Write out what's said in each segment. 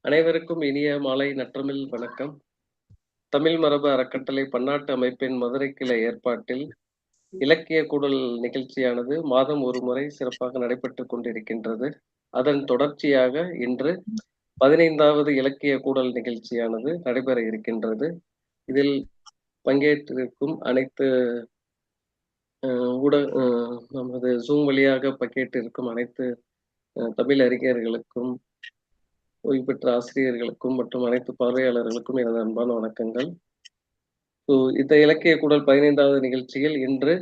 அனைவருக்கும் இனிய மாலை நற்றமிழ் வணக்கம். தமிழ் மரபு அறக்கட்டளை பன்னாட்டு அமைப்பின் மதுரை கிளை ஏற்பாட்டில் இலக்கிய கூடல் நிகழ்ச்சியானது மாதம் ஒரு முறை சிறப்பாக நடைபெற்றுக் கொண்டிருக்கின்றது. அதன் தொடர்ச்சியாக இன்று 15வது இலக்கிய கூடல் நிகழ்ச்சியானது நடைபெற இருக்கின்றது. இதில் பங்கேற்றிருக்கும் அனைத்து நமது ஜூம் வழியாக பங்கேற்றிருக்கும் அனைத்து தமிழ் அறிஞர்களுக்கும், ஓய்வு பெற்ற ஆசிரியர்களுக்கும் மற்றும் அனைத்து பார்வையாளர்களுக்கும் எனது அன்பான வணக்கங்கள். இந்த இலக்கிய கூடல் 15வது நிகழ்ச்சியில் இன்று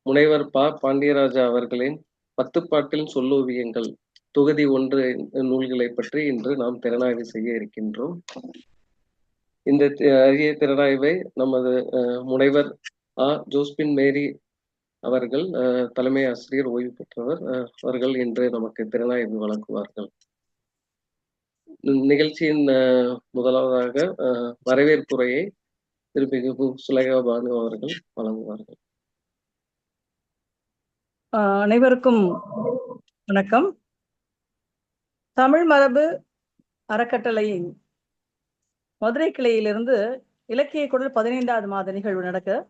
முனைவர் பாண்டியராஜா அவர்களின் 10 பாட்டில் சொல்லோவியங்கள் தொகுதி 1 நூல்களை பற்றி இன்று நாம் திறனாய்வு செய்ய இருக்கின்றோம். இந்த அரிய திறனாய்வை நமது முனைவர் ஜோஸ்பின் மேரி அவர்கள், தலைமை ஆசிரியர், ஓய்வு பெற்றவர், அவர்கள் இன்று நமக்கு திறனாய்வு வழங்குவார்கள். நிகழ்ச்சியின் முதலாவதாக வரவேற்புரையை திருமிகு சுலேகா பானு அவர்கள் வழங்குவார்கள். அனைவருக்கும் வணக்கம். தமிழ் மரபு அறக்கட்டளையின் மதுரை கிளையிலிருந்து இலக்கிய குடல் 15வது மாத நிகழ்வு நடக்க,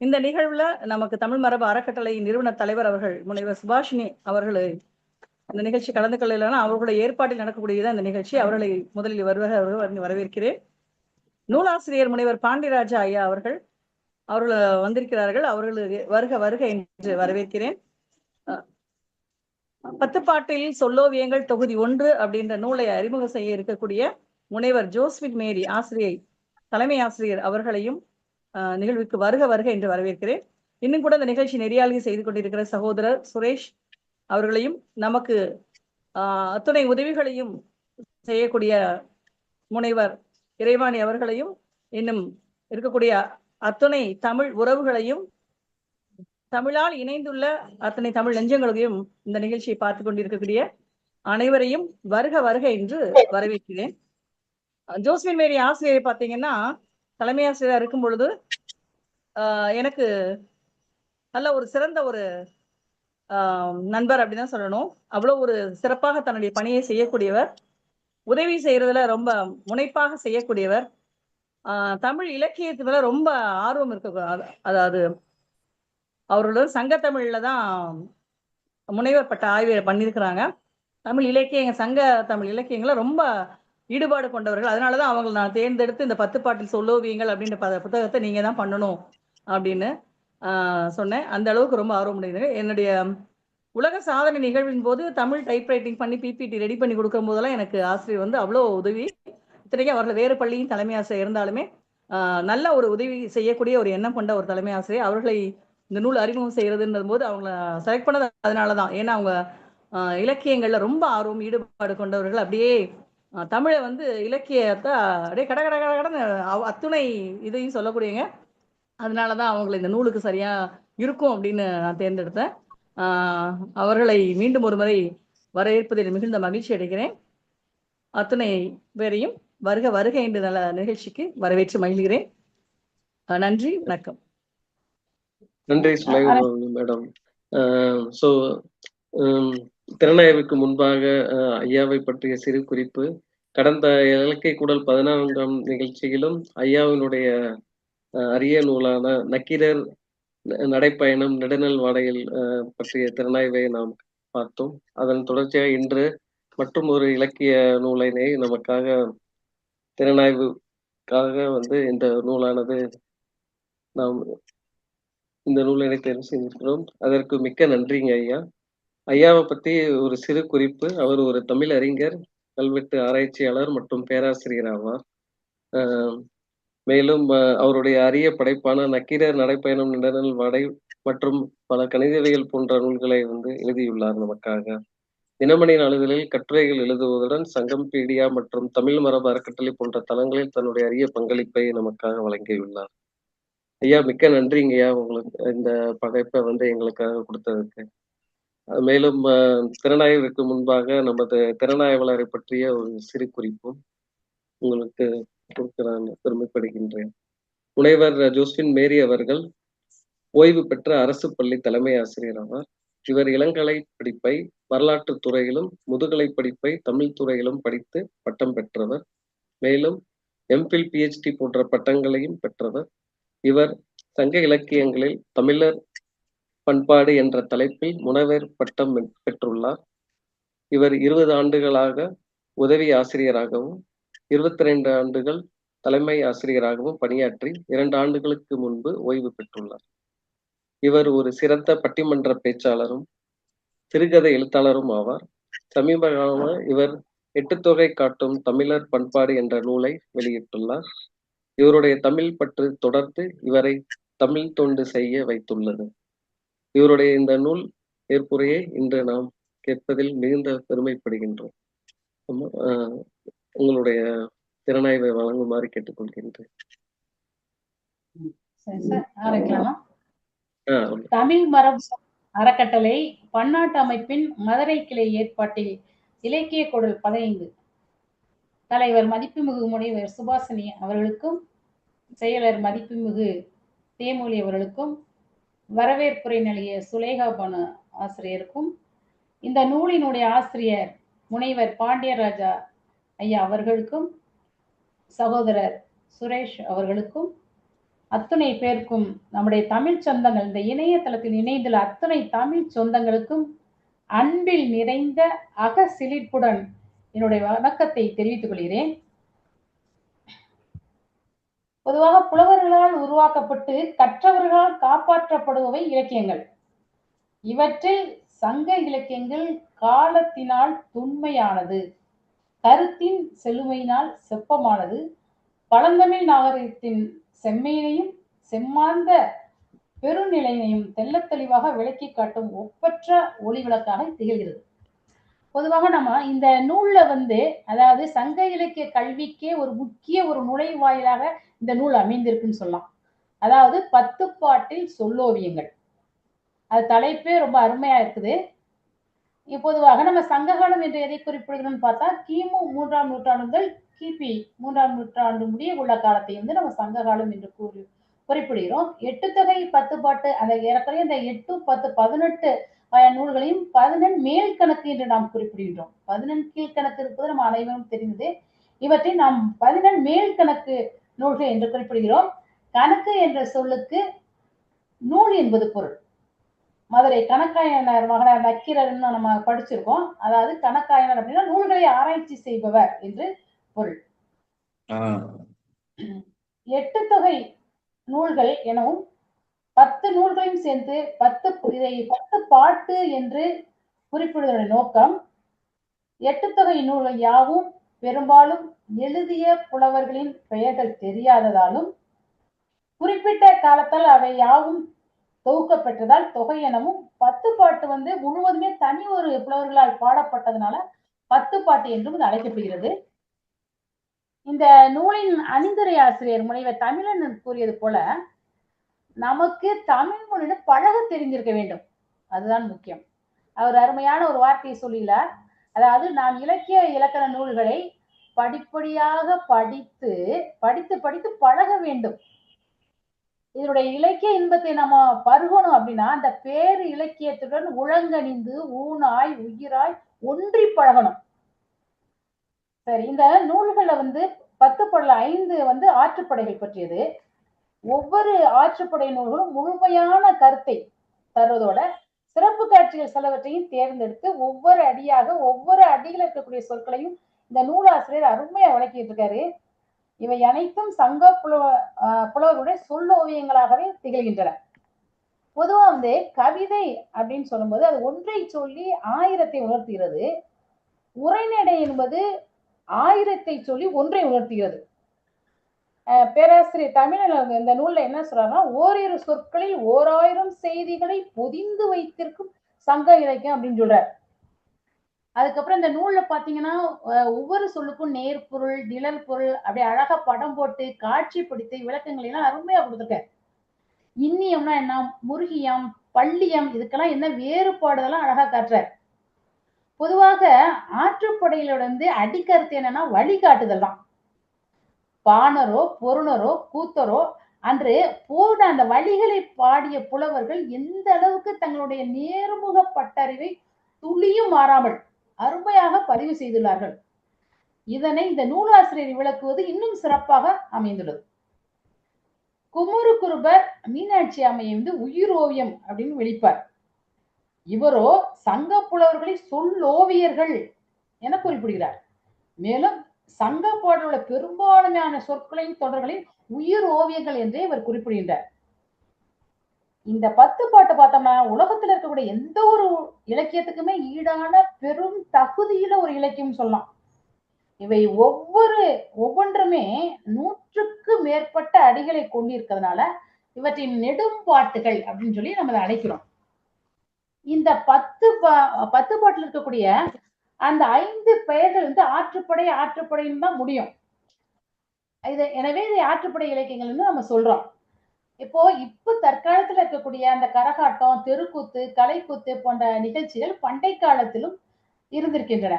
இந்த நிகழ்வுல நமக்கு தமிழ் மரபு அறக்கட்டளையின் நிறுவன தலைவர் அவர்கள் முனைவர் சுபாஷினி அவர்களை இந்த நிகழ்ச்சி கலந்து கொள்ளலாம். அவர்களுடைய ஏற்பாட்டில் நடக்கக்கூடியதான் இந்த நிகழ்ச்சி. அவர்களை முதலில் வரவேற்கிறேன். நூலாசிரியர் முனைவர் பாண்டியராஜா ஐயா அவர்கள் வந்திருக்கிறார்கள். அவர்களுக்கு வருக வருக என்று வரவேற்கிறேன். 10 பாட்டில் சொல்லோவியங்கள் தொகுதி 1 அப்படின்ற நூலை அறிமுகம் செய்ய இருக்கக்கூடிய முனைவர் ஜோஸ்பின் மேரி தலைமை ஆசிரியர் அவர்களையும் நிகழ்வுக்கு வருக வருக என்று வரவேற்கிறேன். இன்னும் கூட இந்த நிகழ்ச்சி நெறியாளி செய்து கொண்டிருக்கிற சகோதரர் சுரேஷ் அவர்களையும், நமக்கு அத்துணை உதவிகளையும் செய்யக்கூடிய முனைவர் இறைவாணி அவர்களையும், இன்னும் இருக்கக்கூடிய அத்துணை தமிழ் உறவுகளையும், தமிழால் இணைந்துள்ள அத்தனை தமிழ் நெஞ்சங்களையும் இந்த நிகழ்ச்சியை பார்த்து கொண்டிருக்கக்கூடிய அனைவரையும் வருக வருக என்று வரவேற்கிறேன். ஜோஸ்பின் மேரி ஆசிரியரை பார்த்தீங்கன்னா, தலைமை ஆசிரியராக இருக்கும் பொழுது எனக்கு நல்ல ஒரு சிறந்த ஒரு நண்பர் அப்படிதான் சொல்லணும். அவ்வளோ ஒரு சிறப்பாக தன்னுடைய பணியை செய்யக்கூடியவர், உதவி செய்யறதுல ரொம்ப முனைப்பாக செய்யக்கூடியவர், தமிழ் இலக்கியத்து மேல ரொம்ப ஆர்வம் இருக்க, அதாவது அவரோட சங்கத்தமிழ்ல தான் முனைவர் பட்ட ஆய்வு பண்ணியிருக்கிறாங்க. தமிழ் இலக்கிய சங்க தமிழ் இலக்கியங்களை ரொம்ப ஈடுபாடு கொண்டவர்கள். அதனாலதான் அவங்களை நான் தேர்ந்தெடுத்து இந்த 10 பாட்டில் சொல்லோவியங்கள் அப்படின்ற புத்தகத்தை நீங்க தான் பண்ணணும் அப்படின்னு சொன்னேன். அந்த அளவுக்கு ரொம்ப ஆர்வம் உடையது. என்னுடைய உலக சாதனை நிகழ்வின் போது தமிழ் டைப்ரைட்டிங் பண்ணி பிபிடி ரெடி பண்ணி கொடுக்கும் போதெல்லாம் எனக்கு ஆசிரியர் அவ்வளோ உதவி. இத்தனைக்கும் அவர்கள் வேறு பள்ளியின் தலைமை ஆசிரியர் இருந்தாலுமே நல்ல ஒரு உதவி செய்யக்கூடிய ஒரு எண்ணம் கொண்ட ஒரு தலைமை ஆசிரியர். அவர்களை இந்த நூல் அறிமுகம் செய்யறதுன்ற போது அவங்கள செலக்ட் பண்ணது அதனாலதான். ஏன்னா அவங்க இலக்கியங்கள்ல ரொம்ப ஆர்வம் ஈடுபாடு கொண்டவர்கள். அப்படியே தமிழை இலக்கியத்தை அப்படியே கடன்னு அத்துணை இதையும் சொல்லக்கூடியங்க. அதனாலதான் அவங்களை இந்த நூலுக்கு சரியா இருக்கும் அப்படின்னு நான் தேர்ந்தெடுத்தேன். அவர்களை மீண்டும் ஒரு முறை வரவேற்பதில் மிகுந்த மகிழ்ச்சி அடைகிறேன். அத்துணை பேரையும் வருக வருக என்று நல்ல நிகழ்ச்சிக்கு வரவேற்று மகிழ்கிறேன். நன்றி, வணக்கம். நன்றி சுலேகா மேடம். திறனாய்வுக்கு முன்பாக ஐயாவை பற்றிய சிறு குறிப்பு. கடந்த இலக்கிய கூடல் 14ஆம் நிகழ்ச்சியிலும் ஐயாவினுடைய அரிய நூலான நக்கீரர் நடைப்பயணம் நெடுநல் வாடையில் பற்றிய திறனாய்வை நாம் பார்த்தோம். அதன் தொடர்ச்சியாக இன்று மற்றும் ஒரு இலக்கிய நூலினை நமக்காக திறனாய்வுக்காக இந்த நூலானது நாம் இந்த நூலினை தேர்வு செய்திருக்கிறோம். அதற்கு மிக்க நன்றிங்க ஐயா. ஐயாவை பற்றி ஒரு சிறு குறிப்பு. அவர் ஒரு தமிழ் அறிஞர், கல்வெட்டு ஆராய்ச்சியாளர் மற்றும் பேராசிரியர் ஆவார். மேலும் அவருடைய அரிய படைப்பான நக்கீரர் நடைப்பயணம் நெடுநல் வாடை மற்றும் பல கணிதவியல் போன்ற நூல்களை எழுதியுள்ளார் நமக்காக. தினமணி நாளிதழில் கட்டுரைகள் எழுதுவதுடன் சங்கம் பீடியா மற்றும் தமிழ் மரபு அறக்கட்டளை போன்ற தளங்களில் தன்னுடைய அரிய பங்களிப்பை நமக்காக வழங்கியுள்ளார். ஐயா மிக்க நன்றிங்கய்யா உங்களுக்கு இந்த படைப்பை எங்களுக்காக கொடுத்ததுக்கு. மேலும் திறனாய்வுக்கு முன்பாக நமது திறனாய்வாளரை பற்றிய ஒரு சிறு குறிப்பும் உங்களுக்கு கொடுக்க நான் பெருமைப்படுகின்றேன். முனைவர் ஜோஸ்பின் மேரி அவர்கள் ஓய்வு பெற்ற அரசு பள்ளி தலைமை ஆசிரியர் ஆவார். இவர் இளங்கலை படிப்பை வரலாற்று துறையிலும் முதுகலை படிப்பை தமிழ் துறையிலும் படித்து பட்டம் பெற்றவர். மேலும் எம்பில் பிஹெச்டி போன்ற பட்டங்களையும் பெற்றவர். இவர் சங்க இலக்கியங்களில் தமிழர் பண்பாடு என்ற தலைப்பில் முனைவர் பட்டம் பெற்றுள்ளார். இவர் 20 ஆண்டுகளாக உதவி ஆசிரியராகவும் 22 ஆண்டுகள் தலைமை ஆசிரியராகவும் பணியாற்றி 2 ஆண்டுகளுக்கு முன்பு ஓய்வு பெற்றுள்ளார். இவர் ஒரு சிறந்த பட்டிமன்ற பேச்சாளரும் சிறுகதை எழுத்தாளரும் ஆவார். சமீப காலமாக இவர் 8 தொகை காட்டும் தமிழர் பண்பாடு என்ற நூலை வெளியிட்டுள்ளார். இவருடைய தமிழ் பற்று தொடர்ந்து இவரை தமிழ் தொண்டு செய்ய வைத்துள்ளது. இவருடைய இந்த நூல் ஏற்புரையை இன்று நாம் கேட்பதில் மிகுந்த பெருமைப்படுகின்றோம். உங்களுடைய திறனாய்வை வழங்குமாறு கேட்டுக்கொள்கின்றேன். தமிழ் மரபு அறக்கட்டளை பன்னாட்டு அமைப்பின் மதுரை கிளை ஏற்பாட்டில் இலக்கிய குரல் 15 தலைவர் மதிப்புமிகு முனைவர் சுபாசினி அவர்களுக்கும் செயலர் மதிப்புமிகு தேமொழி அவர்களுக்கும் வரவேற்புரை நல்கிய சுலேகா பானு ஆசிரியருக்கும் இந்த நூலினுடைய ஆசிரியர் முனைவர் பாண்டியராஜா ஐயா அவர்களுக்கும் சகோதரர் சுரேஷ் அவர்களுக்கும் அத்துணை பேருக்கும் நம்முடைய தமிழ் சொந்தங்கள் இந்த இணையதளத்தில் இணைந்துள்ள அத்துணை தமிழ் சொந்தங்களுக்கும் அன்பில் நிறைந்த அகசிலிப்புடன் என்னுடைய வணக்கத்தை தெரிவித்துக் கொள்கிறேன். பொதுவாக புலவர்களால் உருவாக்கப்பட்டு கற்றவர்களால் காப்பாற்றப்படுபவை இலக்கியங்கள். இவற்றில் சங்க இலக்கியங்கள் காலத்தினால் தொன்மையானது, கருத்தின் செழுமையினால் செப்பமானது, பழந்தமிழ் நாகரிகத்தின் செம்மையினையும் செம்மாந்த பெருநிலையினையும் தெள்ளத் தெளிவாக விளக்கி காட்டும் ஒப்பற்ற ஒளி விளக்காக திகழ்கிறது. பொதுவாக நம்ம இந்த நூல்ல அதாவது சங்க இலக்கிய கல்விக்கே ஒரு முக்கிய ஒரு நுழைவாயிலாக இந்த நூல் அமைந்திருக்குன்னு சொல்லலாம். அதாவது 10 பாட்டில் சொல்லோவியங்கள். அது தலைப்பே ரொம்ப அருமையா இருக்குது. பொதுவாக நம்ம சங்ககாலம் என்று எதை குறிப்பிடுகிறோம்னு பார்த்தா கிமு 3ஆம் நூற்றாண்டு முதல் கிபி 3ஆம் நூற்றாண்டு முடிய உள்ள காலத்தை நம்ம சங்ககாலம் என்று குறிப்பிடுகிறோம். 8 தொகை 10 பாட்டு அந்த ஏறக்குறைய இந்த 8, 10, 18 நூல்களையும் 11 மேல் கணக்கு என்று நாம் குறிப்பிடுகின்றோம். 11 கீழ்கணக்கு இருப்பது நம்ம அனைவரும் தெரிந்தது. இவற்றை நாம் 11 மேல் கணக்கு நூல்கள் என்று குறிப்பிடுகிறோம். கணக்கு என்ற சொல்லுக்கு நூல் என்பது பொருள். மதுரை கணக்காயனர் மகனார் நக்கீரர்னு நம்ம படிச்சிருக்கோம். அதாவது கணக்காயனர் அப்படின்னா நூல்களை ஆராய்ச்சி செய்பவர் என்று பொருள். 8 தொகை நூல்கள் எனவும் 10 நூல்களையும் சேர்ந்து 10 பாட்டு என்று குறிப்பிடுவதன் நோக்கம் 8 தொகை நூல்கள் யாவும் பெரும்பாலும் எழுதிய புலவர்களின் பெயர்கள் தெரியாததாலும் குறிப்பிட்ட காலத்தால் அவை யாவும் தொகுக்கப்பட்டதால் தொகை எனவும் 10 பாட்டு முழுவதுமே தனி ஒரு புலவர்களால் பாடப்பட்டதுனால 10 பாட்டு என்றும் இது அழைக்கப்படுகிறது. இந்த நூலின் அணிந்துரை ஆசிரியர் முனைவர் தமிழன் கூறியது போல நமக்கு தமிழ் மொழியிடம் பழக தெரிந்திருக்க வேண்டும், அதுதான் முக்கியம். அவர் அருமையான ஒரு வார்த்தையை சொல்லினார். அதாவது நாம் இலக்கிய இலக்கண நூல்களை படிப்படியாக படித்து படித்து படித்து பழக வேண்டும். இதனுடைய இலக்கிய இன்பத்தை நம்ம பருகணும் அப்படின்னா அந்த பேரு இலக்கியத்துடன் உளங்கணிந்து ஊனாய் உயிராய் ஒன்றி பழகணும். சரி, இந்த நூல்களை 10 பாடல் 5 ஆற்றுப்படைகள் பற்றியது. ஒவ்வொரு ஆற்றுப்படை நூல்களும் முழுமையான கருத்தை தருவதோட சிறப்பு காட்சிகள் சிலவற்றையும் தேர்ந்தெடுத்து ஒவ்வொரு அடியாக ஒவ்வொரு அடியில் இருக்கக்கூடிய சொற்களையும் இந்த நூலாசிரியர் அருமையா விளக்கிட்டு இருக்காரு. இவை அனைத்தும் சங்க புலவருடைய சொல்லோவியங்களாகவே திகழ்கின்றன. பொதுவா கவிதை அப்படின்னு சொல்லும்போது அது ஒன்றை சொல்லி 1000 உணர்த்துகிறது. உரைநடை என்பது 1000 சொல்லி ஒன்றை உணர்த்துகிறது. பேராசிரியர் தமிழன் இந்த நூல்ல என்ன சொல்றாருன்னா, ஓரிரு சொற்களில் 1000 செய்திகளை பொதிந்து வைத்திருக்கும் சங்க இலக்கியம் அப்படின்னு சொல்றார். அதுக்கப்புறம் இந்த நூல்ல பாத்தீங்கன்னா ஒவ்வொரு சொல்லுக்கும் நேர்பொருள் நிழல் பொருள் அப்படியே அழகா படம் போட்டு காட்சிப்படுத்தி விளக்கங்களை எல்லாம் அருமையா கொடுத்துருக்காரு. இன்னியம்னா என்ன, முருகியம், பள்ளியம், இதுக்கெல்லாம் என்ன வேறுபாடுதெல்லாம் அழகா காட்டுறார். பொதுவாக ஆற்றுப்படையிலோட அடிக்கருத்து என்னன்னா வழிகாட்டுதல் தான். பாணரோ பொருணரோ கூத்தரோ அன்று போர்ட அந்த வழிகளை பாடிய புலவர்கள் எந்த அளவுக்கு தங்களுடைய நேர்முக பட்டறிவை துளியும் மாறாமல் அருமையாக பதிவு செய்துள்ளார்கள். இதனை இந்த நூலாசிரியர் விளக்குவது இன்னும் சிறப்பாக அமைந்துள்ளது. குமரகுருபர் மீனாட்சி அம்மையை உயிர் ஓவியம் அப்படின்னு வெளிப்பார். இவரோ சங்க புலவர்களை சொல்லோவியர்கள் என குறிப்பிடுகிறார். மேலும் சங்க பாடலுள்ள பெரும்பான்மையான சொற்களையும் தொடர்களின் உயிர் ஓவியங்கள் என்றே இவர் குறிப்பிடுகின்றார். இந்த 10 பாட்டு பார்த்தோம்னா உலகத்துல இருக்கக்கூடிய எந்த ஒரு இலக்கியத்துக்குமே ஈடான பெரும் தகுதியில ஒரு இலக்கியம் சொல்லலாம். இவை ஒவ்வொன்றுமே 100க்கு மேற்பட்ட அடிகளை கொண்டிருக்கிறதுனால இவற்றின் நெடும்பாட்டுகள் அப்படின்னு சொல்லி நம்ம அதை அழைக்கிறோம். இந்த 10 பாட்டுல இருக்கக்கூடிய அந்த 5 பெயர்கள் ஆற்றுப்படைன்னு தான் முடியும். எனவே இதை ஆற்றுப்படை இலக்கியங்கள்னு நம்ம சொல்றோம். இப்ப தற்காலத்துல இருக்கக்கூடிய அந்த கரகாட்டம், தெருக்கூத்து, கலைக்கூத்து போன்ற நிகழ்ச்சிகள் பண்டை காலத்திலும் இருந்திருக்கின்றன.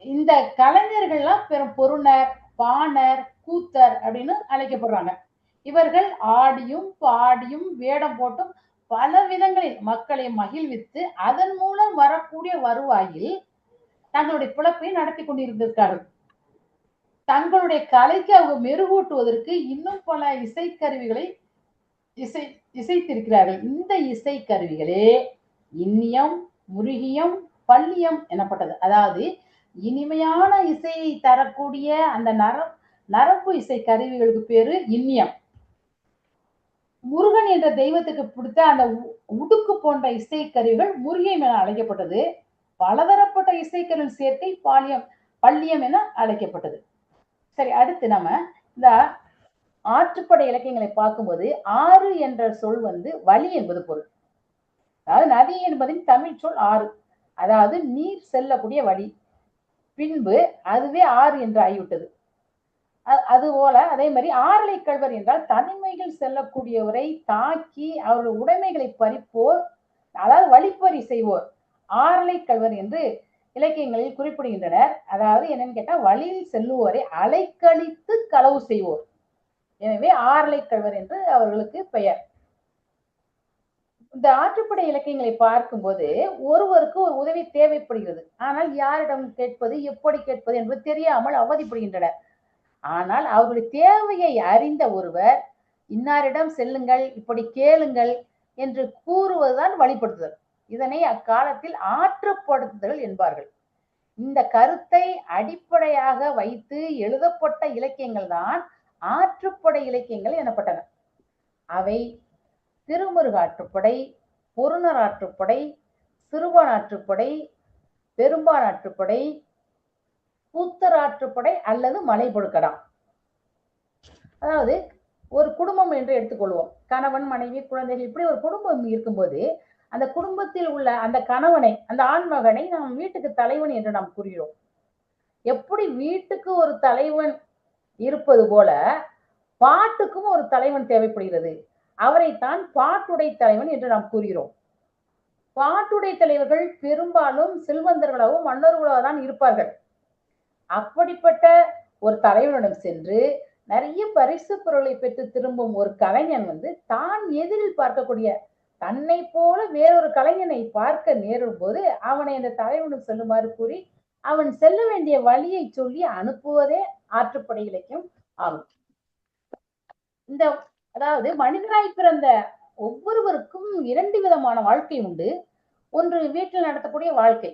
இந்த கலைஞர்கள்லாம் பெரும் பொருணர், பாணர், கூத்தர் அப்படின்னு அழைக்கப்படுறாங்க. இவர்கள் ஆடியும் பாடியும் வேடம் போட்டும் பல விதங்களில் மக்களை மகிழ்வித்து அதன் மூலம் வரக்கூடிய வருவாயில் தங்களுடைய பிழைப்பை நடத்தி கொண்டிருந்திருக்கார்கள். தங்களுடைய கலைக்கு அவங்க மெருகூட்டுவதற்கு இன்னும் பல இசைக்கருவிகளை இசைத்திருக்கிறார்கள். இந்த இசைக்கருவிகளே இன்னியம், முருகியம், பல்லியம் எனப்பட்டது. அதாவது இனிமையான இசையை தரக்கூடிய அந்த நரம்பு இசை கருவிகளுக்கு பேரு இன்னியம். முருகன் என்ற தெய்வத்துக்கு பிடித்த அந்த உடுக்கு போன்ற இசை கருவிகள் முருகியம் என அழைக்கப்பட்டது. பலதரப்பட்ட இசைக்கருவின் சேர்க்கை பல்லியம் என அழைக்கப்பட்டது. சரி, அடுத்து நம்ம இந்த ஆற்றுப்படை இலக்கியங்களை பார்க்கும்போது ஆறு என்ற சொல் வழி என்பது பொருள். அதாவது நதி என்பதின் தமிழ் சொல் ஆறு, அதாவது நீர் செல்லக்கூடிய வழி. பின்பு அதுவே ஆறு என்று ஆகிவிட்டது. அதுபோல அதே மாதிரி ஆறலை கள்வர் என்றால் தனிமைகள் செல்லக்கூடியவரை தாக்கி அவருடைய உடைமைகளை பறிப்போர், அதாவது வழிப்பறி செய்வோர் ஆறலை கள்வர் என்று இலக்கியங்களில் குறிப்பிடுகின்றனர். அதாவது என்னன்னு கேட்டா வழியில் செல்லுவோரை அலைக்கழித்து களவு செய்வோர். எனவே ஆறலை கள்வர் என்று அவர்களுக்கு பெயர். இந்த ஆற்றுப்படை இலக்கியங்களை பார்க்கும்போது ஒருவருக்கு ஒரு உதவி தேவைப்படுகிறது. ஆனால் யாரிடம் கேட்பது, எப்படி கேட்பது என்பது தெரியாமல் அவதிப்படுகின்றனர். ஆனால் அவர்களுடைய தேவையை அறிந்த ஒருவர் இன்னாரிடம் செல்லுங்கள், இப்படி கேளுங்கள் என்று கூறுவதுதான் வழிபடுத்துதல். இதனை அக்காலத்தில் ஆற்றுப்படுத்துதல் என்பார்கள். இந்த கருத்தை அடிப்படையாக வைத்து எழுதப்பட்ட இலக்கியங்கள் தான் ஆற்றுப்படை இலக்கியங்கள் எனப்பட்டன. அவை திருமுருகாற்றுப்படை, பொருணர் ஆற்றுப்படை, சிறுபான் ஆற்றுப்படை, பெரும்பான் ஆற்றுப்படை, கூத்தர் ஆற்றுப்படை அல்லது மலைபொடுக்கடா. அதாவது ஒரு குடும்பம் என்று எடுத்துக்கொள்வோம். கணவன், மனைவி, குழந்தைகள், இப்படி ஒரு குடும்பம் இருக்கும்போது அந்த குடும்பத்தில் உள்ள அந்த கணவனை, அந்த ஆண்மகனை நாம் வீட்டுக்கு தலைவன் என்று நாம் கூறுகிறோம். எப்படி வீட்டுக்கு ஒரு தலைவன் இருப்பது போல பாட்டுக்கும் ஒரு தலைவன் தேவைப்படுகிறது. அவரைத்தான் பாட்டுடை தலைவன் என்று நாம் கூறுகிறோம். பாட்டுடை தலைவர்கள் பெரும்பாலும் செல்வந்தர்களாகவும் மன்னர்களாக தான் இருப்பார்கள். அப்படிப்பட்ட ஒரு தலைவனிடம் சென்று நிறைய பரிசு பொருளை பெற்று திரும்பும் ஒரு கலைஞன் தான் எதிரில் பார்க்கக்கூடிய தன்னை போல வேறொரு கலைஞனை பார்க்க நேரும் போது அவனை அந்த தலைவனும் செல்லுமாறு கூறி அவன் செல்ல வேண்டிய வழியை சொல்லி அனுப்புவதே ஆற்றுப்படை இலக்கியம் ஆகும். அதாவது மனிதனாய் பிறந்த ஒவ்வொருவருக்கும் 2 விதமான வாழ்க்கை உண்டு. ஒன்று வீட்டில் நடத்தக்கூடிய வாழ்க்கை,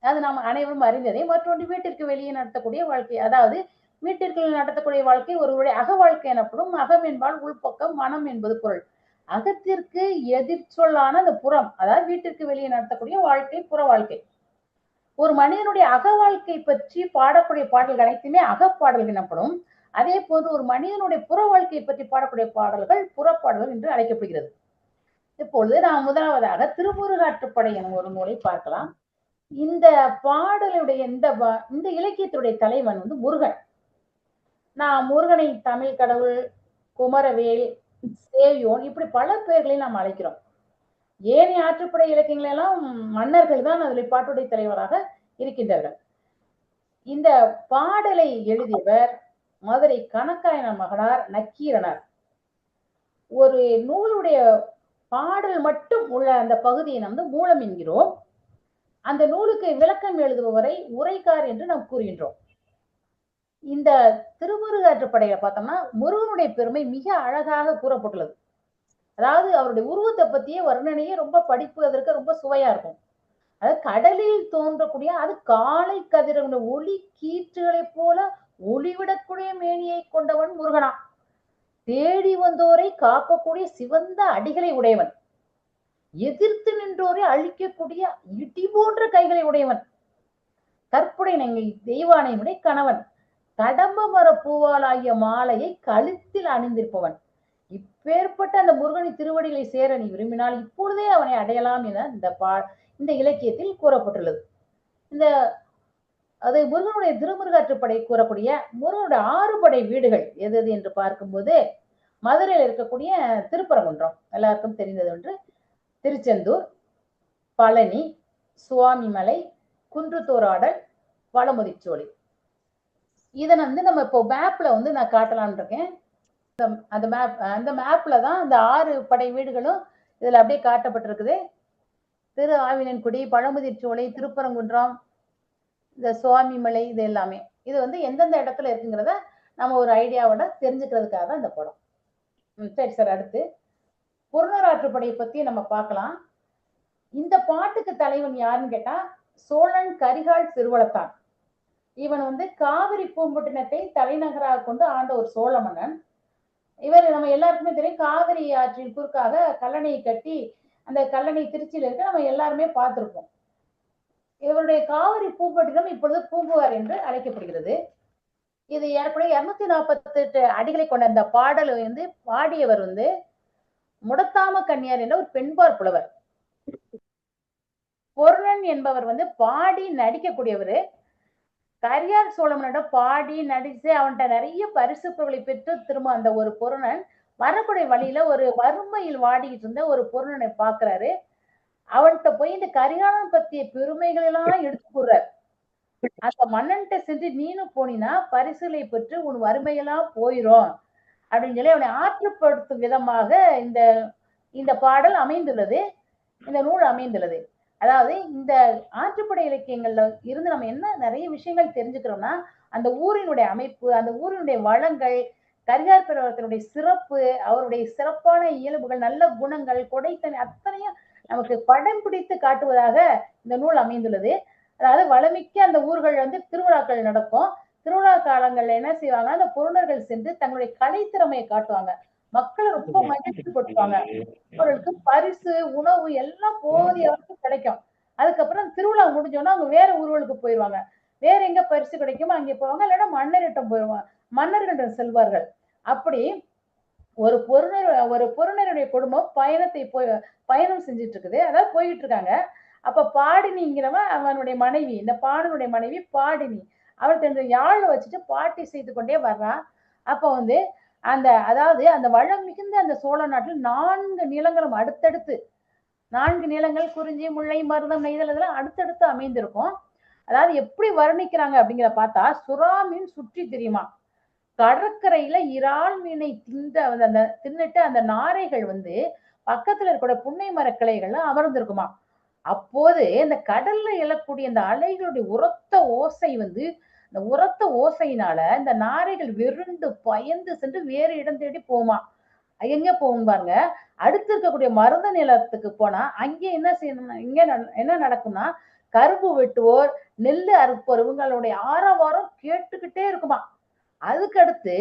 அது நாம் அனைவரும் அறிந்ததே. மற்றொன்று வீட்டிற்கு வெளியே நடத்தக்கூடிய வாழ்க்கை. அதாவது வீட்டிற்குள் நடத்தக்கூடிய வாழ்க்கை ஒருவருடைய அக வாழ்க்கை எனப்படும். அகம் என்பால் உள்பக்கம், மனம் என்பது பொருள். அகத்திற்கு எதிர்ச்சொல்லான அந்த புறம், அதாவது வீட்டிற்கு வெளியே நடத்தக்கூடிய வாழ்க்கை புற வாழ்க்கை. ஒரு மனிதனுடைய அக வாழ்க்கை பற்றி பாடக்கூடிய பாடல்கள் அனைத்துமே அகப்பாடல்கள் எனப்படும். அதே போன்று ஒரு மனிதனுடைய புற வாழ்க்கையை பற்றி பாடக்கூடிய பாடல்கள் புறப்பாடல்கள் என்று அழைக்கப்படுகிறது. இப்பொழுது நாம் முதலாவதாக திருமுருகாற்றுப்படை எனும் ஒரு நூலை பார்க்கலாம். இந்த பாடலுடைய இந்த இலக்கியத்துடைய தலைவன் முருகன். நாம் முருகனை தமிழ் கடவுள், குமரவேல், சேயோன், இப்படி பல பெயர்களை நாம் அழைக்கிறோம். ஏனைய ஆற்றுப்படை இலக்கியங்கள் எல்லாம் மன்னர்கள் தான் அதில் பாட்டுடை தலைவராக இருக்கின்றார்கள். இந்த பாடலை எழுதியவர் மதுரை கணக்காயன மகனார் நக்கீரனார். ஒரு நூலுடைய பாடல் மட்டும் உள்ள அந்த பகுதியை நம்ம மூலம் என்கிறோம். அந்த நூலுக்கு விளக்கம் எழுதுபவரை உரைக்கார் என்று நாம் கூறுகின்றோம். இந்த திருமுருகாற்றுப்படையில பார்த்தோம்னா முருகனுடைய பெருமை மிக அழகாக கூறப்பட்டுள்ளது. அதாவது அவருடைய உருவத்தை பத்தியே வர்ணனையே ரொம்ப படிப்பதற்கு ரொம்ப சுவையா இருக்கும். அதாவது கடலில் தோன்றக்கூடிய அது காலை கதிரவன ஒளி கீற்றுகளைப் போல ஒளிவிடக்கூடிய மேனியை கொண்டவன் முருகனா. தேடி வந்தோரை காக்கக்கூடிய சிவந்த அடிகளை உடையவன். எதிர்த்து நின்றோரை அழிக்கக்கூடிய இடி போன்ற கைகளை உடையவன். கற்புடை நங்கை தெய்வானையுடைய கணவன். கடம்ப மர பூவாலாகிய மாலையை கழுத்தில் அணிந்திருப்பவன். இப்பேற்பட்ட அந்த முருகனின் திருவடிகளை சேர நீ விரும்பினால் இப்பொழுதே அவனை அடையலாம் என இந்த இலக்கியத்தில் கூறப்பட்டுள்ளது. அது முருகனுடைய திருமுருகாற்றுப்படை கூறக்கூடிய முருகனுடைய 6 படை வீடுகள் எது என்று பார்க்கும்போது மதுரையில் இருக்கக்கூடிய திருப்பரங்குன்றம் எல்லாருக்கும் தெரிந்தது ஒன்று, திருச்செந்தூர், பழனி, சுவாமிமலை, குன்றுத்தோராடல், வளமுதிச்சோலை. இதை நம்ம இப்போ மேப்ல நான் காட்டலாம்னு இருக்கேன். அந்த மேப்ல தான் அந்த 6 படை வீடுகளும் இதுல அப்படியே காட்டப்பட்டிருக்குது. திரு ஆவினன்குடி, பழமுதிர்ச்சோலை, திருப்பரங்குன்றம், இந்த சுவாமிமலை, இது எல்லாமே இது எந்தெந்த இடத்துல இருக்குங்கிறத நம்ம ஒரு ஐடியாவோட தெரிஞ்சுக்கிறதுக்காக தான் இந்த படம். சரி சார், அடுத்து புறநராற்றுப்படையை பத்தி நம்ம பார்க்கலாம். இந்த பாட்டுக்கு தலைவன் யாருன்னு கேட்டா சோழன் கரிகால் திருவளத்தான். இவன் காவிரி பூம்பட்டினத்தை தலைநகராக கொண்டு ஆண்ட ஒரு சோழ மன்னன். இவர் நம்ம எல்லாருக்குமே தெரியும், காவிரி ஆற்றின் குறுக்காக கல்லணையை கட்டி அந்த கல்லணை திருச்சியில இருக்க நம்ம எல்லாருமே பார்த்திருப்போம். இவருடைய காவிரி பூம்பட்டினம் இப்பொழுது பூம்புகார் என்று அழைக்கப்படுகிறது. இது ஏறக்குறைய 248 அடிகளை கொண்ட அந்த பாடல் பாடியவர் முடத்தாம கன்னியார் என்ற ஒரு பெண்பார் புலவர். பொருணன் என்பவர் பாடி நடிக்கக்கூடியவர். கரியார் சோழமனிடம் பாடி நடிச்சு அவன்கிட்ட நிறைய பரிசு பொருளை பெற்று திரும்ப அந்த ஒரு பொருணன் வரக்கூடிய வழியில ஒரு வறுமையில் வாடிக்கிட்டு இருந்த ஒரு பொருணனை பாக்குறாரு. அவன்கிட்ட போய் இந்த கரிகாலன் பத்திய பெருமைகள் எல்லாம் எடுத்து கூறார். அந்த மன்னன்கிட்ட சென்று நீனும் போனீன்னா பரிசுகளை பெற்று உன் வறுமையெல்லாம் போயிரும் அப்படின்னு சொல்லி அவனை ஆற்றுப்படுத்தும் விதமாக இந்த பாடல் அமைந்துள்ளது, இந்த நூல் அமைந்துள்ளது. அதாவது இந்த ஆற்றுப்படை இலக்கியங்கள்ல இருந்து நம்ம என்ன நிறைய விஷயங்கள் தெரிஞ்சுக்கிறோம்னா, அந்த ஊரினுடைய அமைப்பு, அந்த ஊரினுடைய வளங்கள், கரிகார் பெருவத்தினுடைய சிறப்பு, அவருடைய சிறப்பான இயல்புகள், நல்ல குணங்கள், கொடைத்தன்மை அத்தனையும் நமக்கு படம் பிடித்து காட்டுவதாக இந்த நூல் அமைந்துள்ளது. அதாவது வளமிக்க அந்த ஊர்கள் திருவிழாக்கள் நடக்கும். திருவிழா காலங்கள்ல என்ன செய்வாங்கன்னா அந்த பொருணர்கள் சென்று தங்களுடைய கலைத்திறமையை காட்டுவாங்க. மக்களை ரொம்ப மகிழ்ச்சி படுத்துவாங்க. அவர்களுக்கு பரிசு, உணவு எல்லாம் போதிய அளவுக்கு கிடைக்கும். அதுக்கப்புறம் திருவிழா முடிஞ்சோன்னா அவங்க வேற ஊர்களுக்கு போயிடுவாங்க. வேற எங்க பரிசு கிடைக்குமோ அங்கே போவாங்க, இல்லைன்னா மன்னரிடம் போயிடுவாங்க, மன்னர்களிடம் செல்வார்கள். அப்படி ஒரு பொருணருடைய குடும்பம் பயணம் செஞ்சுட்டு இருக்குது. அதாவது போயிட்டு இருக்காங்க. அப்ப பாடினிங்கிறவன் அவனுடைய மனைவி, இந்த பாடனுடைய மனைவி பாடினி. அவள் தன்னுடைய யாழ் வச்சுட்டு பாட்டி செய்து கொண்டே வர்றான். அப்ப அதாவது அந்த வளம் மிகுந்த அந்த சோழ நாட்டில் 4 நிலங்களும் அடுத்தடுத்து 4 நிலங்கள் குறிஞ்சி, முல்லை, மருதம், நெய்தல் இதெல்லாம் அடுத்தடுத்து அமைந்திருக்கும். அதாவது எப்படி வர்ணிக்கிறாங்க அப்படிங்கிறத பார்த்தா சுறா மீன் சுற்றி தெரியுமா, கடற்கரையில இறால் மீனை தின்னுட்டு அந்த நாரைகள் பக்கத்துல இருக்கிற புன்னை மர கிளைகள்ல அமர்ந்திருக்குமா. அப்போது இந்த கடல்ல எழக்கூடிய அந்த அலைகளுடைய உரத்த ஓசை இந்த உரத்த ஓசையினால இந்த நாரைகள் வெருண்டு பயந்து சென்று வேறு இடம் தேடி போமா. எங்க போகும் பாருங்க, அடுத்து இருக்கக்கூடிய மருத நிலத்துக்கு போனா அங்கே என்ன செய்யணும், இங்க என்ன நடக்கும்னா கரும்பு வெட்டுவோர், நெல்லு அறுப்போர் இவங்களுடைய ஆரவாரம் கேட்டுக்கிட்டே இருக்குமா. அதுக்கு அடுத்து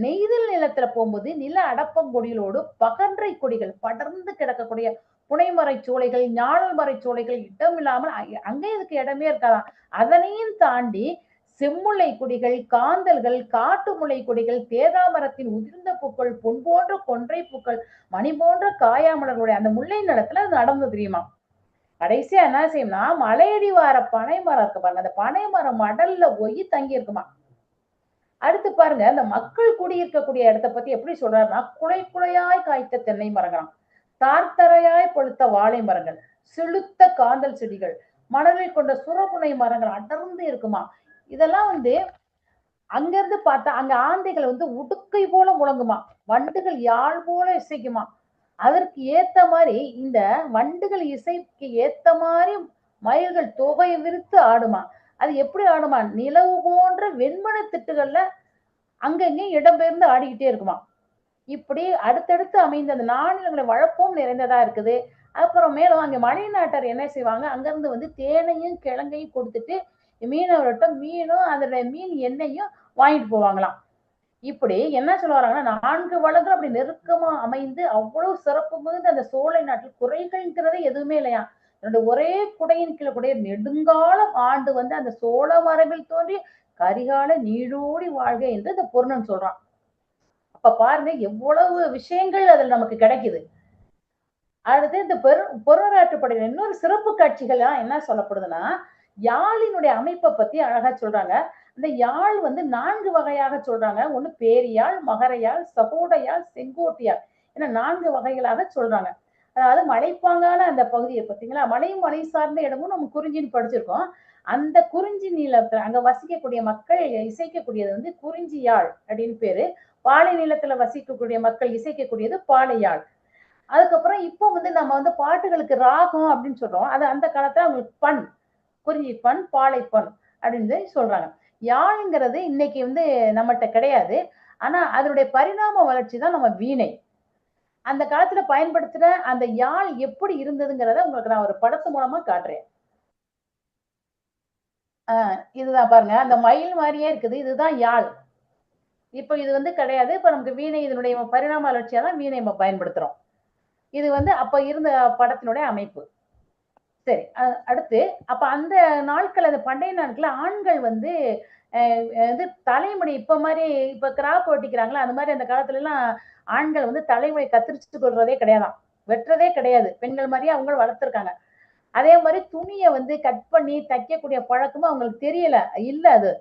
நெய்தல் நிலத்துல போகும்போது நில அடப்பங்கொடிகளோடு பகன்றை கொடிகள் படர்ந்து கிடக்கக்கூடிய புனைமறை சோலைகள், ஞாழல் மறை சோலைகள் இடம் இல்லாமல் அங்கே இதுக்கு இடமே இருக்காதான். அதனையும் தாண்டி செம்முல்லை கொடிகள், காந்தல்கள், காட்டு முல்லை கொடிகள், தேதாமரத்தின் உதிர்ந்த பூக்கள், பொன் போன்ற கொன்றை பூக்கள், மணி போன்ற காயாமலர்களுடைய அந்த முல்லை நிலத்துல நடந்து தெரியுமா. கடைசியா என்ன செய்யும்னா மலையடிவார பனை மரம் இருக்கு பாருங்க, அந்த பனை மரம் மடல்ல போய் தங்கி இருக்குமா. அடுத்து பாருங்க, அந்த மக்கள் குடியிருக்கக்கூடிய இடத்த பத்தி எப்படி சொல்றாருன்னா, குலை குலையாய் காய்த்த தென்னை மரங்களாம், தார்த்தரையாய் பழுத்த வாழை மரங்கள், செழுத்த காந்தல் செடிகள், மணலில் கொண்ட சுரபுனை மரங்கள் அடர்ந்து இருக்குமா. இதெல்லாம் அங்க இருந்து பார்த்தா அங்க ஆந்தைகள் வந்து உடுக்கை போல முழங்குமா, வண்டுகள் யாழ் போல இசைக்குமா. அதற்கு ஏத்த மாதிரி இந்த வண்டுகள் இசைக்கு ஏத்த மாதிரி மயில்கள் தொகை விரித்து ஆடுமா. அது எப்படி ஆடுமா, நிலவு போன்ற வெண்மண திட்டுகள்ல அங்கங்கே இடம்பெயர்ந்து ஆடிக்கிட்டே இருக்குமா. இப்படி அடுத்தடுத்து அமைந்த அந்த நானிலங்களை வழப்பம் நிறைந்ததா இருக்குது. அப்புறம் மேலும் அங்க மலைநாட்டார் என்ன செய்வாங்க, அங்கிருந்து வந்து தேனையும் கிழங்கையும் கொடுத்துட்டு மீனவர்கிட்ட மீனும் அதோட மீன் எண்ணெயும் வாங்கிட்டு போவாங்களாம். இப்படி என்ன சொல்ல வராங்கன்னா, 4 வளங்கள் அப்படி நெருக்கமா அமைந்து அவ்வளவு சிறப்பு மிகுந்த அந்த சோலை நாட்டில் குறைகள்ங்கிறதே எதுவுமே இல்லையாம். என்னோட ஒரே குடையின் கீழ கூடிய நெடுங்காலம் ஆண்டு வந்து அந்த சோழ மரபில் தோன்றி கரிகால நீடூழி வாழ்க என்று இந்த பொருணன் சொல்றான். அப்ப பாருங்க எவ்வளவு விஷயங்கள் அதுல நமக்கு கிடைக்குது. அடுத்து இந்த பொருளாற்றுப்படையில இன்னொரு சிறப்பு காட்சிகள் என்ன சொல்லப்படுதுன்னா, யாழினுடைய அமைப்பை பத்தி அழகா சொல்றாங்க. இந்த யாழ் வந்து 4 வகையாக சொல்றாங்க. ஒண்ணு பேரியாழ், மகரயாழ், சகோடையாழ், செங்கோட்டியாழ் என 4 வகைகளாக சொல்றாங்க. அதாவது மலைப்பாங்கான அந்த பகுதியை பார்த்தீங்களா, மலையும் மலை சார்ந்த இடமும் நம்ம குறிஞ்சின்னு படிச்சிருக்கோம். அந்த குறிஞ்சி நிலத்துல அங்க வசிக்கக்கூடிய மக்கள் இசைக்கக்கூடியது வந்து குறிஞ்சி யாழ் அப்படின்னு பேரு. பாலை நிலத்துல வசிக்கக்கூடிய மக்கள் இசைக்கக்கூடியது பாலையாழ். அதுக்கப்புறம் இப்போ வந்து நம்ம வந்து பாட்டுகளுக்கு ராகம் அப்படின்னு சொல்றோம். அது அந்த காலத்துல அவங்களுக்கு பண், குறிஞ்சி பண், பாலை பண் அப்படின்னு சொல்றாங்க. யாழ்ங்கிறது இன்னைக்கு வந்து நம்மகிட்ட கிடையாது. ஆனா அதனுடைய பரிணாம வளர்ச்சி தான் நம்ம வீணை. அந்த காலத்துல பயன்படுத்துற அந்த யாழ் எப்படி இருந்ததுங்கிறத உங்களுக்கு நான் ஒரு படத்து மூலமா காட்டுறேன். இதுதான் பாருங்க, அந்த மயில் மாதிரியே இருக்குது. இதுதான் யாழ். இப்ப இது வந்து கிடையாது. இப்ப நமக்கு வீணை இதனுடைய பரிணாம வளர்ச்சியா தான் வீணை நம்ம பயன்படுத்துறோம். இது வந்து அப்ப இருந்த படத்தினுடைய அமைப்பு. சரி. அடுத்து அப்ப அந்த நாட்கள், அந்த பண்டைய நாட்கள்ல ஆண்கள் வந்து இது தலைமுடி இப்ப மாதிரி இப்ப கிராப் வெட்டிக்கிறாங்களா, அந்த மாதிரி அந்த காலத்துல எல்லாம் ஆண்கள் வந்து தலைமுடி கத்திரிச்சு கொள்றதே கிடையாதாம். வெட்டுறதே கிடையாது. பெண்கள் மாதிரியே அவங்க வளர்த்துருக்காங்க. அதே மாதிரி துணியை வந்து கட் பண்ணி தைக்கக்கூடிய பழக்கமும் அவங்களுக்கு தெரியல, இல்ல அது.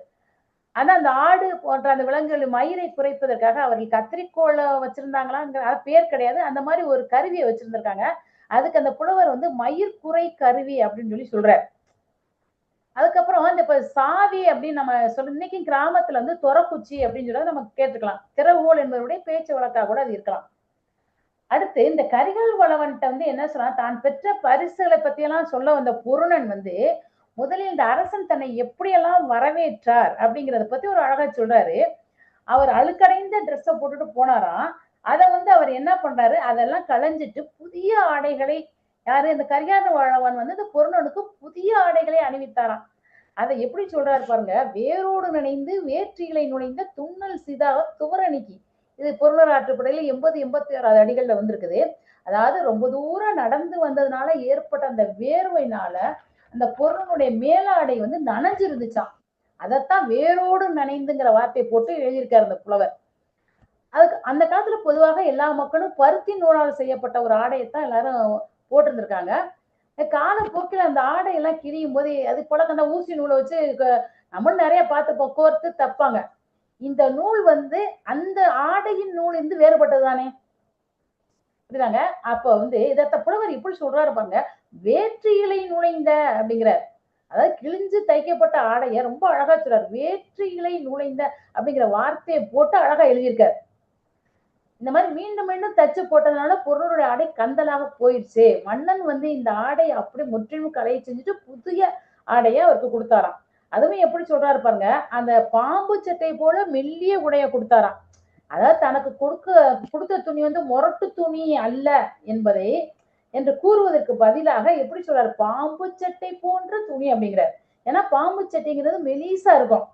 ஆனா அந்த ஆடு போன்ற அந்த விலங்குகள் மயிரை குறைப்பதற்காக அவர்கள் கத்திரிக்கோளை வச்சிருந்தாங்களாங்கிற பேர் கிடையாது. அந்த மாதிரி ஒரு கருவியை வச்சிருந்திருக்காங்க. அதுக்கு அந்த புலவர் வந்து மயிர்குறை கருவி அப்படின்னு சொல்லி சொல்றாரு. அதுக்கப்புறம் இந்த இப்ப சாவி அப்படின்னு நம்ம சொல்ல, இன்னைக்கு கிராமத்துல வந்து தொரக்குச்சி அப்படின்னு சொல்லி நம்ம கேட்டுக்கலாம். திறவுகோல் என்பதனுடைய பேச்சு வழக்கா கூட அது இருக்கலாம். அடுத்து இந்த கரிகால் வளவன்ட்ட வந்து என்ன சொல்றான், தான் பெற்ற பரிசுகளை பத்தி எல்லாம் சொல்ல வந்த பொருணன் வந்து முதலில் இந்த அரசன் தன்னை எப்படியெல்லாம் வரவேற்றார் அப்படிங்கிறத பத்தி ஒரு அழகா சொல்றாரு. அவர் அழுக்கடைந்த ட்ரெஸ்ஸை போட்டுட்டு போனாராம். அதை வந்து அவர் என்ன பண்றாரு, அதெல்லாம் களைஞ்சிட்டு புதிய ஆடைகளை, யாரு இந்த கரிகால வளவன் வந்து இந்த பொருணனுக்கு புதிய ஆடைகளை அணிவித்தாராம். அதை எப்படி சொல்றாரு பாருங்க, வேரோடு நினைந்து வேற்றிகளை நுழைந்த துண்ணல் சிதாக துவரணிக்கு. இது பொருளர் ஆற்றுப்படையில 80-86 அடிகள்ல வந்திருக்குது. அதாவது ரொம்ப தூரம் நடந்து வந்ததுனால ஏற்பட்ட அந்த வேர்வையினால அந்த பொருளுடைய மேலாடை வந்து நனைஞ்சு இருந்துச்சாம். அதைத்தான் வேரோடு நனைந்துங்கிற வார்த்தையை போட்டு எழுதியிருக்காரு அந்த புலவர். அதுக்கு அந்த காலத்துல பொதுவாக எல்லா மக்களும் பருத்தி நூலால் செய்யப்பட்ட ஒரு ஆடையைத்தான் எல்லாரும் போட்டிருந்திருக்காங்க. காலப்போக்கில் அந்த ஆடையெல்லாம் கிழியும் போது அது போல அந்த ஊசி நூலை வச்சு நம்மளும் நிறைய பார்த்துப்போம், கோர்த்து தப்பாங்க. இந்த நூல் வந்து அந்த ஆடையின் நூல் இருந்து வேறுபட்டதுதானே, புரியுதாங்க? அப்ப வந்து இதத்த புலவர் இப்படி சொல்றாரு பாருங்க, வேற்று இலை நுழைந்த அப்படிங்கிறார். அதாவது கிழிஞ்சு தைக்கப்பட்ட ஆடைய ரொம்ப அழகா சொல்றாரு. வேற்று இலை நுழைந்த அப்படிங்கிற வார்த்தையை போட்டு அழகா எழுதியிருக்காரு. இந்த மாதிரி மீண்டும் மீண்டும் தச்சு போட்டதுனால பொருளுடைய ஆடை கந்தலாக போயிடுச்சு. மன்னன் வந்து இந்த ஆடையை அப்படி முற்றிலும் கலையை செஞ்சுட்டு புதிய ஆடையை அவருக்கு கொடுத்தாராம். அதுவும் எப்படி சொல்றாரு பாருங்க, அந்த பாம்பு சட்டை போல மெல்லிய உடைய கொடுத்தாராம். அதாவது தனக்கு கொடுத்த துணி வந்து முரட்டு துணி அல்ல என்பதை என்று கூறுவதற்கு பதிலாக எப்படி சொல்றாரு, பாம்பு சட்டை போன்ற துணி அப்படிங்கிறார். ஏன்னா பாம்பு சட்டைங்கிறது மெலிசா இருக்கும்.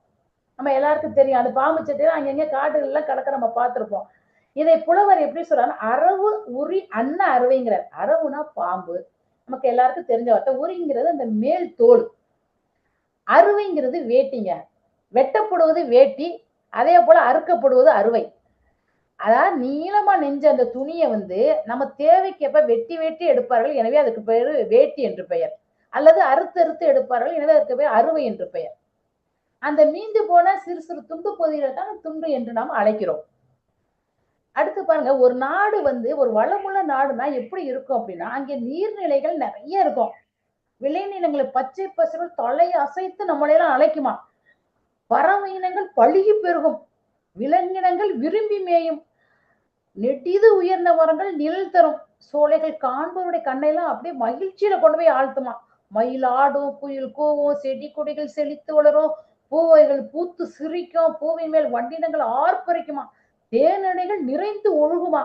நம்ம எல்லாருக்கும் தெரியும். அந்த பாம்பு சட்டையெல்லாம் அங்கங்க காடுகள் எல்லாம் கிடக்க நம்ம பார்த்திருப்போம். இதை புலவர் எப்படி சொல்றாரு, அரவு உரி அன்ன அறுவைங்கிறார். அரவுனா பாம்பு, நமக்கு எல்லாருக்கும் தெரிஞ்ச வார்த்தை. உரிங்கிறது அந்த மேல் தோல், அறுவைங்கிறது வேட்டிங்க. வெட்டப்படுவது வேட்டி, அதே போல அறுக்கப்படுவது அறுவை. அதாவது நீளமா நெஞ்ச அந்த துணியை வந்து நம்ம தேவைக்கேற்ப வெட்டி வெட்டி எடுப்பார்கள், எனவே அதுக்கு பெயர் வேட்டி என்று பெயர். அல்லது அறுத்து அறுத்து எடுப்பார்கள், எனவே அதுக்கு பெயர் அறுவை என்று பெயர். அந்த மீந்து போன சிறு சிறு துண்டு பகுதிகளை தான் துண்டு என்று நாம் அழைக்கிறோம். அடுத்து பாருங்க, ஒரு நாடு வந்து ஒரு வளமுள்ள நாடுனா எப்படி இருக்கும் அப்படின்னா, அங்கே நீர்நிலைகள் நிறைய இருக்கும். விளைநிலங்களை பச்சை பசுகள் தலை அசைத்து நம்மளையெல்லாம் அழைக்குமா. பறவை இனங்கள் பழுகி பெருகும், விலங்கினங்கள் விரும்பி மேயும், நெடிது உயர்ந்த மரங்கள் நிழல் தரும், சோலைகள் காண்பவருடைய கண்ணையெல்லாம் அப்படியே மகிழ்ச்சியில கொண்டு போய் ஆழ்த்துமா. மயில் ஆடும், குயில் கூவும், செடி கொடிகள் செழித்து வளரும், பூவைகள் பூத்து சிரிக்கும், பூவின் மேல் வண்டினங்கள் ஆர்ப்பரிக்குமா, தேனடைகள் நிறைந்து ஒழுகுமா,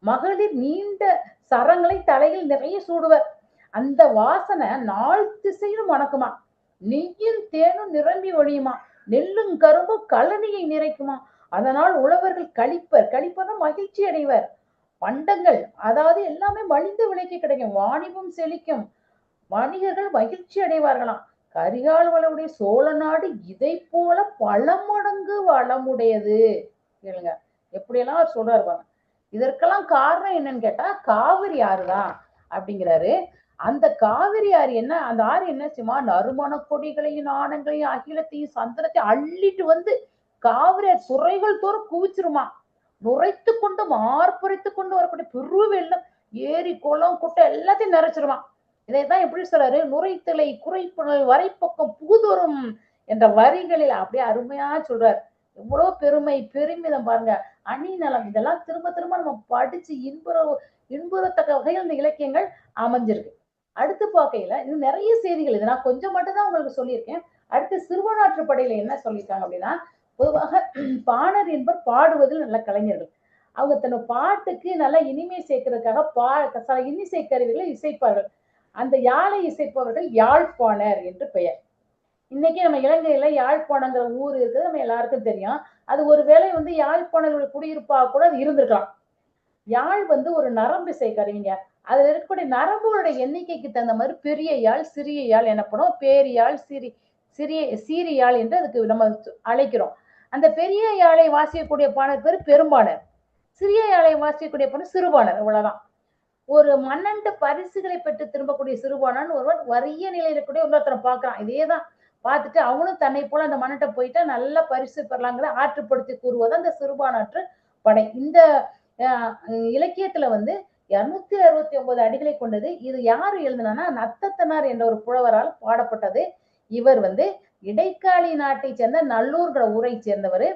மகளிர் நீண்ட சரங்களை தலையில் நிறைய சூடுவர், அந்த வாசனை நாள் திசையிலும் மணக்குமா, நெய்யும் தேனும் நிரம்பி ஒழியுமா, நெல்லும் கரும்பும் கழனியை நிறைக்குமா, அதனால் உழவர்கள் கழிப்பர்னா மகிழ்ச்சி அடைவர், பண்டங்கள் அதாவது எல்லாமே மலிந்து விலைக்கு கிடைக்கும், வாணிபம் செழிக்கும், வணிகர்கள் மகிழ்ச்சி அடைவார்களாம். கரிகால் வளவுடைய சோழ நாடு இதை போல பல மடங்கு வளமுடையது. கேளுங்க எப்படியெல்லாம் அவர் சொல்றாரு பாருங்க. இதற்கெல்லாம் காரணம் என்னன்னு கேட்டா காவிரி ஆறுதான் அப்படிங்கிறாரு. அந்த காவிரி ஆறு என்ன, அந்த ஆறு என்ன செய்யுமா, நறுமண கொடிகளையும் நாணங்களையும் அகிலத்தையும் சந்தனத்தையும் அள்ளிட்டு வந்து காவிரி சுரைகள் தோறும் குவிச்சிருமா, நுரைத்து கொண்டு ஆர்ப்பரித்து கொண்டு வரக்கூடிய பெரு வெள்ளம் ஏரி குளம் குட்டை எல்லாத்தையும் நிறைச்சிருமா. இதைத்தான் எப்படி சொல்றாரு, நுரைத்தலை குறைப்புணல் வரைப்பக்கம் புகுதோறும் என்ற வரிகளில் அப்படியே அருமையா சொல்றாரு. எவ்வளவு பெருமிதம் பாருங்க. அணி நலம் இதெல்லாம் திரும்ப திரும்ப நம்ம படிச்சு இன்புறத்தக்க வகையில் இந்த இலக்கியங்கள் அமைஞ்சிருக்கு. அடுத்து பார்க்கையில இது நிறைய செய்திகள், இது நான் கொஞ்சம் மட்டும் தான் உங்களுக்கு சொல்லியிருக்கேன். அடுத்து சிறுவனாற்று படையில என்ன சொல்லியிருக்காங்க அப்படின்னா, பொதுவாக பாணர் என்பர் பாடுவதில் நல்ல கலைஞர்கள். அவங்க தன்னோட பாட்டுக்கு நல்லா இனிமை சேர்க்கிறதுக்காக சில இன்னிசை கருவிகளை இசைப்பார்கள். அந்த யாழை இசைப்பவர்கள் யாழ்ப்பாணர் என்று பெயர். இன்னைக்கு நம்ம இலங்கையில யாழ்ப்பாணங்கிற ஊர் இருக்குது, நம்ம எல்லாருக்கும் தெரியும். அது ஒருவேளை யாழ்ப்பாணர்களுடைய குடியிருப்பா கூட அது இருந்திருக்கலாம். யாழ் ஒரு நரம்பு இசை கருவிங்க. அதுல இருக்கக்கூடிய நரம்புகளுடைய எண்ணிக்கைக்கு தகுந்த மாதிரி பெரிய யாழ் சிறிய யாழ் எனப்படும். பேரியாழ் சீரியாழ் என்று அதுக்கு நம்ம அழைக்கிறோம். அந்த பெரிய யாழை வாசிக்கக்கூடிய பாணர் பேர் பெரும்பாணர், சிறிய யாழை வாசிக்கக்கூடிய பாணர் சிறுபாணர். இவ்வளவுதான். ஒரு மன்னன்ட்டு பரிசுகளை பெற்று திரும்பக்கூடிய சிறுபாணன் ஒருவன் வறிய நிலையில கூட இன்னொருத்தனை பார்க்கறான். இதேதான் பார்த்துட்டு அவனும் தன்னை போல அந்த மன்னன்ட்ட போயிட்டா நல்ல பரிசு பெறலாங்கிற ஆற்றுப்படுத்தி கூறுவது அந்த சிறுபாணாற்று படை. இந்த இலக்கியத்துல 269 அடிகளை கொண்டது. இது யாரு எழுதுனா நத்தத்தனார் என்ற ஒரு புலவரால் பாடப்பட்டது. இவர் இடைக்காலி நாட்டை சேர்ந்த நல்லூர்கிற ஊரை சேர்ந்தவர்.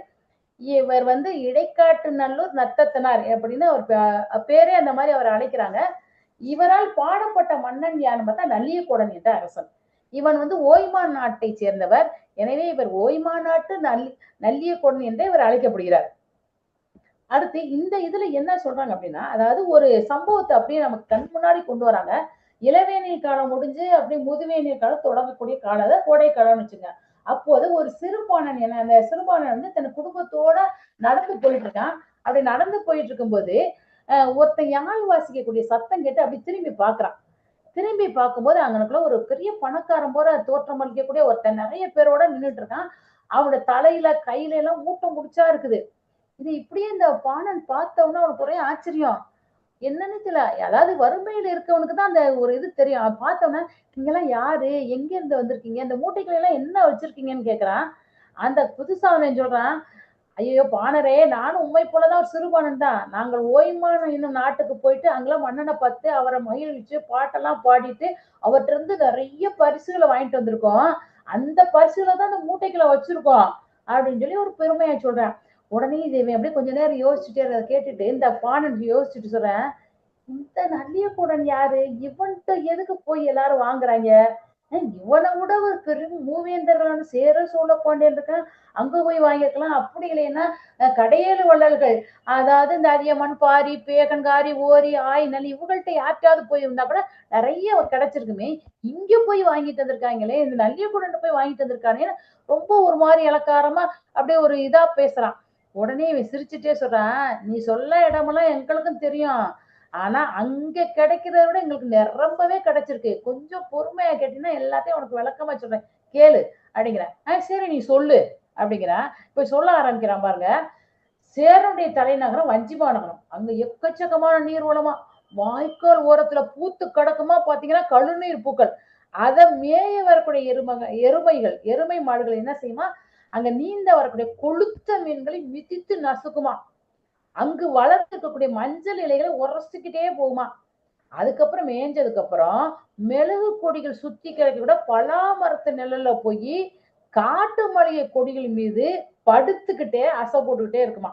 இவர் இடைக்காட்டு நல்லூர் நத்தத்தனார் அப்படின்னு அவர் பேரே அந்த மாதிரி அவர் அழைக்கிறாங்க. இவரால் பாடப்பட்ட மன்னன் யாருன்னு பார்த்தா நல்லியக்கோடன் என்ற அரசன். இவன் ஓய்மான் நாட்டை சேர்ந்தவர். எனவே இவர் ஓய்மான் நாட்டு நல்லியக்கோடன் என்றே இவர் அழைக்கப்படுகிறார். அடுத்து இந்த இதுல என்ன சொல்றாங்க அப்படின்னா, அதாவது ஒரு சம்பவத்தை அப்படியே நமக்கு கண் முன்னாடி கொண்டு வராங்க. இளவேனில் காலம் முடிஞ்சு அப்படியே முதுவேனில் காலம் தொடங்கக்கூடிய காலம் கோடை காலம்னு வச்சுங்க. அப்போது ஒரு சிறுபாணன் அந்த சிறுபாணன் தன் குடும்பத்தோட நடந்து போயிட்டு இருக்கான். அப்படி நடந்து போயிட்டு இருக்கும்போது ஒருத்தன் யாழ் வாசிக்கக்கூடிய சத்தம் கேட்டு அப்படி திரும்பி பாக்குறான். திரும்பி பார்க்கும்போது அங்கனுக்குள்ள ஒரு பெரிய பணக்காரன் போல தோற்றம் அளிக்கக்கூடிய ஒருத்தன் நிறைய பேரோட நின்றுட்டு இருக்கான். அவனோட தலையில கையில எல்லாம் ஊட்டம் முடிச்சா இருக்குது. இது இப்படியே இந்த பாணன் பார்த்தவொன்னா அவனுக்கு ஒரே ஆச்சரியம். என்னன்னு தெரியல, அதாவது வறுமையில இருக்கவனுக்கு தான் அந்த ஒரு இது தெரியும். பார்த்தோன்னா நீங்க எல்லாம் யாரு, எங்க இருந்து வந்திருக்கீங்க, இந்த மூட்டைகளை எல்லாம் என்ன வச்சிருக்கீங்கன்னு கேக்குறான். அந்த புதுசா அவன் சொல்றான், ஐயோ பாணரே, நானும் உண்மை போலதான் ஒரு சிறுபாணன் தான். நாங்கள் ஓய்மான் இன்னும் நாட்டுக்கு போயிட்டு அங்கெல்லாம் மன்னனை பார்த்து அவரை மகிழ்விச்சு பாட்டெல்லாம் பாடிட்டு அவர்கிட்ட இருந்து நிறைய பரிசுகளை வாங்கிட்டு வந்திருக்கோம். அந்த பரிசுகளை தான் அந்த மூட்டைகளை வச்சிருக்கோம் அப்படின்னு சொல்லி ஒரு பெருமையா சொல்றேன். உடனே இது அப்படியே கொஞ்ச நேரம் யோசிச்சுட்டே அதை கேட்டுட்டு இந்த பாணன் யோசிச்சுட்டு சொல்றேன், இந்த நல்லியக்கோடன் யாரு, இவன்கிட்ட எதுக்கு போய் எல்லாரும் வாங்குறாங்க, இவனை விட ஒரு பெரும் மூவேந்தர்களான சேர சோழ பாண்டியன் இருக்கான், அங்க போய் வாங்கிருக்கலாம். அப்படி இல்லைன்னா கடையேழு வள்ளல்கள், அதாவது இந்த அதியமன் பாரி பேகன்காரி ஓரி ஆய் நல்லி இவங்கள்ட்ட யார்கிட்டயாவது போய் இருந்தா கூட நிறைய கிடைச்சிருக்குமே, இங்க போய் வாங்கிட்டு வந்திருக்காங்களே, இந்த நல்லியக்கோடன் போய் வாங்கிட்டு வந்திருக்கானே, ரொம்ப ஒரு மாதிரி இலக்காரமா அப்படியே ஒரு இதா பேசுறான். உடனே இவன் சிரிச்சுட்டே சொல்றான், நீ சொல்ல இடமெல்லாம் எங்களுக்கும் தெரியும், ஆனா அங்க கிடைக்கிறத விட எங்களுக்கு ரொம்பவே கிடைச்சிருக்கு. கொஞ்சம் பொறுமையா கேட்டீங்கன்னா எல்லாத்தையும் உனக்கு விளக்கமா சொல்றேன், கேளு அப்படிங்கிறேன். சரி நீ சொல்லு அப்படிங்கிறான். இப்ப சொல்ல ஆரம்பிக்கிறான் பாருங்க. சேரனுடைய தலைநகரம் வஞ்சிமா நகரம். அங்க எக்கச்சக்கமான நீர் வளமா, வாய்க்கால் ஓரத்துல பூத்து கிடக்குமா பாத்தீங்கன்னா கழுநீர் பூக்கள். அதை மேய வரக்கூடிய எருமை மாடுகள் என்ன செய்யுமா, அங்க நீந்த வரக்கூடிய கொளுத்த மீன்களை மிதித்து நசுக்குமா. அங்கு வளர்த்துக்கக்கூடிய மஞ்சள் இலைகளை உரசிக்கிட்டே போகுமா. அதுக்கப்புறம் மேய்ஞ்சதுக்கு அப்புறம் மெழுகு கொடிகள் சுத்தி கிடைக்க கூட பலா மரத்து நிழல்ல போய் காட்டு மல்லிகை கொடிகள் மீது படுத்துக்கிட்டே அசை போட்டுக்கிட்டே இருக்குமா.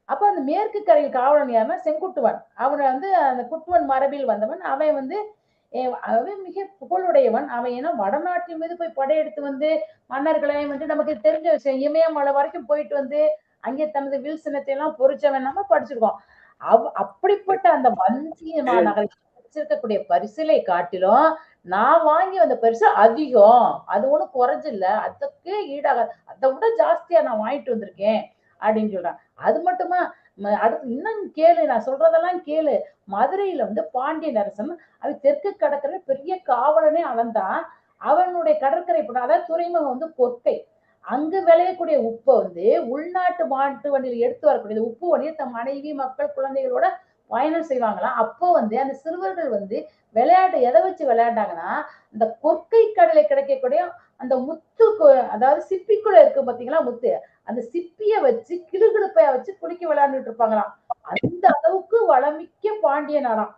அப்ப அந்த மேற்கு கரையில் காவலன் யாருன்னா செங்குட்டுவன். அவனை வந்து அந்த குட்டுவன் மரபில் வந்தவன். அவன் வந்து அவன் மிக புகழுடையவன். அவன் ஏன்னா வடநாட்டின் மீது போய் படையெடுத்து வந்து மன்னர்களையும் வந்து நமக்கு தெரிஞ்ச விஷயம். இமயமலை வரைக்கும் போயிட்டு வந்து அங்கே தனது வில் சின்னத்தை எல்லாம் பொறிச்சவன் நம்ம படிச்சிருக்கோம். அப்படிப்பட்ட அந்த வஞ்சிய மாநகரை வச்சிருக்கக்கூடிய பரிசிலை காட்டிலும் நான் வாங்கி வந்த பரிசு அதிகம். அது ஒண்ணும் குறைஞ்சில்ல, அதுக்கே ஈடாக அதை விட ஜாஸ்தியா நான் வாங்கிட்டு வந்திருக்கேன் அப்படின்னு சொல்றான். அது மட்டுமா, அடுத்து இன்னும் கேளு, நான் சொல்றதெல்லாம் கேளு. மதுரையில வந்து பாண்டியன் அரசன் அவன் தெற்கு கடற்கரை பெரிய காவலனே அவன்தான். அவனுடைய கடற்கரை அதாவது துறைமுகம் வந்து கொற்கை. அங்கு விளையக்கூடிய உப்பை வந்து உள்நாட்டு மாட்டு வண்டியில் எடுத்து வரக்கூடியது உப்பு வண்டியை தம் மனைவி மக்கள் குழந்தைகளோட பயணம் செய்வாங்களாம். அப்போ வந்து அந்த சிறுவர்கள் வந்து விளையாட்டு எதை வச்சு விளையாண்டாங்கன்னா, இந்த கொற்கை கடலை கிடைக்கக்கூடிய அந்த முத்து, அதாவது சிப்பிக்குள்ள இருக்கு பாத்தீங்களா முத்து, அந்த சிப்பிய வச்சு கிளுகிழுப்பைய வச்சு குளிக்க விளையாண்டுட்டு இருப்பாங்களாம். அந்த அளவுக்கு வளமிக்க பாண்டிய நாடாம்.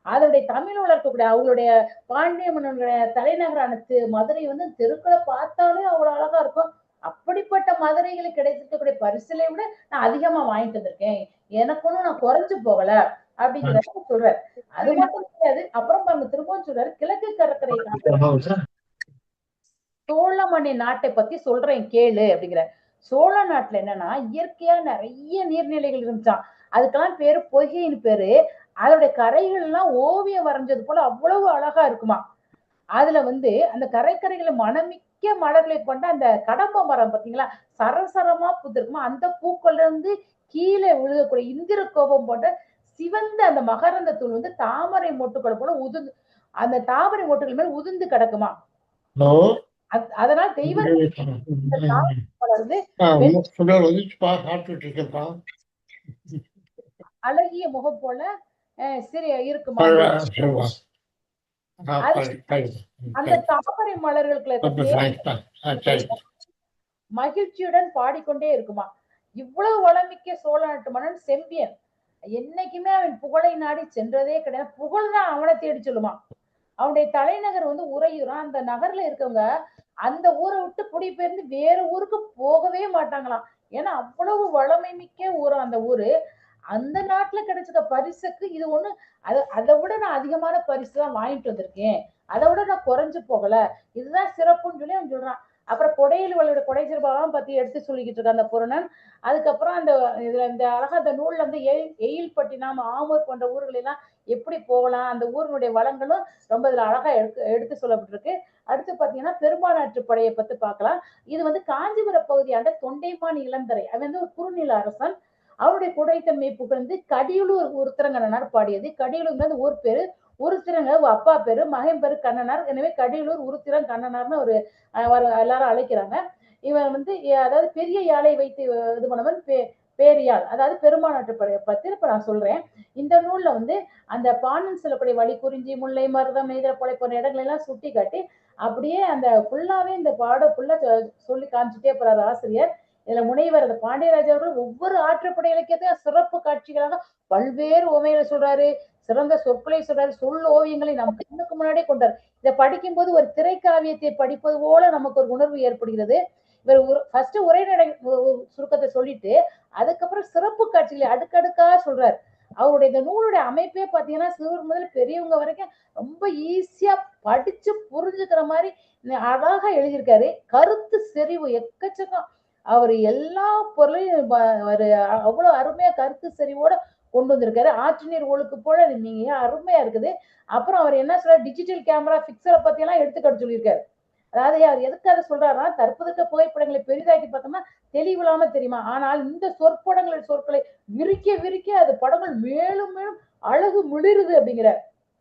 அதனுடைய தமிழ் வளர்க்கக்கூடிய அவங்களுடைய பாண்டிய மன்னனுடைய தலைநகரான மதுரை வந்து தெருக்களை பார்த்தாலே அவ்வளவு அழகா இருக்கும். அப்படிப்பட்ட மதுரைகளுக்கு கிடைச்சிருக்கக்கூடிய பரிசிலை விட நான் அதிகமா வாங்கிட்டு வந்திருக்கேன், எனக்கு ஒண்ணும் நான் குறைஞ்சு போகல அப்படிங்கிறத சொல்றாரு. அது மட்டும் கிடையாது. அப்புறம் பாருங்க திரும்பவும் சொல்றாரு, கிழக்கு கடற்கரை சோழ மன்னி நாட்டை பத்தி சொல்றேன் கேளு அப்படிங்கிற. சோழ நாட்டுல என்னன்னா இயற்கையா நிறைய நீர்நிலைகள் இருந்துச்சான். அதுக்கெல்லாம் பேரு பொய்கைன்னு பேரு. அதோடைய கரைகள் எல்லாம் ஓவியம் வரைஞ்சது போல அவ்வளவு அழகா இருக்குமா. அதுல வந்து அந்த கரைக்கரைகளை மனமிக்க மலர்களை கொண்ட அந்த கடம்ப மரம் பாத்தீங்களா, சரசரமா பூத்திருக்குமா. அந்த பூக்கள்ல இருந்து கீழே விழுகக்கூடிய இந்திர கோபம் போன்ற சிவந்த அந்த மகரந்த தூள் வந்து தாமரை மொட்டுக்கள் போல உதிர்ந்து அந்த தாமரை மொட்டுகள் மேல உதிர்ந்து கிடக்குமா. அதனால தெய்வ வளர்ந்து அழகிய முகம் போல சிறிய இருக்குமா. அந்த தாமரை மலர்களுக்கு மகிழ்ச்சியுடன் பாடிக்கொண்டே இருக்குமா. இவ்வளவு வளமிக்க சோழ நாட்டு மன்னன் செம்பியன் என்னைக்குமே அவன் புகழை நாடி சென்றதே கிடையாது. புகழ் தான் அவனை தேடி சொல்லுமா. அவனுடைய தலைநகர் வந்து உறையூரான். அந்த நகர்ல இருக்கவங்க அந்த ஊரை விட்டு குடிபெயர்ந்து வேற ஊருக்கு போகவே மாட்டாங்களாம். ஏன்னா அவ்வளவு வளமை மிக்க ஊர் அந்த ஊரு. அந்த நாட்டுல கிடைச்ச பரிசுக்கு இது ஒண்ணு, அதை விட நான் அதிகமான பரிசு தான் வாங்கிட்டு வந்திருக்கேன், அதை விட நான் குறைஞ்சு போகல, இதுதான் சிறப்புன்னு சொல்லி அவன் சொல்றான். அப்புறம் கொடையல்வளோட கொடை சிறப்பாலாம் பத்தி எடுத்து சொல்லிக்கிட்டு இருக்க அந்த பொருணன். அதுக்கப்புறம் அந்த இதுல இந்த அழகா அந்த நூல்ல வந்து எயில்பட்டினம் ஆமூர் போன்ற ஊர்கள் எல்லாம் எப்படி போகலாம், அந்த ஊரினுடைய வளங்களும் ரொம்ப இதுல அழகா எடுத்து சொல்லப்பட்டிருக்கு. அடுத்து பாத்தீங்கன்னா பெரும்பாலாற்று படையை பத்தி பார்க்கலாம். இது வந்து காஞ்சிபுரம் பகுதியாண்ட தொண்டைமான் இளந்தரை, அவன் வந்து ஒரு குறுநில அரசன். அவருடைய குடைத்தன்மை புகழ்ந்து கடியலூர் உருத்திரங்கண்ணனார் பாடியது. கடியலூர் ஊர் பேரு, உருத்திரங்க அப்பா பேரு, மகன் பேரு கண்ணனார். எனவே கடியலூர் உருத்திரன் கண்ணனார்னு ஒரு எல்லாரும் அழைக்கிறாங்க. இவன் வந்து அதாவது பெரிய யாழை வைத்து இது பண்ணவன் பேரியாள், அதாவது பெருமாநாட்டு படையை பத்தி இப்ப நான் சொல்றேன். இந்த நூல்ல வந்து அந்த பாணன் சொல்லக்கூடிய வழி குறிஞ்சி முல்லை மருதம் நெய்தல் கொலை போன்ற இடங்கள் எல்லாம் சுட்டி காட்டி அப்படியே அந்த ஃபுல்லாவே இந்த பாடம் ஃபுல்லா சொல்லி காமிச்சுட்டே போறாரு ஆசிரியர். இதுல முனைவர் அந்த பாண்டியராஜா அவர்கள் ஒவ்வொரு ஆற்றுப்படை இலக்கியத்தையும் சிறப்பு காட்சிகளாக பல்வேறு உவமைகளை சொல்றாரு, சிறந்த சொற்களை சொல்றாரு, சொல் ஓவியங்களை நம்ம கண்ணுக்கு முன்னாடியே கொண்டாரு. இதை படிக்கும் போது ஒரு திரைக்காவியத்தை படிப்பது போல நமக்கு ஒரு உணர்வு ஏற்படுகிறது. இவர் ஃபர்ஸ்ட் உரைநடை சுருக்கத்தை சொல்லிட்டு அதுக்கப்புறம் சிறப்பு காட்சிகளை அடுக்கடுக்கா சொல்றாரு. அவருடைய இந்த நூலுடைய அமைப்பே பாத்தீங்கன்னா சிறுவர் முதல் பெரியவங்க வரைக்கும் ரொம்ப ஈஸியா படிச்சு புரிஞ்சுக்கிற மாதிரி அழகா எழுதியிருக்காரு. கருத்து செறிவு எக்கச்சக்கம். அவர் எல்லா பொருளையும் அவ்வளவு அருமையா கருத்து செறிவோட கொண்டு வந்திருக்காரு. ஆற்று நீர் ஒழுக்கு போல நீங்க அருமையா இருக்குது. அப்புறம் அவர் என்ன சொல்ற, டிஜிட்டல் கேமரா பிக்சரை பத்தி எல்லாம் எடுத்துக்கிட்டு சொல்லியிருக்காரு. அதாவது அவர் எதுக்காக சொல்றாருன்னா, தற்போதைய புகைப்படங்களை பெரிதாக்கி பார்த்தோம்னா தெளிவில்லாம தெரியுமா, ஆனால் இந்த சொற்களை விரிக்க விரிக்க அது படங்கள் மேலும் மேலும் அழகு மிளிருது அப்படிங்கிற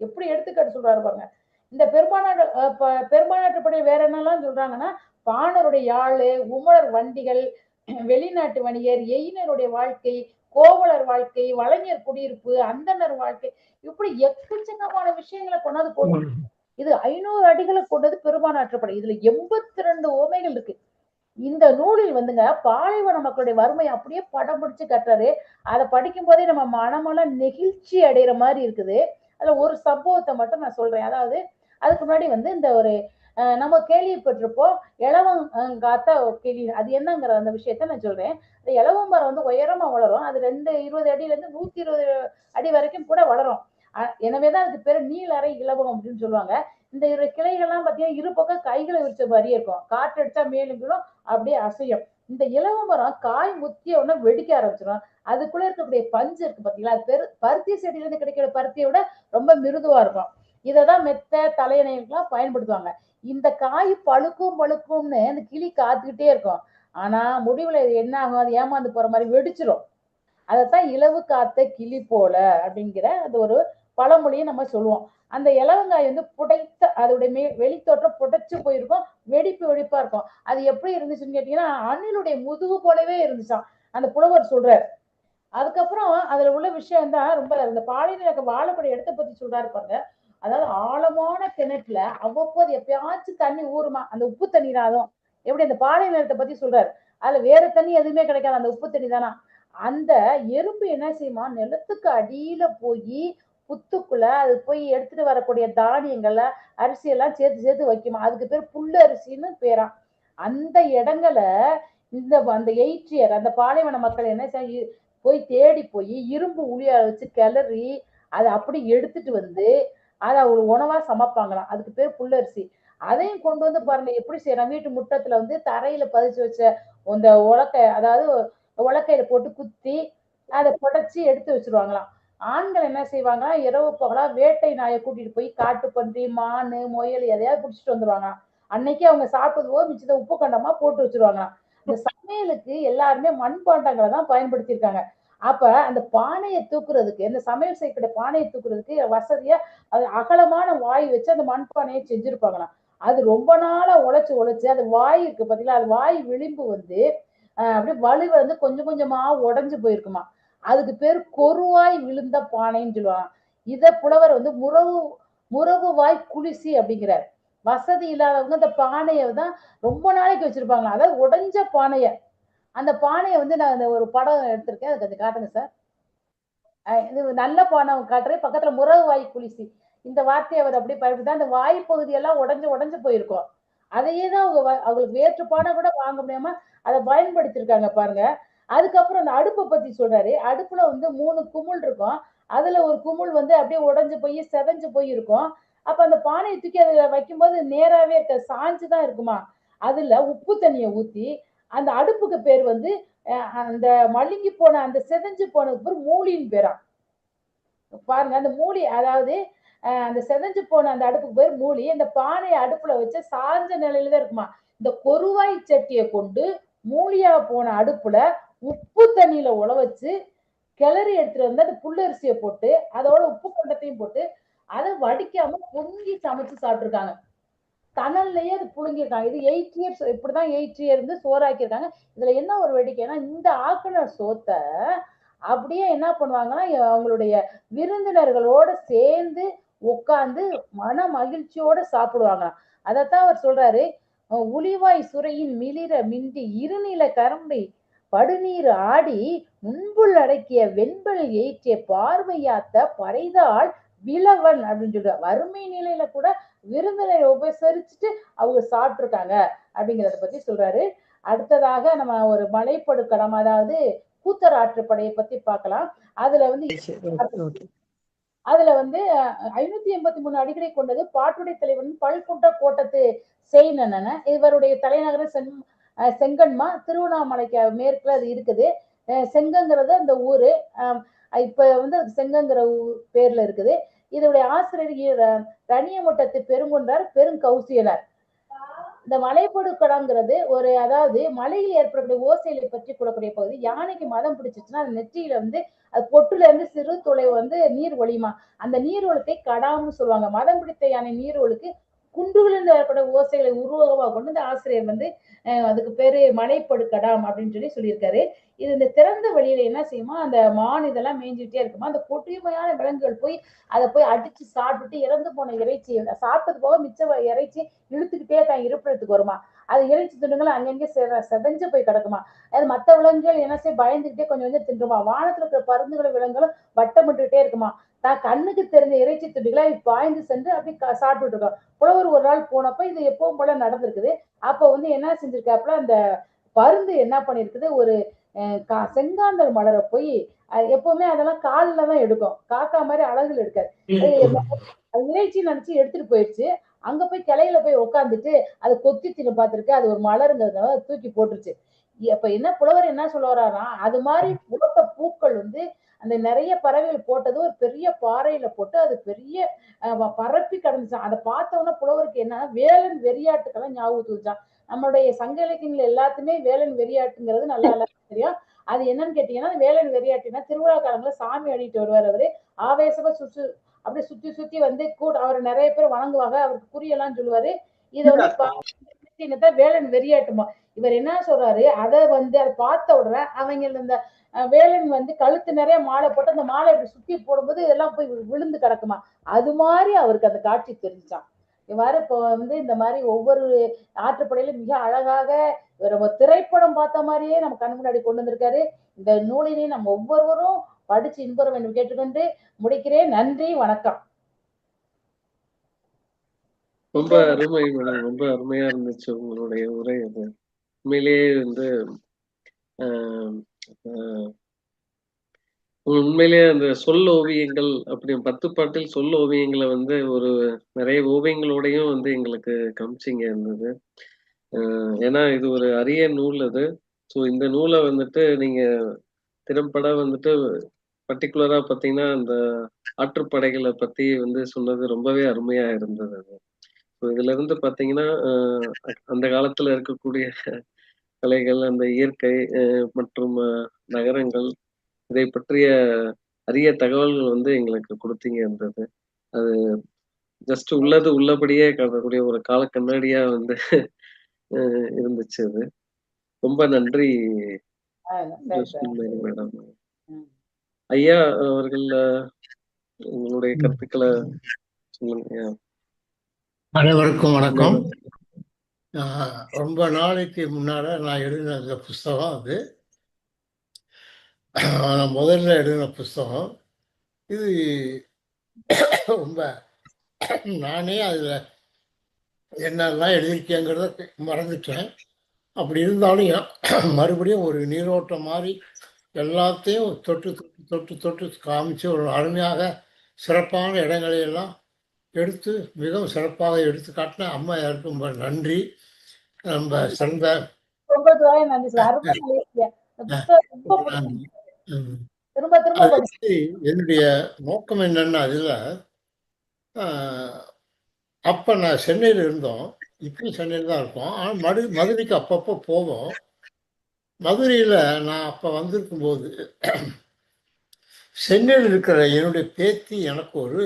எப்படி எடுத்துக்காட்டு சொல்றாரு பாருங்க. இந்த பெரும்பாலாட்டு படையில் வேற என்னெல்லாம் சொல்றாங்கன்னா, பாணருடைய யாழு, உமர் வண்டிகள், வெளிநாட்டு வணிகர், எயினருடைய வாழ்க்கை, கோவலர் வாழ்க்கை, வலைஞர் குடியிருப்பு, அந்தனர் வாழ்க்கை, இப்படி எக்கச்சக்கமான விஷயங்களை கொண்டாந்து போட்டு இது 500 அடிகளை கொண்டது பெரும்பாலாற்றுப்படை. இதுல 82 உவமைகள் இருக்கு. இந்த நூலில் வந்துங்க பாலைவன மக்களுடைய வறுமை அப்படியே படம் பிடிச்சு கட்டுறாரு. அதை படிக்கும் போதே நம்ம மனமெல்லாம் நெகிழ்ச்சி அடைகிற மாதிரி இருக்குது. அதுல ஒரு சம்பவத்தை மட்டும் நான் சொல்றேன். அதாவது அதுக்கு முன்னாடி வந்து இந்த ஒரு நம்ம கேள்விப்பட்டிருப்போம் இலவங்காத்த கிளி. அது என்னங்கிற அந்த விஷயத்த நான் சொல்றேன். இந்த இலவம் மரம் வந்து உயரமா வளரும். அது 20 அடியில இருந்து 120 அடி வரைக்கும் கூட வளரும். எனவேதான் அதுக்கு பேரு நீலரை இலவம் அப்படின்னு சொல்லுவாங்க. இந்த கிளைகள்லாம் பாத்தீங்கன்னா இரு பக்கம் கைகளை விரிச்ச மாதிரியே இருக்கும். காற்றடிச்சா மேலும் கீழும் அப்படியே அசையும். இந்த இலவ மரம் காய் முத்திய உடனே வெடிக்க ஆரம்பிச்சிடும். அதுக்குள்ள இருக்கக்கூடிய பஞ்சு இருக்கு பாத்தீங்களா, அது பருத்தி செடியில இருந்து கிடைக்கிற பருத்தியை விட ரொம்ப மிருதுவா இருக்கும். இததான் மெத்த தலையணைகள்லாம் பயன்படுத்துவாங்க. இந்த காய் பழுக்கும்னு அந்த கிளி காத்துக்கிட்டே இருக்கும். ஆனா முடிவுல இது என்ன ஆகும், அது ஏமாந்து போற மாதிரி வெடிச்சிரும். அதைத்தான் இலவு காத்த கிளி போல அப்படிங்கிற அது ஒரு பழமொழியை நம்ம சொல்லுவோம். அந்த இலவங்காய் வந்து புடைத்த அதோடைய வெளித்தோற்றம் புடைச்சு போயிருக்கும். வெடிப்பா இருக்கும். அது எப்படி இருந்துச்சுன்னு கேட்டீங்கன்னா அணிலுடைய முதுகு போலவே இருந்துச்சாம் அந்த புலவர் சொல்றாரு. அதுக்கப்புறம் அதுல உள்ள விஷயம் தான் ரொம்ப இந்த பாலின வாழைப்பட இடத்தை பத்தி சொல்றாரு பாருங்க. அதாவது ஆழமான கிணற்றுல அவ்வப்போது எப்பயாச்சும் தண்ணி ஊறுமா, அந்த உப்பு தண்ணி தான். அதுவும் எப்படி அந்த பாலை நிலத்தை பத்தி சொல்றாரு. அதுல வேற தண்ணி எதுவுமே கிடைக்காது, அந்த உப்பு தண்ணி தானா. அந்த எறும்பு என்ன செய்யுமா, நிலத்துக்கு அடியில போய் புத்துக்குள்ள அது போய் எடுத்துட்டு வரக்கூடிய தானியங்கள்ல அரிசி எல்லாம் சேர்த்து சேர்த்து வைக்குமா. அதுக்கு பேர் புல்லு அரிசின்னு பேரா. அந்த இடங்களை அந்த எயிற்றியர் அந்த பாலைவன மக்கள் என்ன போய் தேடி போய் இரும்பு உளியா வச்சு கிளறி அதை அப்படி எடுத்துட்டு வந்து அதை ஒரு உணவா சமைப்பாங்களாம். அதுக்கு பேர் புல்லரிசி. அதையும் கொண்டு வந்து பாருங்க எப்படி செய்யறாங்க. வீட்டு முற்றத்துல வந்து தரையில பதிச்சு வச்ச அந்த உலக்கை, அதாவது உலக்கையில போட்டு குத்தி அதை புடைச்சி எடுத்து வச்சிருவாங்களாம். ஆண்கள் என்ன செய்வாங்கன்னா இரவு பகலா வேட்டை நாயை கூட்டிட்டு போய் காட்டு பன்றி, மானு, முயல் எதையாவது பிடிச்சிட்டு வந்துருவாங்க. அன்னைக்கு அவங்க சாப்பிட்டதுவோ மிச்சத்தை உப்பு கண்டமா போட்டு வச்சிருவாங்களாம். இந்த சமையலுக்கு எல்லாருமே மண்பாண்டங்களை தான் பயன்படுத்தி இருக்காங்க. அப்ப அந்த பானையை தூக்குறதுக்கு, இந்த சமையல் செய்யக்கூடிய பானையை தூக்குறதுக்கு வசதியா அது அகலமான வாய் வச்சு அந்த மண்பானையை செஞ்சிருப்பாங்களாம். அது ரொம்ப நாளா உழைச்சு அது வாய் இருக்கு பாத்தீங்களா, அது வாய் விளிம்பு வந்து அப்படியே வலு வந்து கொஞ்சம் கொஞ்சமா உடைஞ்சு போயிருக்குமா. அதுக்கு பேர் கொருவாய் விழுந்த பானைன்னு சொல்லுவாங்க. இத புலவர் வந்து முறவு வாய் குளிசி அப்படிங்கிறார். வசதி இல்லாதவங்க இந்த பானையை தான் ரொம்ப நாளைக்கு வச்சிருப்பாங்க. அதாவது உடைஞ்ச பானைய. அந்த பானையை வந்து நான் இந்த ஒரு படம் எடுத்திருக்கேன், அது கொஞ்சம் காட்டுங்க சார். இது நல்ல பானை காட்டுறேன். பக்கத்துல முறவு வாய் குளிசி இந்த வார்த்தையை அவர் அப்படி பயன்படுத்தி அந்த வாய் பகுதியெல்லாம் உடைஞ்சு போயிருக்கும். அதையே தான் அவங்களுக்கு வேற்று பானை கூட வாங்க முடியாம அதை பயன்படுத்திருக்காங்க பாருங்க. அதுக்கப்புறம் அந்த அடுப்பை பத்தி சொல்றாரு. அடுப்புல வந்து 3 குமுள் இருக்கும். அதுல ஒரு குமுள் வந்து அப்படியே உடைஞ்சு போய் செதஞ்சு போய் இருக்கும். அப்ப அந்த பானையை தூக்கி அதுல வைக்கும்போது நேராவே இருக்க சாஞ்சுதான் இருக்குமா. அதுல உப்பு தண்ணியை ஊத்தி அந்த அடுப்புக்கு பேர் வந்து அந்த மழுங்கி போன அந்த செதஞ்சு போனதுக்கு பேர் மூலின்னு பேரா. பாருங்க அந்த மூலி, அதாவது அந்த செதஞ்சு போன அந்த அடுப்புக்கு பேர் மூலி. அந்த பானையை அடுப்புல வச்சு சாஞ்ச நிலையில தான் இருக்குமா. இந்த கொருவாய் சட்டியை கொண்டு மூலியா போன அடுப்புல உப்பு தண்ணியில உழ வச்சு கிளறி எடுத்துட்டு வந்து அந்த புல்லரிசியை போட்டு அதோட உப்பு கொண்டத்தையும் போட்டு அதை வடிக்காம பொங்கி சமைச்சு சாப்பிட்டுருக்காங்க. தணல்லையே அது புழுங்கிருக்காங்க. இது 8 இயர்ஸ் இப்படிதான் 8 இயர் இருந்து சோறாக்கியிருக்காங்க. இதுல என்ன ஒரு வேடிக்கைன்னா இந்த ஆக்குன சோத்தை அப்படியே என்ன பண்ணுவாங்கன்னா அவங்களுடைய விருந்தினர்களோட சேர்ந்து உட்கார்ந்து மன மகிழ்ச்சியோட சாப்பிடுவாங்க. அதத்தான் அவர் சொல்றாரு. உளிவாய் சுரையின் மிளிர மிண்டி இருநில கரம்பை படுநீர் ஆடி முன்புள் அடக்கிய வெண்பல் ஏற்றிய பார்வையாத்த பறைதாள் விலவன் அப்படின்னு சொல்றாரு. வறுமை நிலையில கூட விருந்தினரை உபசரிச்சுட்டு அவங்க சாப்பிட்டு இருக்காங்க அப்படிங்கிறத பத்தி சொல்றாரு. அடுத்ததாக நம்ம ஒரு மலைப்படுக்கலாம், அதாவது கூத்தராற்றுப்படையை பத்தி பார்க்கலாம். அதுல வந்து 583 அடிகளை கொண்டது. பாட்டுடை தலைவன் பல்குன்ற கோட்டத்து செய்னன. இவருடைய தலைநகரம் செங்கன்மா. திருவண்ணாமலைக்கு மேற்குல அது இருக்குது. செங்கங்கிறது அந்த ஊரு. இப்ப வந்து செங்கங்கிற பேர்ல இருக்குது. இதனுடைய ஆசிரியர் ரணியமுட்டத்து பெருங்குன்றார் பெருங்கௌசியனார். இந்த மலைப்படுக்கடாங்கிறது ஒரு, அதாவது மலையில் ஏற்படக்கூடிய ஓசைகளை பற்றி கூடக்கூடிய பகுதி. யானைக்கு மதம் பிடிச்சிச்சுன்னா அது நெற்றியில வந்து அது பொட்டுல இருந்து சிறு துளை வந்து நீர் ஒளியுமா. அந்த நீர் ஒழுக்கை கடாம்னு சொல்லுவாங்க. மதம் பிடித்த யானை நீர் ஒழுக்கு குன்றுகளிலிருந்து ஏற்பட ஓசைகளை உருவகமா கொண்டு இந்த ஆசிரியர் வந்து அதுக்கு பேரு மலைப்படுக்கடாம் அப்படின்னு சொல்லியிருக்காரு. இது இந்த திறந்த வெளியில என்ன செய்யுமா, அந்த மான் இதெல்லாம் மேய்ஞ்சிட்டே இருக்குமா. அந்த கொடிமையான விலங்குகள் போய் அதை போய் அடிச்சு சாப்பிட்டுட்டு இறந்து போன இறைச்சி சாப்பிட்டது போக மிச்ச இறைச்சி இழுத்துக்கிட்டே தான் இருப்பிடத்துக்கு வருமா. அது இறைச்சி துண்டுகள் அங்கங்கே செதஞ்சு போய் கிடக்குமா. அது மற்ற விலங்குகள் என்ன செய்ய பயந்துகிட்டே கொஞ்சம் கொஞ்சம் தின்றுமா. வானத்துல இருக்கிற பருந்துகளும் விலங்குகளும் வட்டமிட்டுட்டே இருக்குமா. தான் கண்ணுக்கு தெரிஞ்ச இறைச்சி துண்டுகளை பாய்ந்து சென்று அப்படி சாப்பிட்டுட்டு இருக்கோம். புலவர் ஒரு நாள் போனப்ப இது எப்பவும் போல நடந்திருக்குது. அப்ப வந்து என்ன செஞ்சிருக்காப்புல, அந்த பருந்து என்ன பண்ணிருக்குது, ஒரு செங்காந்தல் மலரை போய் எப்பவுமே அதெல்லாம் காலில் தான் எடுக்கும். காக்கா மாதிரி அழகுல எடுக்காது. அது இறைச்சி நினைச்சு எடுத்துட்டு போயிடுச்சு. அங்க போய் கிளையில போய் உட்காந்துட்டு அது கொத்தி தின்னு பார்த்திருக்கு. அது ஒரு மலருங்கிறதுனால தூக்கி போட்டுருச்சு. அப்ப என்ன புலவர் என்ன சொல்ல வர்றாருன்னா, அது மாதிரி போட்ட பூக்கள் வந்து அந்த நிறைய பறவைகள் போட்டது ஒரு பெரிய பாறையில போட்டு அது பெரிய பரப்பி கிடந்துச்சாம். அதை பார்த்த உடனே புலவருக்கு என்ன வேலன் வெறியாட்டுக்கெல்லாம் ஞாபகத்துக்கு வந்துச்சாம். நம்மளுடைய சங்க இலக்கியங்கள் எல்லாத்துமே வேலன் வெறியாட்டுங்கிறது நல்லா எல்லாருக்கும் தெரியும். அது என்னன்னு கேட்டீங்கன்னா, வேலன் வெறியாட்டுன்னா திருவிழா காலங்களில் சாமி ஆடிட்டு வருவார் அவரு. ஆவேசமா அப்படியே சுத்தி சுத்தி வந்து கூட அவரை நிறைய பேர் வணங்குவாங்க. அவருக்கு குறியெல்லாம் சொல்லுவாரு. இதை வந்து வேலன் வெறியாட்டுமா. இவர் என்ன சொல்றாரு, அதை வந்து அதை பார்த்த உடனே அவங்க இந்த வேலன் வந்து கழுத்து நிறைய மாலை போட்டு அந்த மாலை இப்படி சுத்தி போடும்போது இதெல்லாம் போய் விழுந்து கிடக்குமா. அது மாதிரி அவருக்கு அந்த காட்சி தெரிஞ்சான். இவ்வாறு இப்போ வந்து இந்த மாதிரி ஒவ்வொரு ஆற்றுப்படையிலும் மிக அழகாக ஒரு திரைப்படம் பார்த்த மாதிரியே நம்ம கண் முன்னாடி கொண்டு வந்திருக்காரு. இந்த நூலினை நம்ம ஒவ்வொருவரும் படிச்சு இன்புற வேண்டும் கேட்டுக்கொண்டு முடிக்கிறேன். நன்றி, வணக்கம். ரொம்ப அருமை மேடம், ரொம்ப அருமையா இருந்துச்சு உங்களுடைய உரை. அது உண்மையிலேயே வந்து உண்மையிலேயே அந்த சொல் ஓவியங்கள் அப்படி 10 பாட்டில் சொல் ஓவியங்களை வந்து ஒரு நிறைய ஓவியங்களோடையும் வந்து எங்களுக்கு காமிச்சிங்க இருந்தது. ஏன்னா இது ஒரு அரிய நூல் அது. ஸோ இந்த நூலை வந்துட்டு நீங்க திறம்பட வந்துட்டு பர்டிகுலரா பார்த்தீங்கன்னா அந்த ஆற்றுப்படைகளை பத்தி வந்து சொன்னது ரொம்பவே அருமையா இருந்தது அது. ஸோ இதுல இருந்து பார்த்தீங்கன்னா அந்த காலத்துல இருக்கக்கூடிய கலைகள், அந்த இயற்கை மற்றும் நகரங்கள் இதை பற்றிய அரிய தகவல்கள் வந்து எங்களுக்கு கொடுத்தீங்க இருந்தது. அது ஜஸ்ட் உள்ளது உள்ளபடியே காட்டக்கூடிய ஒரு கால கண்ணாடியா வந்து இருந்துச்சு அது. ரொம்ப நன்றி மேடம். ஐயா அவர்கள் உங்களுடைய கருத்துக்களை சொல்லுங்க. அனைவருக்கும் வணக்கம். ரொம்ப நாளைக்கு முன்னால நான் எழுதின அந்த புஸ்தகம் அது. நான் முதல்ல எழுதின புஸ்தகம் இது. ரொம்ப நானே அதில் என்னெல்லாம் எழுதியிருக்கேங்கிறத மறந்துட்டேன். அப்படி இருந்தாலும் மறுபடியும் ஒரு நீரோட்டம் மாதிரி எல்லாத்தையும் தொட்டு தொட்டு தொட்டு தொட்டு காமிச்சு ஒரு அருமையாக சிறப்பான இடங்களையெல்லாம் எடுத்து மிகவும் சிறப்பாக எடுத்து காட்டின அம்மா யாருக்கு ரொம்ப நன்றி. நம்ம சிறந்த என்னுடைய நோக்கம் என்னன்னா, அதுல அப்ப நான் சென்னையில் இருந்தோம். இப்பயும் சென்னையில் தான் இருக்கோம். ஆனால் மதுரைக்கு அப்பப்போ போவோம். மதுரையில் நான் அப்போ வந்திருக்கும் போது சென்னையில் இருக்கிற என்னுடைய பேத்தி எனக்கு ஒரு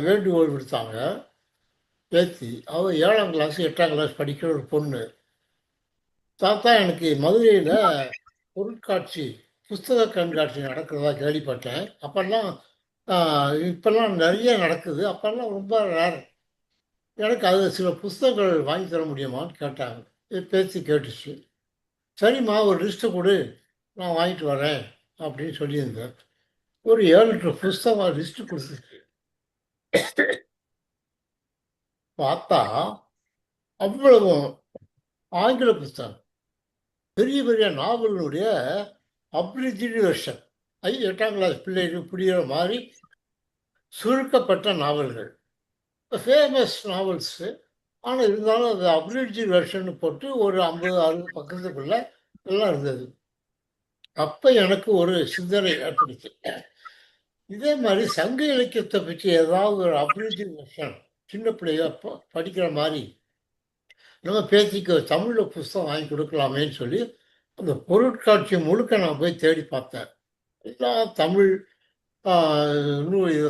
வேண்டுகோள் விடுத்தாங்க. பேத்தி அவள் 7ஆம் கிளாஸ் 8ஆம் கிளாஸ் படிக்கிற ஒரு பொண்ணு. தாத்தா, எனக்கு மதுரையில் பொருட்காட்சி புஸ்தக கண்காட்சி நடக்கிறதா கேள்விப்பட்டேன். அப்பெல்லாம் இப்பெல்லாம் நிறைய நடக்குது. அப்பெல்லாம் ரொம்ப ரேர். எனக்கு அது சில புஸ்தகங்கள் வாங்கி தர முடியுமான்னு கேட்டாங்க. பேசி கேட்டுச்சு. சரிம்மா, ஒரு லிஸ்ட்டு கொடு, நான் வாங்கிட்டு வரேன் அப்படின்னு சொல்லியிருந்தேன். ஒரு 7-8 புஸ்தகம் லிஸ்ட்டு கொடுத்துச்சு. பார்த்தா அவ்வளவு ஆங்கில புஸ்தகம், பெரிய பெரிய நாவலுடைய அப்ரிஜிடு வெர்ஷன். 8ஆம் கிளாஸ் பிள்ளைகளுக்கு புரிகிற மாதிரி சுருக்கப்பட்ட நாவல்கள், ஃபேமஸ் நாவல்ஸு. ஆனால் இருந்தாலும் அது அப்ரிஜிடு வெர்ஷன் போட்டு ஒரு 50-60 பக்கத்துக்குள்ள எல்லாம் இருந்தது. அப்போ எனக்கு ஒரு சிந்தனை ஏற்படுச்சு. இதே மாதிரி சங்க இலக்கியத்தை பற்றி ஏதாவது ஒரு அப்ரிஜிடு வெர்ஷன் சின்ன பிள்ளைங்க படிக்கிற மாதிரி நம்ம பேத்திக்கு தமிழில் புஸ்தகம் வாங்கி கொடுக்கலாமேன்னு சொல்லி அந்த பொருட்காட்சி முழுக்க நான் போய் தேடி பார்த்தேன். எல்லா தமிழ்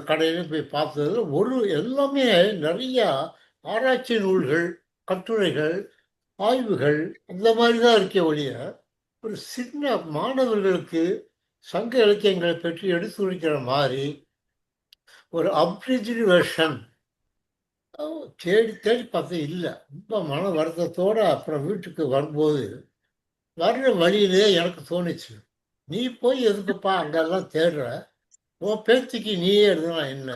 கடையிலும் போய் பார்த்ததுல எல்லாமே நிறையா ஆராய்ச்சி நூல்கள், கட்டுரைகள், ஆய்வுகள் அந்த மாதிரி தான் இருக்கே ஒழிய ஒரு சின்ன மாணவர்களுக்கு சங்க இலக்கியங்களை பற்றி எடுத்துரைக்கிற மாதிரி ஒரு அப்ரிஜிடு வெர்ஷன் தேடி தேடி பார்த்தேன், இல்லை. ரொம்ப மன வருத்தத்தோட அப்புறம் வீட்டுக்கு வரும்போது வர்ற வழியிலே எனக்கு தோணுச்சு, நீ போய் எதுக்குப்பா அங்கெல்லாம் தேடுற, உன் பேத்திக்கு நீயே எழுதுனா என்ன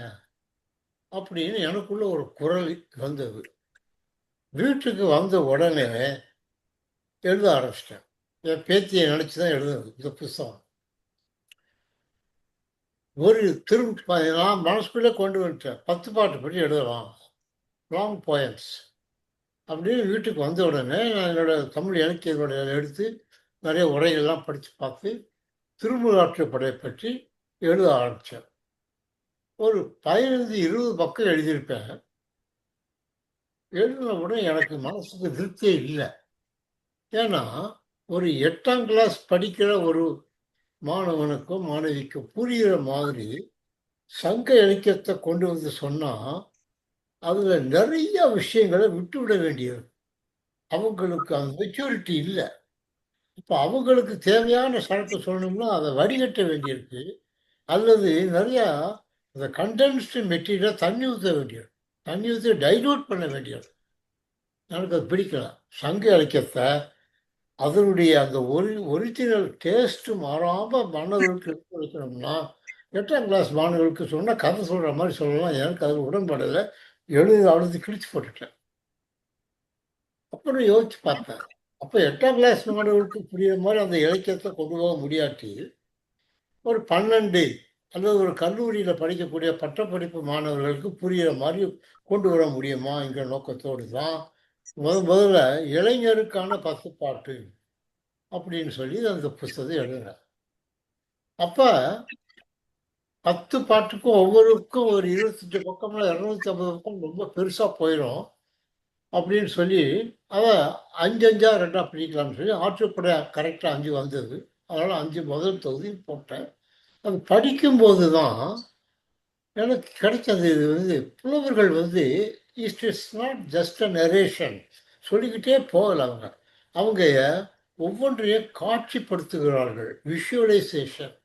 அப்படின்னு எனக்குள்ள ஒரு குரல் வந்தது. வீட்டுக்கு வந்த உடனே எழுத ஆரம்பிச்சிட்டேன். என் பேத்தியை நினைச்சு தான் எழுதுனது இந்த புஸ்தகம். ஒரு நான் மனசுக்குள்ளே கொண்டு வந்துட்டேன், 10 பாட்டு படி எழுதலாம், லாங் போயம்ஸ் அப்படின்னு. வீட்டுக்கு வந்த உடனே நான் என்னோட தமிழ் இலக்கியங்களுடைய எடுத்து நிறைய உரைகள்லாம் படித்து பார்த்து திருமுருகாற்றுப்படை பற்றி எழுத ஆரம்பித்தேன். ஒரு 15-20 பக்கம் எழுதியிருப்பேன். எழுதின உடனே எனக்கு மனசுக்கு திருப்தியே இல்லை. ஏன்னா ஒரு 8ஆம் கிளாஸ் படிக்கிற ஒரு மாணவனுக்கும் மாணவிக்கும் புரிகிற மாதிரி சங்க இலக்கியத்தை கொண்டு வந்து சொன்னால் அதில் நிறைய விஷயங்களை விட்டுவிட வேண்டியது. அவங்களுக்கு அந்த மெச்சூரிட்டி இல்லை. இப்போ அவங்களுக்கு தேவையான சரக்கு சொல்லணும்னா அதை வடிகட்ட வேண்டியிருக்கு, அல்லது நிறையா அந்த கண்டென்ஸ்டு மெட்டீரியலை தண்ணி ஊற்ற வேண்டியது, தண்ணி ஊற்றி டைல்யூட் பண்ண வேண்டியது. எனக்கு அது பிடிக்கல. சங்க இலக்கியத்தை அதனுடைய அந்த ஒரிஜினல் டேஸ்ட்டு மாறாமல் மாணவர்களுக்கு எடுத்து வைக்கணும்னா 8ஆம் கிளாஸ் மாணவர்களுக்கு சொன்னால் கதை சொல்கிற மாதிரி சொல்லலாம். எனக்கு அது உடன்படலை. அழுது கிழிச்சு போட்டுட்டேன். அப்புறம் யோசிச்சு பார்த்தேன், அப்போ 8ஆம் கிளாஸ் மாணவர்களுக்கு புரியுற மாதிரி அந்த இலக்கியத்தை கொண்டு போக முடியாட்டி ஒரு 12 அல்லது ஒரு கல்லூரியில் படிக்கக்கூடிய பட்டப்படிப்பு மாணவர்களுக்கு புரிகிற மாதிரி கொண்டு வர முடியுமாங்கிற நோக்கத்தோடு தான் முதல்ல இளைஞருக்கான 10 பாட்டு அப்படின்னு சொல்லி அந்த புஸ்தகத்தை எழுதுனேன். அப்போ 10 பாட்டுக்கும் ஒவ்வொருக்கும் ஒரு 28 பக்கம்ல 250 பக்கம் ரொம்ப பெருசாக போயிடும் அப்படின்னு சொல்லி அதை 5-5 2 பிரிக்கலாம்னு சொல்லி ஆற்றுப்படை கரெக்டாக 5 வந்தது. அதனால் 5 முதல் தொகுதி போட்டேன். அது படிக்கும்போது தான் எனக்கு கிடைச்சது. இது புலவர்கள் it is not just a narration, சொல்லிக்கிட்டே போகல. அவங்க ஒவ்வொன்றையும் காட்சிப்படுத்துகிறார்கள். விஷுவலைசேஷன்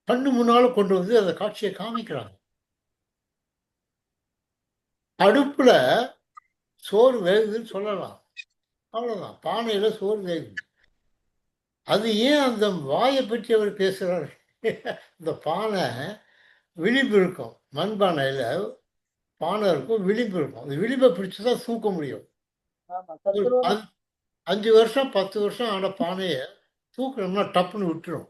கண்ணு முன்னால் கொண்டு வந்து அந்த காட்சியை காமிக்கிறாங்க. அடுப்பில் சோறு வேகுதுன்னு சொல்லலாம், அவ்வளோதான். பானையில் சோறு வேகுது. அது ஏன் அந்த வாயை பற்றி அவர் பேசுகிறார்? இந்த பானை விளிம்பு இருக்கும், மண்பானையில் பானை இருக்கும், விளிம்பு இருக்கும். அந்த விளிம்பை பிடிச்சி தான் தூக்க முடியும். 5 வருஷம் 10 வருஷம் ஆன பானையை தூக்கணும்னா டப்புன்னு விட்டுரும்.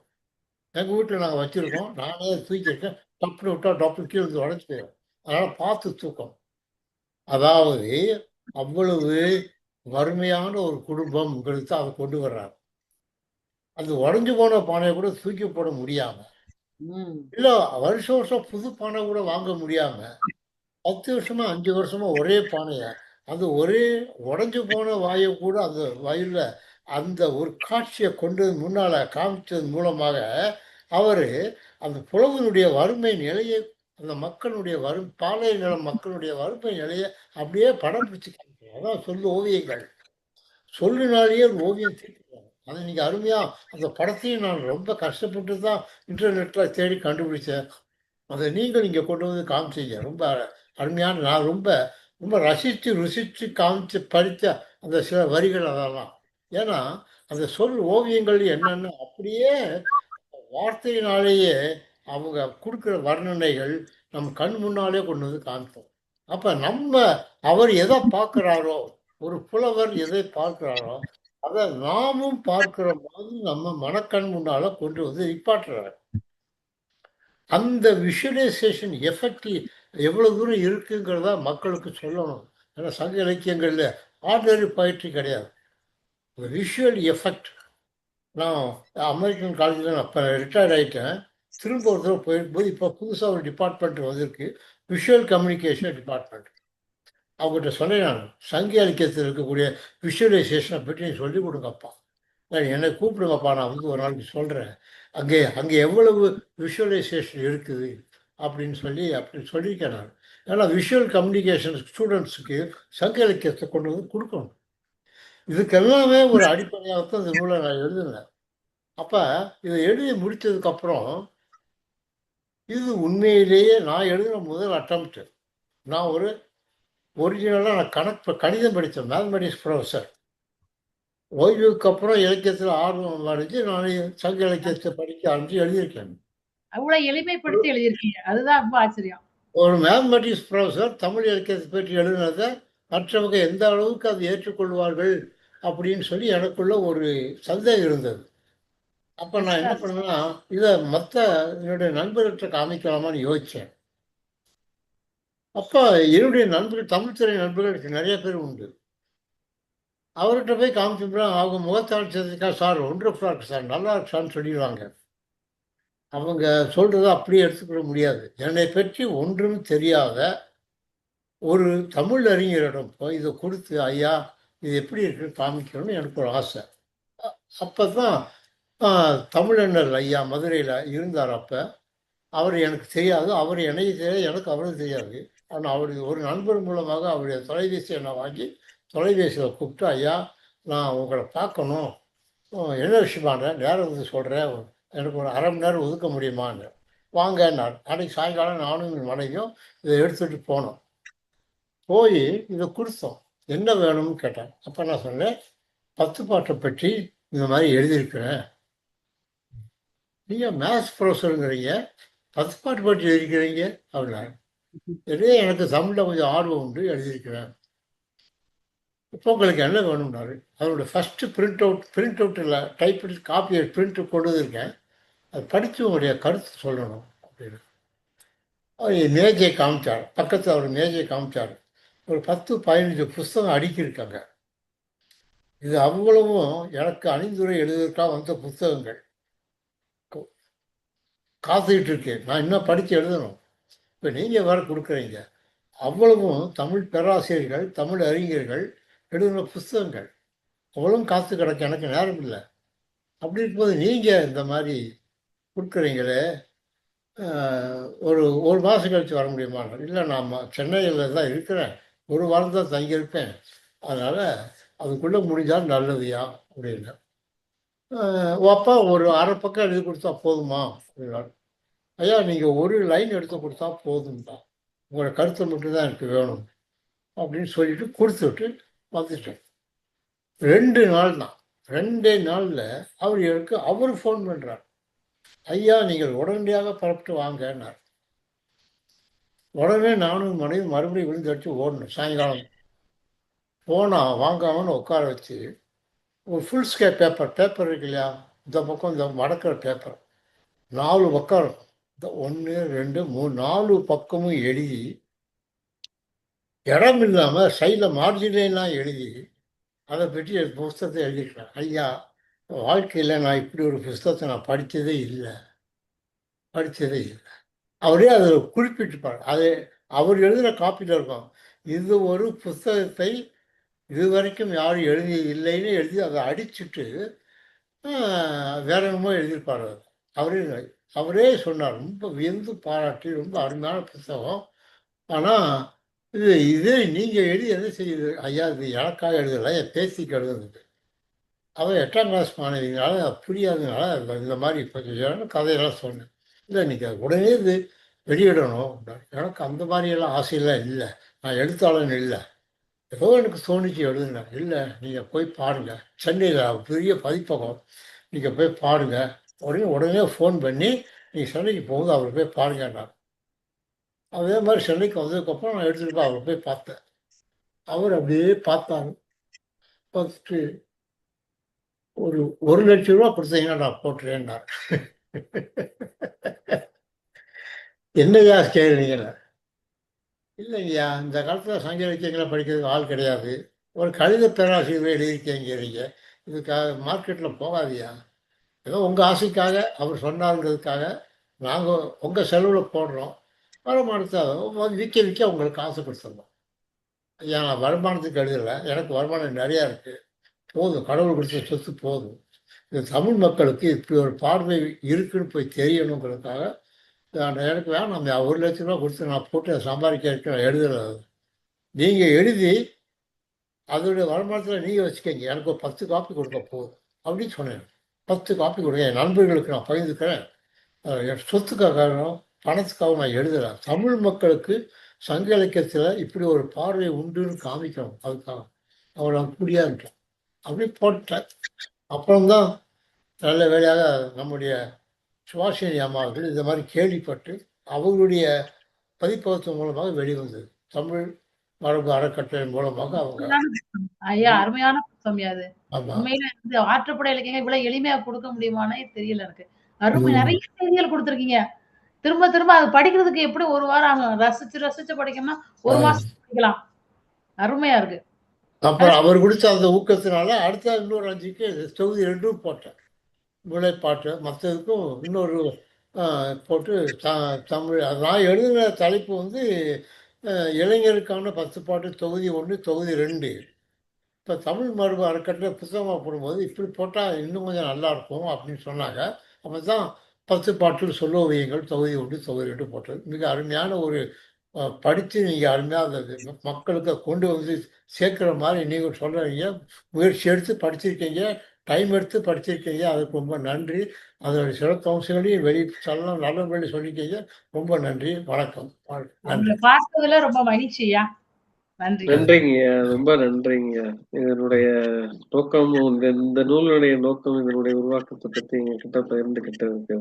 எங்கள் வீட்டில் நாங்கள் வச்சுருக்கோம், நானே தூக்கியிருக்கேன். டப்புன்னு விட்டா டப்புன்னு கீழே வந்து உடஞ்சி போயிடும். அதனால் பார்த்து தூக்கம். அதாவது அவ்வளவு வறுமையான ஒரு குடும்பம்ங்கிறது தான் அதை கொண்டு வர்றாங்க. அது உடஞ்சி போன பானையை கூட தூக்கி போட முடியாம, இல்லை வருஷம் வருஷம் புது பானை கூட வாங்க முடியாம 10 வருஷமா 5 வருஷமா ஒரே பானையை, அது ஒரே உடஞ்சி போன வாயை கூட அந்த வயலில் அந்த ஒரு காட்சியை கொண்டு முன்னால் காமிச்சது மூலமாக அவர் அந்த புலவனுடைய வறுமை நிலையை, அந்த மக்களுடைய பாலை நில மக்களுடைய வறுமை நிலையை அப்படியே படம் பிடிச்சு காமிக்கிறார். அதான் சொல்லு ஓவியங்கள். சொல்லினாலேயே ஒரு ஓவியம் தீர்க்கிறாங்க. அதை நீங்கள் அருமையாக அந்த படத்தையும் நான் ரொம்ப கஷ்டப்பட்டு தான் இன்டர்நெட்டில் தேடி கண்டுபிடிச்சேன். அதை நீங்கள் இங்கே கொண்டு வந்து காமிச்சீங்க. ரொம்ப அருமையான, நான் ரொம்ப ரொம்ப ரசித்து ருசித்து காமிச்சு படித்த அந்த சில வரிகள் அதெல்லாம். ஏன்னா அந்த சொல் ஓவியங்கள் என்னென்ன அப்படியே வார்த்தையினாலேயே அவங்க கொடுக்குற வர்ணனைகள் நம்ம கண் முன்னாலே கொண்டு வந்து காமிப்போம். அப்போ அவர் எதை பார்க்குறாரோ, ஒரு புலவர் எதை பார்க்குறாரோ அதை நாமும் பார்க்குற மாதிரி நம்ம மனக்கண் முன்னால் கொண்டு வந்து நிப்பாட்டுறாரு. அந்த விஷுவலைசேஷன் எஃபெக்ட் எவ்வளோ தூரம் இருக்குங்கிறத மக்களுக்கு சொல்லணும். ஏன்னா சங்க இலக்கியங்களில் ஆர்டினரி போயிட்ரி கிடையாது, விஷுவல் எஃபெக்ட். நான் அமெரிக்கன் காலேஜில் நான் இப்போ ரிட்டையர்ட் ஆகிட்டேன். திரும்ப ஒரு தடவை போயிருக்கும்போது இப்போ புதுசாக ஒரு டிபார்ட்மெண்ட் வந்திருக்கு, விஷுவல் கம்யூனிகேஷன் டிபார்ட்மெண்ட். அவங்ககிட்ட சொன்னேன், நான் சங்க இலக்கியத்தில் இருக்கக்கூடிய விஷுவலைசேஷனை பற்றி நீங்கள் சொல்லிக் கொடுங்கப்பா, என்னை கூப்பிடுங்கப்பா, நான் ஒரு நாளைக்கு சொல்கிறேன் அங்கே எவ்வளவு விஷுவலைசேஷன் இருக்குது அப்படின்னு சொல்லியிருக்கேன் நான். ஏன்னா விஷுவல் கம்யூனிகேஷன் ஸ்டூடெண்ட்ஸுக்கு சங்க இலக்கியத்தை கொண்டு வந்து கொடுக்கணும். இதுக்கெல்லாமே ஒரு அடிப்படையாகத்தான் இந்த நூலை நான் எழுதினேன். அப்போ இதை எழுதி முடித்ததுக்கப்புறம் இது உண்மையிலேயே நான் எழுதின முதல் அட்டம்ப்ட். நான் ஒரு ஒரிஜினலாக நான் கணிதம் படித்தேன், மேத்தமெட்டிக்ஸ் ப்ரொஃபஸர். ஓய்வுக்கு அப்புறம் இலக்கியத்தில் ஆர்வம் அடைஞ்சு நான் சங்க இலக்கியத்தை படிக்க ஆரம்பிச்சு எழுதியிருக்கேன். அவ்வளவு எளிமைப்படுத்தி எழுதியிருக்கீங்க, அதுதான் ரொம்ப ஆச்சரியம். ஒரு மேத்தமெட்டிக்ஸ் ப்ரொஃபஸர் தமிழ் இலக்கியத்தை பற்றி எழுதினதை மற்றவங்க எந்த அளவுக்கு அதை ஏற்றுக்கொள்வார்கள் அப்படின்னு சொல்லி எனக்குள்ள ஒரு சந்தேகம் இருந்தது. அப்போ நான் என்ன பண்ணேன்னா, இதை மற்ற என்னுடைய நண்பர்கிட்ட காமிக்கலாமான்னு யோசித்தேன். அப்போ என்னுடைய நண்பர்கள், தமிழ்துறை நண்பர்களுக்கு நிறைய பேர் உண்டு. அவர்கிட்ட போய் காமிச்சோம்னா அவங்க முகத்தாட்சியதுக்கா, சார் ஒண்டர்ஃபுல்லாக இருக்கு சார், நல்லா இருக்கு சார்னு சொல்லிடுவாங்க. அவங்க சொல்கிறத அப்படியே எடுத்துக்கிட முடியாது. என்னை பற்றி ஒன்றும் தெரியாத ஒரு தமிழ் அறிஞரிடம் போய் இதை கொடுத்து, ஐயா இது எப்படி இருக்குன்னு காமிக்கணும்னு எனக்கு ஒரு ஆசை. அப்போ தான் தமிழண்ணல் ஐயா மதுரையில் இருந்தார். அப்போ அவர் எனக்கு தெரியாது, அவர் எனக்கு தெரியாது, எனக்கு அவருக்கு தெரியாது. ஆனால் அவருடைய ஒரு நண்பர் மூலமாக அவருடைய தொலைபேசி என்னை வாங்கி தொலைபேசியில் கூப்பிட்டு, ஐயா நான் உங்களை பார்க்கணும், என்ன விஷயமான நேரம் வந்து சொல்கிறேன், எனக்கு ஒரு அரை மணி நேரம் ஒதுக்க முடியுமான்னு. வாங்கன்னார். அன்றைக்கி சாயங்காலம் நானும் என் மனைவியும் இதை எடுத்துகிட்டு போனோம். போய் இதை கொடுத்தோம். என்ன வேணும்னு கேட்டேன். அப்போ நான் சொன்னேன், 10 பாட்டை பற்றி இந்த மாதிரி எழுதியிருக்கிறேன். நீங்கள் மேத்ஸ் ப்ரொஃபஸருங்கிறீங்க, 10 பாட்டு பற்றி எழுதிக்கிறீங்க அப்படின்னாரு. இதே எனக்கு தமிழில் கொஞ்சம் ஆர்வம் உண்டு, எழுதியிருக்கிறேன். இப்போ உங்களுக்கு என்ன வேணும்னாரு. அதோட ஃபஸ்ட்டு பிரிண்ட் அவுட்டில் டைப் பண்ணி காப்பியை பிரிண்ட் கொண்டு இருக்கேன், அது படித்து உங்களுடைய கருத்து சொல்லணும் அப்படின்னு. அவர் மேஜை காமிச்சார், பக்கத்தில் அவர் மேஜை காமிச்சார். ஒரு 10-15 புஸ்தகம் அடுக்கியிருக்காங்க. இது அவ்வளவும் எனக்கு அணிந்துரை எழுதுவதற்காக வந்த புத்தகங்கள் காத்துக்கிட்டு இருக்கேன். நான் இன்னும் படித்து எழுதணும். இப்போ நீங்கள் வேறு கொடுக்குறீங்க. அவ்வளவும் தமிழ் பேராசிரியர்கள், தமிழ் அறிஞர்கள் எழுதின புஸ்தகங்கள் அவ்வளவும் காத்து கிடக்க, எனக்கு நேரம் இல்லை. அப்படி இருக்கும்போது நீங்கள் இந்த மாதிரி கொடுக்குறீங்களே, ஒரு மாதம் கழித்து வர முடியுமா? இல்லை, நான் சென்னையில் தான் இருக்கிறேன், ஒரு வாரம் தான் தங்கியிருப்பேன், அதனால் அதுக்குள்ளே முடிஞ்சால் நல்லதுயா அப்படின்னு. அப்பா ஒரு அரை பக்கம் எழுதி கொடுத்தா போதுமா அப்படின்னா, ஐயா நீங்கள் ஒரு லைன் எடுத்து கொடுத்தா போதும் தான், உங்களோட கருத்தை மட்டும்தான் எனக்கு வேணும் அப்படின்னு சொல்லிட்டு கொடுத்துட்டு வந்துட்டேன். 2 நாள் தான். 2 நாளில் அவர் ஃபோன் பண்ணுறார். ஐயா நீங்கள் உடனடியாக புறப்பட்டு வாங்கன்னார். உடனே நானும் மனைவி மறுபடியும் விழுந்தடிச்சு ஓடணும். சாயங்காலம் போனால் வாங்காமன்னு உட்கார வச்சு ஒரு ஃபுல் ஸ்கேப் பேப்பர் இருக்கு இல்லையா, இந்த பக்கம் இந்த மடக்கிற பேப்பர் 4 பக்கம் இருக்கும். இந்த 1 2 3 4 பக்கமும் எழுதி, இடம் இல்லாமல் சைடில் மார்ஜின்லாம் எழுதி அதை பற்றி புஸ்தகத்தை எழுதிக்கிறேன். ஐயா வாழ்க்கையில் நான் இப்படி ஒரு புஸ்தகத்தை நான் படித்ததே இல்லை. அவரே அதில் குறிப்பிட்டிருப்பார். அது அவர் எழுதின காப்பியில் இருக்கும். இது ஒரு புஸ்தகத்தை இதுவரைக்கும் யாரும் எழுதி இல்லைன்னு எழுதி அதை அடிச்சுட்டு வேற என்னமோ எழுதியிருப்பார். அவரே சொன்னார், ரொம்ப வியந்து பாராட்டி, ரொம்ப அருமையான புத்தகம். ஆனால் இது நீங்கள் எழுதி என்ன செய்யுது ஐயா, இது எனக்காக எழுதலை, என் பேத்திக்கு எழுதுனது. அவன் 8ஆம் கிளாஸ் மாணவினால புரியாததுனால இந்த மாதிரி இப்போ கதையெல்லாம் சொன்னேன். இல்லை நீங்கள் உடனே இது வெளியிடணும். எனக்கு அந்த மாதிரியெல்லாம் ஆசையெல்லாம் இல்லை, நான் எழுத்தாளன் இல்லை, ஏதோ எனக்கு தோணிச்சு எழுதுனேன். இல்லை நீங்கள் போய் பாருங்கள், சென்னையில் பெரிய பதிப்பகம், நீங்கள் போய் பாருங்கள். உடனே ஃபோன் பண்ணி நீங்கள் சென்னைக்கு போகும்போது அவரை போய் பாருங்கண்ணா. அதே மாதிரி சென்னைக்கு வந்ததுக்கப்புறம் நான் எடுத்துகிட்டு போய் அவரை போய் பார்த்தேன். அவர் அப்படியே பார்த்தாங்க. பார்த்துட்டு ஒரு 1 லட்சம் ரூபா கொடுத்தீங்கன்னா நான் போட்டுறேன்னார். என்னையா கேட்குறீங்களா? இல்லைங்கய்யா, இந்த காலத்தில் சங்க இலக்கியங்களை படிக்கிறதுக்கு ஆள் கிடையாது, ஒரு கணித பேராசிரியர் எழுதியிருக்கேங்கிறீங்க, இதுக்காக மார்க்கெட்டில் போகாதியா. ஏதோ உங்கள் ஆசைக்காக அவர் சொன்னாருங்கிறதுக்காக நாங்கள் உங்கள் செலவில் போடுறோம், வருமானத்தை விற்க உங்களுக்கு காசு கொடுத்துருந்தோம். ஐயா நான் வருமானத்துக்கு எழுதலை, எனக்கு வருமானம் நிறையா இருக்குது, போதும், கடவுள் கொடுத்த சொத்து போதும். இந்த தமிழ் மக்களுக்கு இப்படி ஒரு பார்வை இருக்குன்னு போய் தெரியணுங்கிறதுக்காக எனக்கு வேணாம், நம்ம 1 லட்ச ரூபா கொடுத்து நான் போட்டு சம்பாதிக்க இருக்க எழுதலை. நீங்கள் எழுதி அதோடைய வருமானத்தில் நீங்கள் வச்சுக்கோங்க, எனக்கு ஒரு 10 காப்பி கொடுக்க போதும் அப்படின்னு சொன்னேன். 10 காப்பி கொடுங்க, என் நண்பர்களுக்கு நான் பகிர்ந்துக்கிறேன். என் சொத்துக்காக பணத்துக்காக நான் எழுதலை, தமிழ் மக்களுக்கு சங்க இலக்கியத்தில் இப்படி ஒரு பார்வை உண்டுன்னு காமிக்கணும். அதுக்காக அவரை கூடியா இருக்கேன் அப்படி போட்டேன். அப்புறம்தான் நல்ல வேலையாக நம்முடைய சுபாஷினி அம்மாவர்கள் இந்த மாதிரி கேள்விப்பட்டு அவர்களுடைய பதிப்பகத்தின் மூலமாக வெளிவந்தது. தமிழ் மரபு அறக்கட்டளை மூலமாக அவங்க. ஐயா அருமையான புத்தகம் அது. ஆமா. உண்மையில வந்து ஆற்றுப்படை இலக்கியங்கள் இவ்வளவு எளிமையா கொடுக்க முடியுமானே தெரியல எனக்கு. அருமை, நிறைய செய்திகள் கொடுத்திருக்கீங்க. திரும்ப திரும்ப அது படிக்கிறதுக்கு எப்படி ஒரு வாரம் ஆகும். ரசிச்சு ரசிச்சு படிக்கணும்னா ஒரு மாசம் படிக்கலாம். அருமையா இருக்கு. அப்புறம் அவர் கொடுத்த அந்த ஊக்கத்தினால அடுத்த இன்னொரு 5க்கு தொகுதி 2ம் போட்டேன். முளைப்பாட்டு மற்றதுக்கும் இன்னொரு போட்டு தமிழ் நான் எழுதின தலைப்பு வந்து இளைஞருக்கான 10 பாட்டு தொகுதி 1 தொகுதி 2. இப்போ தமிழ் மரபு அறக்கட்டளை புத்தகமாக போடும்போது இப்படி போட்டால் இன்னும் கொஞ்சம் நல்லாயிருக்கும் அப்படின்னு சொன்னாங்க. அப்போ தான் 10 பாட்டில் சொல்லுவியங்கள் தொகுதி 1 தொகுதி 2 போட்டது. மிக அருமையான ஒரு படித்து நீங்கள் அருமையாக அந்த மக்களுக்கு கொண்டு வந்து சேர்க்குற மாதிரி நீங்கள் சொல்கிறீங்க. முயற்சி எடுத்து படிச்சிருக்கீங்க, டைம் எடுத்து படிச்சிருக்கீங்க. அதுக்கு ரொம்ப நன்றி. அதனுடைய சிறப்பு அம்சங்களையும் சொல்லலாம், நல்ல வழி சொல்லியிருக்கீங்க. ரொம்ப நன்றி. வணக்கம். நன்றி. பார்த்ததுல ரொம்ப மகிழ்ச்சியா. நன்றி. நன்றிங்க, ரொம்ப நன்றிங்க. இதனுடைய நோக்கம், இந்த நூலுடைய நோக்கம், இதனுடைய உருவாக்கத்தை பத்தி எங்ககிட்ட பகிர்ந்துகிட்டதுக்கு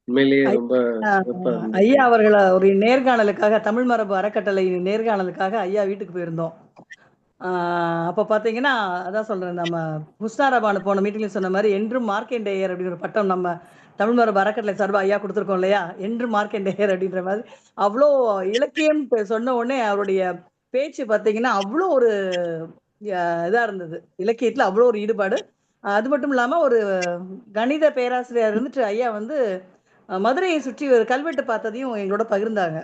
உண்மையிலேயே ரொம்ப சிறப்பா இருந்துச்சு. ஐயா அவர்களை ஒரு நேர்காணலுக்காக, தமிழ் மரபு அறக்கட்டளை நேர்காணலுக்காக ஐயா வீட்டுக்கு போயிருந்தோம். அப்ப பாத்தீங்கன்னா, அதான் சொல்றேன், நம்ம ஹுஸ்னாரபானு போன மீட்டிங்ல சொன்ன மாதிரி என்றும் மார்க்கெண்டேயர் அப்படிங்கிற ஒரு பட்டம் நம்ம தமிழ் மரபு அறக்கட்டளை சார்பா ஐயா கொடுத்துருக்கோம் இல்லையா? என்றும் மார்க்கெண்டேயர் அப்படின்ற மாதிரி அவ்வளோ இலக்கியம் சொன்ன உடனே அவருடைய பேச்சு பாத்தீங்கன்னா அவ்வளோ ஒரு இதா இருந்தது. இலக்கியத்துல அவ்வளோ ஒரு ஈடுபாடு. அது மட்டும் இல்லாம ஒரு கணித பேராசிரியர் இருந்துட்டு ஐயா வந்து மதுரையை சுற்றி ஒரு கல்வெட்டு பார்த்ததையும் எங்களோட பகிர்ந்தாங்க.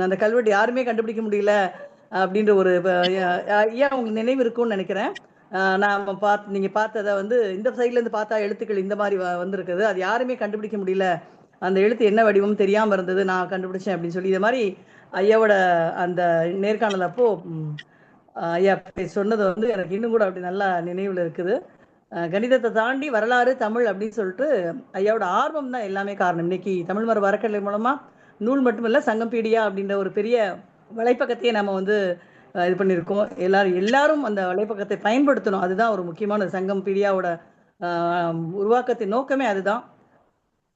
அந்த கல்வெட்டு யாருமே கண்டுபிடிக்க முடியல அப்படின்ற ஒரு ஐயா உங்களுக்கு நினைவு இருக்கும்னு நினைக்கிறேன். நாம நீங்க பார்த்ததை வந்து இந்த சைட்ல இருந்து பார்த்தா எழுத்துக்கள் இந்த மாதிரி வந்திருக்குது, அது யாருமே கண்டுபிடிக்க முடியல, அந்த எழுத்து என்ன வடிவம் தெரியாம இருந்தது, நான் கண்டுபிடிச்சேன் அப்படின்னு சொல்லி, இது மாதிரி ஐயாவோட அந்த நேர்காணல் அப்போ ஐயா சொன்னது வந்து எனக்கு இன்னும் கூட அப்படி நல்லா நினைவுல இருக்குது. கணிதத்தை தாண்டி வரலாறு தமிழ் அப்படின்னு சொல்லிட்டு ஐயாவோட ஆர்வம் தான் எல்லாமே காரணம். இன்னைக்கு தமிழ் மரபு அறக்கட்டளை மூலமா நூல் மட்டுமல்ல, சங்கம்பீடியா அப்படின்ற ஒரு பெரிய வலைப்பக்கத்தையே நம்ம வந்து இது பண்ணியிருக்கோம். எல்லாரும் அந்த வலைப்பக்கத்தை பயன்படுத்தணும். அதுதான் ஒரு முக்கியமான சங்கம்பீடியாவோட உருவாக்கத்தின் நோக்கமே அதுதான்.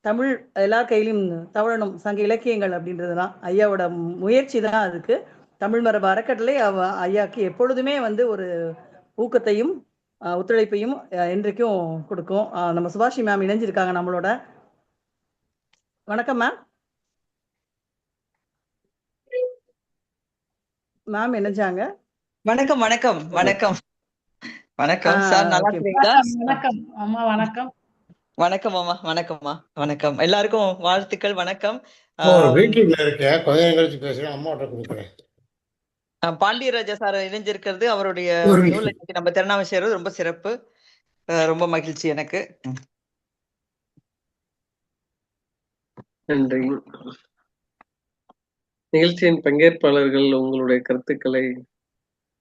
தமிழ் எல்லார் கையிலும் தவழணும், சங்க இலக்கியங்கள் அப்படின்றது தான் ஐயாவோட முயற்சி தான். அதுக்கு தமிழ் மரபு அறக்கட்டளை ஐயாக்கு எப்பொழுதுமே வந்து ஒரு ஊக்கத்தையும் ஒத்துழைப்பையும் என்றைக்கும் கொடுக்கும். நம்ம சுபாஷி மேம் இணைஞ்சிருக்காங்க நம்மளோட. வணக்கம் மேம். மேம் இணைஞ்சாங்க. வணக்கம் வணக்கம் வணக்கம் வணக்கம் சார், நல்லா இருக்கீங்களா? வணக்கம் அம்மா. வணக்கம். வணக்கம் அம்மா. வணக்கம்மா. வணக்கம் எல்லாருக்கும் வாழ்த்துக்கள். வணக்கம். வீட்டுல இருக்கேன், கொஞ்சம் கழிச்சு பேசுறேன், அம்மாட்ட கொடுக்குறேன். பாண்டியராஜா சார் இணைஞ்சிருக்கிறது, அவருடைய நூலை நம்ம திருநாம செய்யறது ரொம்ப சிறப்பு, ரொம்ப மகிழ்ச்சி எனக்கு. நன்றி. நிகழ்ச்சியின் பங்கேற்பாளர்கள் உங்களுடைய கருத்துக்களை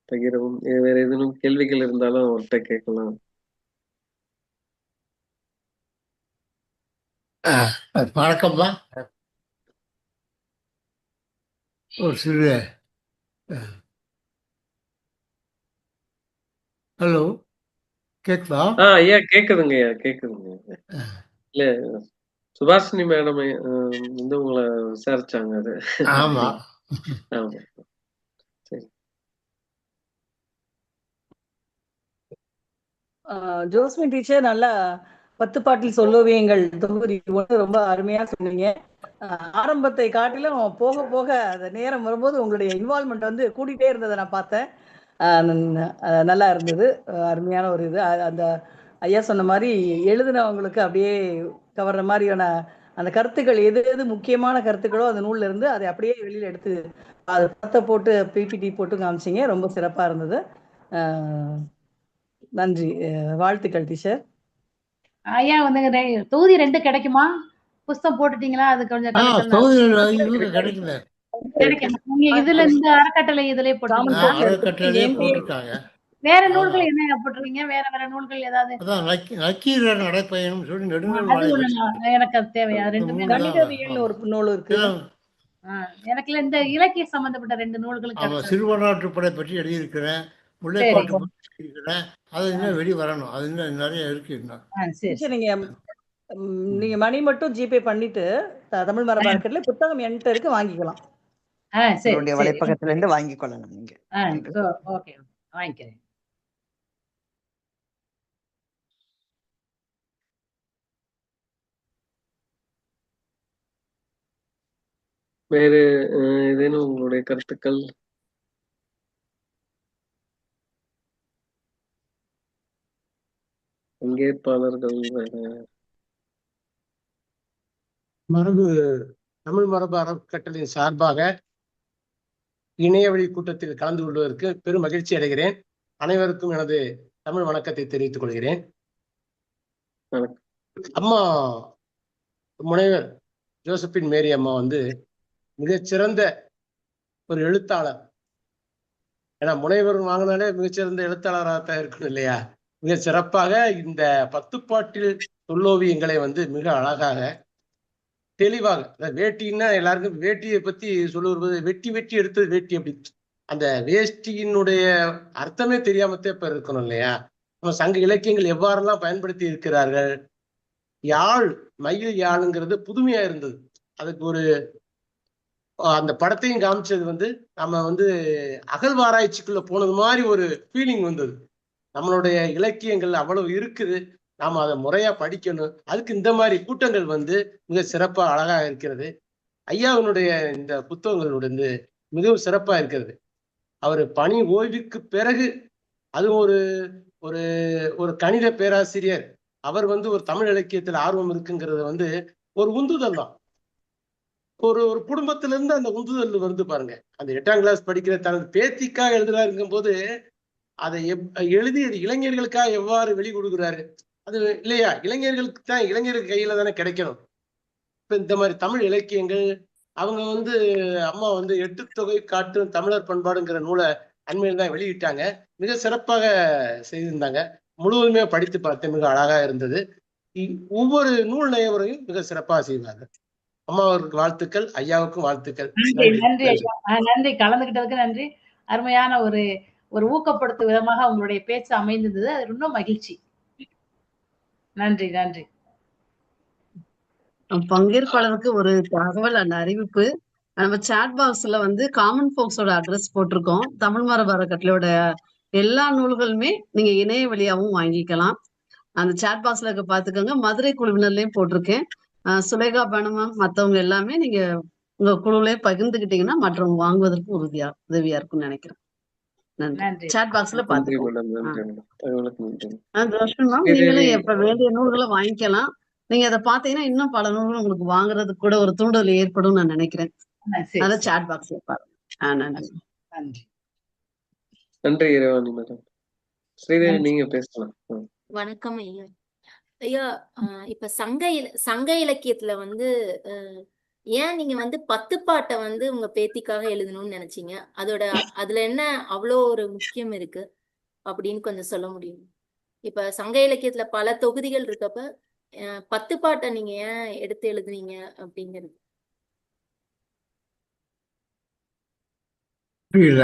பகிரவும். வேற ஏதேனும் கேள்விகள் இருந்தாலும் அவர்கிட்ட கேட்கலாம். வணக்கம்மா. ஒரு சிறு ஹலோ, கேக்குதா? ஐயா கேக்குதுங்க, ஐயா கேக்குதுங்க. இல்ல, சுபாஷினி மேடம் வந்து உங்களை விசாரிச்சாங்க. அது ஆமா. ஆமா, சரி. ஜோஸ்மின் டீச்சர் நல்லா 10 பாட்டில் சொல்லுவியங்கள் தொகுதி 1 ரொம்ப அருமையா சொன்னீங்க. ஆரம்பத்தை காட்டிலும் போக போக அந்த நேரம் வரும்போது உங்களுடைய இன்வால்மெண்ட் வந்து கூட்டிகிட்டே இருந்ததை நான் பார்த்தேன். நல்லா இருந்தது. அருமையான ஒரு இது. அந்த ஐயா சொன்ன மாதிரி எழுதினவங்களுக்கு அப்படியே கவர்ற மாதிரியான அந்த கருத்துக்கள், எது எது முக்கியமான கருத்துக்களோ அந்த நூல்ல இருந்து அதை அப்படியே வெளியில எடுத்து அதை படத்தை போட்டு பிபிடி போட்டு காமிச்சிங்க. ரொம்ப சிறப்பா இருந்தது. நன்றி, வாழ்த்துக்கள் டீச்சர். ஐயா வந்து தொகுதி 2 கிடைக்குமா? புஸ்தகம் போட்டுட்டீங்களா? அது கொஞ்சம் கிடைக்கல. இதுல இந்த அறக்கட்டளை இதுலயே போட்டுருக்காங்க. வேற நூல்கள் என்ன போட்டுருக்கீங்க? வேற வேற நூல்கள் ஏதாவது? நக்கீரர் நடைப்பயணம் சொல்லி எனக்கு தேவையா? ரெண்டுமே கணிதவியல் ஒரு நூல் இருக்கு. எனக்குல இந்த இலக்கிய சம்பந்தப்பட்ட 2 நூல்களும் ஆமாம், கிடைச்சது. சிறுவனாற்றுப்படை பற்றி எழுதியிருக்கிறேன், சரி. முல்லைப்பாட்டு பற்றி எழுதியிருக்கிறேன். அது இன்னும் வெளி வரணும், அது இன்னும் நிறைய இருக்கு இன்னும். சரி சரி, நீங்க மணி மட்டும் ஜிபே பண்ணிட்டு தமிழ் மரபு அறக்கட்டளை புத்தகம் என்கிட்ட இருக்கு, வாங்கிக்கலாம். சரி உங்களுடைய சரி. வலைப்பக்கத்துல இருந்து வாங்கிக் கொள்ளலாம் நீங்க. ஓகே, வாங்கிக்கிறேன். வேறு ஏதேனும் உங்களுடைய கருத்துக்கள்? பங்கேற்பாளர்கள் வேற? தமிழ் மரபு அறக்கட்டளையின் சார்பாக இணையவழி கூட்டத்தில் கலந்து கொள்வதற்கு பெரும் மகிழ்ச்சி அடைகிறேன். அனைவருக்கும் எனது தமிழ் வணக்கத்தை தெரிவித்துக் கொள்கிறேன். அம்மா முனைவர் ஜோசபின் மேரி அம்மா மிகச்சிறந்த ஒரு எழுத்தாளர். ஏன்னா முனைவர் வாங்கினாலே மிகச்சிறந்த எழுத்தாளராக தான் இருக்கணும் இல்லையா? மிக சிறப்பாக இந்த 10 பாட்டில் சொல்லோவியங்களை மிக அழகாக தெளிவாக, வேட்டின்னா எல்லாருக்கும் வேட்டியை பத்தி சொல்லுவது வெட்டி வெட்டி எடுத்தது வேட்டி, அப்படி அந்த வேஷ்டியினுடைய அர்த்தமே தெரியாமத்தே இப்ப இருக்கணும் இல்லையா? நம்ம சங்க இலக்கியங்கள் எவ்வாறெல்லாம் பயன்படுத்தி இருக்கிறார்கள். யாழ், மயில் யாழுங்கிறது புதுமையா இருந்தது. அதுக்கு ஒரு அந்த படத்தையும் காமிச்சது நம்ம அகழ்வாராய்ச்சிக்குள்ள போனது மாதிரி ஒரு ஃபீலிங் வந்தது. நம்மளுடைய இலக்கியங்கள் அவ்வளவு இருக்குது, நாம அதை முறையா படிக்கணும். அதுக்கு இந்த மாதிரி கூட்டங்கள் மிக சிறப்பா அழகா இருக்கிறது. ஐயாவினுடைய இந்த புத்தகங்கள் மிகவும் சிறப்பா இருக்கிறது. அவர் பணி ஓய்வுக்கு பிறகு அது ஒரு ஒரு ஒரு கணித பேராசிரியர், அவர் ஒரு தமிழ் இலக்கியத்தில் ஆர்வம் இருக்குங்கிறது ஒரு உந்துதல் தான். ஒரு ஒரு குடும்பத்துல இருந்து அந்த உந்துதல் பாருங்க. அந்த 8ஆம் கிளாஸ் படிக்கிற தனது பேத்திக்காக எழுதுறாருங்கும் போது அதை எழுதி அது இளைஞர்களுக்காக எவ்வாறு வெளி கொடுக்குறாரு அது இல்லையா? இளைஞர்களுக்கு தான், இளைஞர்கள் கையில தானே கிடைக்கணும். இப்ப இந்த மாதிரி தமிழ் இலக்கியங்கள் அவங்க அம்மா 8 தொகை காட்டும் தமிழர் பண்பாடுங்கிற நூலை அண்மையில் தான் வெளியிட்டாங்க. மிக சிறப்பாக செய்திருந்தாங்க. முழுவதுமே படித்து பார்த்தேன், மிக அழகா இருந்தது. ஒவ்வொரு நூல் நயவரையும் மிக சிறப்பாக செய்வாங்க. அம்மாவுக்கு வாழ்த்துக்கள், ஐயாவுக்கும் வாழ்த்துக்கள். நன்றி. நன்றி, கலந்துகிட்டதுக்கு நன்றி. அருமையான ஒரு ஊக்கப்படுத்தும் விதமாக உங்களுடைய பேச்சு அமைந்திருந்தது. அது இன்னும் மகிழ்ச்சி. நன்றி நன்றி. பங்கேற்பாளருக்கு ஒரு தகவல், அந்த அறிவிப்பு நம்ம சாட் பாக்ஸ்ல காமன் போக்ஸோட அட்ரஸ் போட்டிருக்கோம். தமிழ் மரபு அறக்கட்டளையோட எல்லா நூல்களுமே நீங்க இணைய வழியாவும் வாங்கிக்கலாம். அந்த சாட் பாக்ஸ்ல இருக்க பாத்துக்கோங்க. மதுரை குழுவினர்லயும் போட்டிருக்கேன். சுலேகா பணமம் மத்தவங்க எல்லாமே நீங்க உங்க குழுவிலே பகிர்ந்துகிட்டீங்கன்னா மற்றவங்க வாங்குவதற்கு உதவியா இருக்கும்னு நினைக்கிறேன். நன்றி. சாட் பாக்ஸ்ல பாத்துக்கோங்க. நீங்களும் எப்ப வேண்டிய நூல்களை வாங்கிக்கலாம். நீங்க அதை பாத்தீங்கன்னா இன்னும் பல நூல்கள் உங்களுக்கு வாங்குறதுக்கு கூட ஒரு தூண்டல் ஏற்படும் நான் நினைக்கிறேன். அதை சாட் பாக்ஸ்ல பாருங்க. நன்றி. நன்றி இறைவாணி மேடம். ஸ்ரீதேவி நீங்க பேசலாம். வணக்கம் ஐயா. ஐயா, இப்ப சங்க இலக்கியத்துல ஏன் நீங்க 10 பாட்டை உங்க பேத்திக்காக எழுதணும்னு நினைச்சீங்க? அதுல என்ன அவ்வளோ ஒரு முக்கியம் இருக்கு அப்படின்னு கொஞ்சம் சொல்ல முடியும்? இப்ப சங்க இலக்கியத்துல பல தொகுதிகள் இருக்கப்ப 10 பாட்டை நீங்க ஏன் எடுத்து எழுதுனீங்க அப்படிங்கிறது புரியல,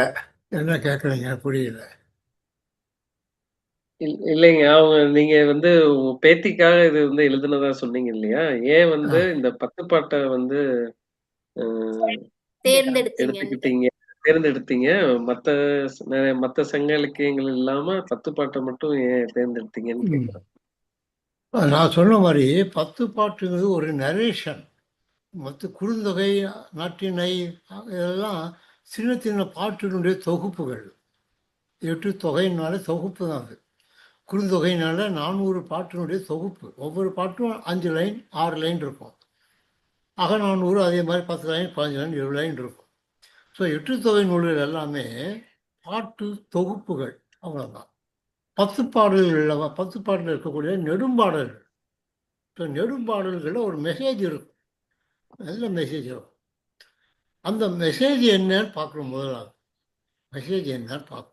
என்ன கேட்குறீங்க? புரியல. இல்லைங்க, அவங்க நீங்க உங்க பேத்திக்காக இது எழுதுனதா சொன்னீங்க இல்லையா? ஏன் இந்த 10 பாட்டை தேர்ந்தெடுத்தீங்க? மத்த சங்க இலக்கியங்கள் இல்லாம 10 பாட்டை மட்டும் ஏன் தேர்ந்தெடுத்தீங்கன்னு கேட்கிறேன். நான் சொன்ன மாதிரி 10 பாட்டுங்கிறது ஒரு நரேஷன். மற்ற குறுந்தொகை, நாட்டினை இதெல்லாம் சின்ன சின்ன பாட்டுகளுடைய தொகுப்புகள். 8 தொகைனாலே தொகுப்பு தான் அது. குறுந்தொகையினால 400 பாட்டினுடைய தொகுப்பு. ஒவ்வொரு பாட்டும் 5 லைன் 6 லைன் இருக்கும். 400 அதே மாதிரி 10 லைன் 15 லைன் 20 லைன் இருக்கும். ஸோ 8 தொகை நூல்கள் எல்லாமே பாட்டு தொகுப்புகள், அவ்வளோதான். 10 பாடல்களில் 10 பாடலில் இருக்கக்கூடிய நெடும்பாடல்கள். ஸோ நெடும்பாடல்களில் ஒரு மெசேஜ் இருக்கும், நல்ல மெசேஜ் இருக்கும். அந்த மெசேஜ் என்னன்னு பார்க்கணும். முதலாவது மெசேஜ் என்னன்னு பார்க்கணும்.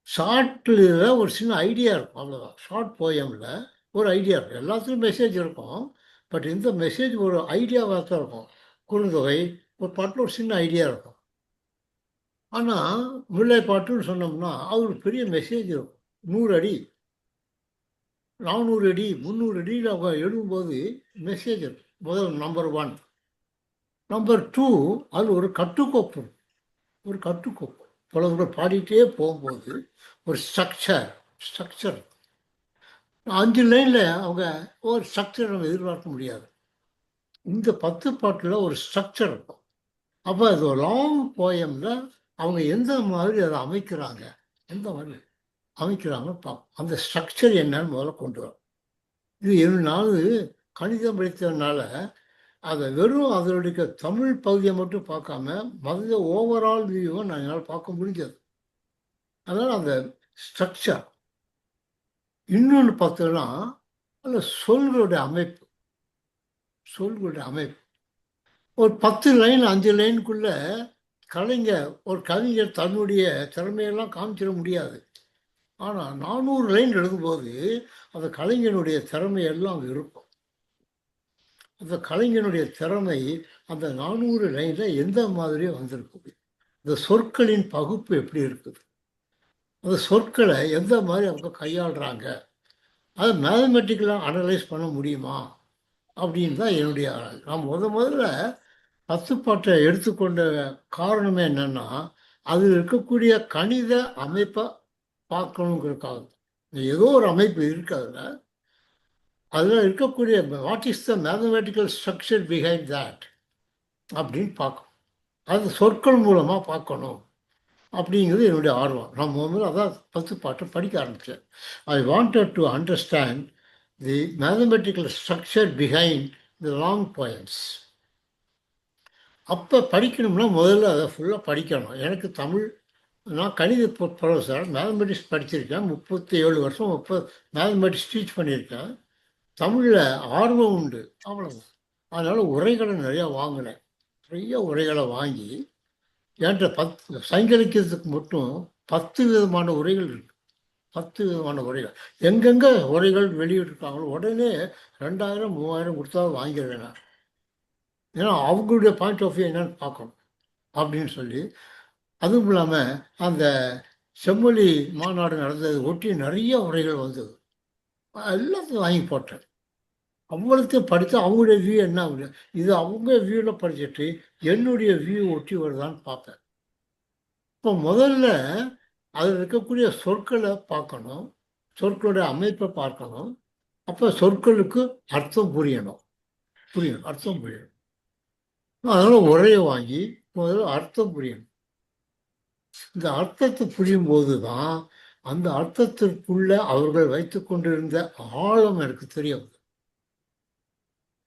ஷார்ட்டில் ஒரு சின்ன ஐடியா இருக்கும், அவ்வளோதான். ஷார்ட் போயமில் ஒரு ஐடியா இருக்கும். எல்லாத்துலேயும் மெசேஜ் இருக்கும், பட் இந்த மெசேஜ் ஒரு ஐடியாவாக தான் இருக்கும். குறுந்தொகை, ஒரு பாட்டில் ஒரு சின்ன ஐடியா இருக்கும். ஆனால் முல்லைப்பாட்டுன்னு சொன்னோம்னா அவருக்கு பெரிய மெசேஜ் இருக்கும். 100 அடி 400 அடி 300 அடியில் அவங்க எழுதும்போது மெசேஜ் இருக்கும். முதல் நம்பர் 1. நம்பர் 2 அது ஒரு கட்டுக்கோப்பு. ஒரு கட்டுக்கோப்பு தொலைவுல பாடிட்டே போகும்போது ஒரு ஸ்ட்ரக்சர் 5 லைனில் அவங்க ஒரு ஸ்ட்ரக்சர் நம்ம எதிர்பார்க்க முடியாது. இந்த 10 பாட்டில் ஒரு ஸ்ட்ரக்சர் இருக்கும். அப்போ அது ஒரு லாங் போயமில் அவங்க எந்த மாதிரி அதை அமைக்கிறாங்க, எந்த மாதிரி அமைக்கிறாங்கன்னு பார்ப்போம். அந்த ஸ்ட்ரக்சர் என்னன்னு முதல்ல கொண்டு வரும். இது 7 நாள் கணிதம் படித்ததுனால அதை வெறும் அதனுடைய தமிழ் பகுதியை மட்டும் பார்க்காம மற்ற ஓவரால் வியூவை நான் என்னால் பார்க்க முடிஞ்சது. அதனால் அந்த ஸ்ட்ரக்சர். இன்னொன்று பார்த்தோன்னா அந்த சொல்களுடைய அமைப்பு. ஒரு 10 லைன் 5 லைனுக்குள்ள ஒரு கவிஞர் தன்னுடைய திறமையெல்லாம் காமிச்சிட முடியாது. ஆனால் 400 லைன் எழுதும்போது அந்த கலைஞனுடைய திறமையெல்லாம் அங்கே இருக்கும். அந்த கலைஞனுடைய திறமை அந்த 400 லைனில் எந்த மாதிரியே வந்திருக்குது. இந்த சொற்களின் பகுப்பு எப்படி இருக்குது, அந்த சொற்களை எந்த மாதிரி அவங்க கையாளுறாங்க, அதை மேத்தமெட்டிக்கலாக அனலைஸ் பண்ண முடியுமா அப்படின்னு தான் என்னுடைய ஆராய்ச்சி. நான் முதல்ல 10 பாட்டை எடுத்துக்கொண்ட காரணமே என்னன்னா, அதில் இருக்கக்கூடிய கணித அமைப்பை பார்க்கணுங்கிறதுக்காக. ஏதோ ஒரு அமைப்பு இருக்கு, அதில் இருக்கக்கூடிய what is the mathematical structure behind that அப்படின்னு பார்க்கணும். அது சொற்கள் மூலமாக பார்க்கணும் அப்படிங்கிறது என்னுடைய ஆர்வம். நான் முதல்ல அதான் 10 பாட்டை படிக்க ஆரம்பித்தேன். I wanted to understand the mathematical structure behind the long poems. அப்போ படிக்கணும்னா முதல்ல அதை ஃபுல்லாக படிக்கணும். எனக்கு தமிழ், நான் கணித ப்ரொஃபஸர், மேத்தமெட்டிக்ஸ் படிச்சிருக்கேன். 37 வருஷம் மேத்தமெட்டிக்ஸ் டீச் பண்ணியிருக்கேன். தமிழில் ஆர்வம் உண்டு, அவ்வளவு. அதனால் உரைகளை நிறையா வாங்கினேன். நிறைய உரைகளை வாங்கி என்கிட்ட சங்க மட்டும் 10 விதமான உரைகள் இருக்கு. 10 விதமான உரைகள். எங்கெங்கே உரைகள் வெளியிட்டிருக்காங்களோ உடனே 2000 3000 கொடுத்தா வாங்கிடுவேன் நான். ஏன்னா அவங்களுடைய பாயிண்ட் ஆஃப் வியூ என்னன்னு பார்க்கணும் அப்படின்னு சொல்லி. அதுவும் இல்லாமல் அந்த செம்மொழி மாநாடு நடந்தது ஒட்டி நிறைய உரைகள் வந்தது. எல்லாத்தையும் வாங்கி போட்டேன். அவ்வளோத்தையும் படித்து அவங்களுடைய வியூ என்ன, இது அவங்க வியூவில் படிச்சுட்டு என்னுடைய வியூ ஒட்டி வருதான்னு பார்ப்பேன். இப்போ முதல்ல அதில் இருக்கக்கூடிய சொற்களை பார்க்கணும், சொற்களுடைய அமைப்பை பார்க்கணும். அப்போ சொற்களுக்கு அர்த்தம் புரியணும். அதனால் உரையை வாங்கி முதல்ல அர்த்தம் புரியணும். இந்த அர்த்தத்தை புரியும் போது தான் அந்த அர்த்தத்திற்குள்ள அவர்கள் வைத்து கொண்டிருந்த ஆழம் எனக்கு தெரியும்.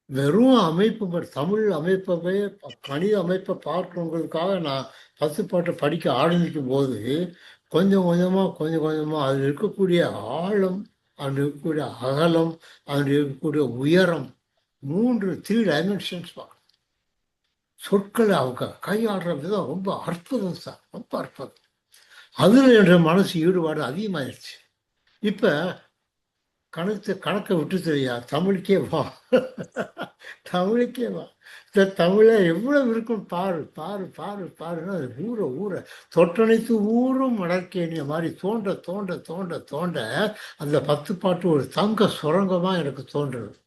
வெறும் அமைப்பு, தமிழ் அமைப்பை, கணித அமைப்பை பார்க்கணுங்கிறதுக்காக நான் 10 பாட்டை படிக்க ஆரம்பிக்கும் போது கொஞ்சம் கொஞ்சமாக அதில் இருக்கக்கூடிய ஆழம், அதில் இருக்கக்கூடிய அகலம், அதில் இருக்கக்கூடிய உயரம், 3 டைமென்ஷன்ஸ் பார்க்கணும். சொற்களை அவங்க கையாடுற விதம் ரொம்ப அற்புதம் சார், ரொம்ப அற்புதம். அதில் என்ற மனசு ஈடுபாடு அதிகமாகிடுச்சு. இப்போ கணக்கை விட்டு தெரியா, தமிழுக்கே வா. இந்த தமிழை எவ்வளோ இருக்கும் பாருன்னா அது ஊற தொட்டணைத்து ஊரும் மடற்கேணிய மாதிரி தோண்ட அந்த 10 பாட்டு ஒரு தங்க சுரங்கமாக எனக்கு தோன்றுறது.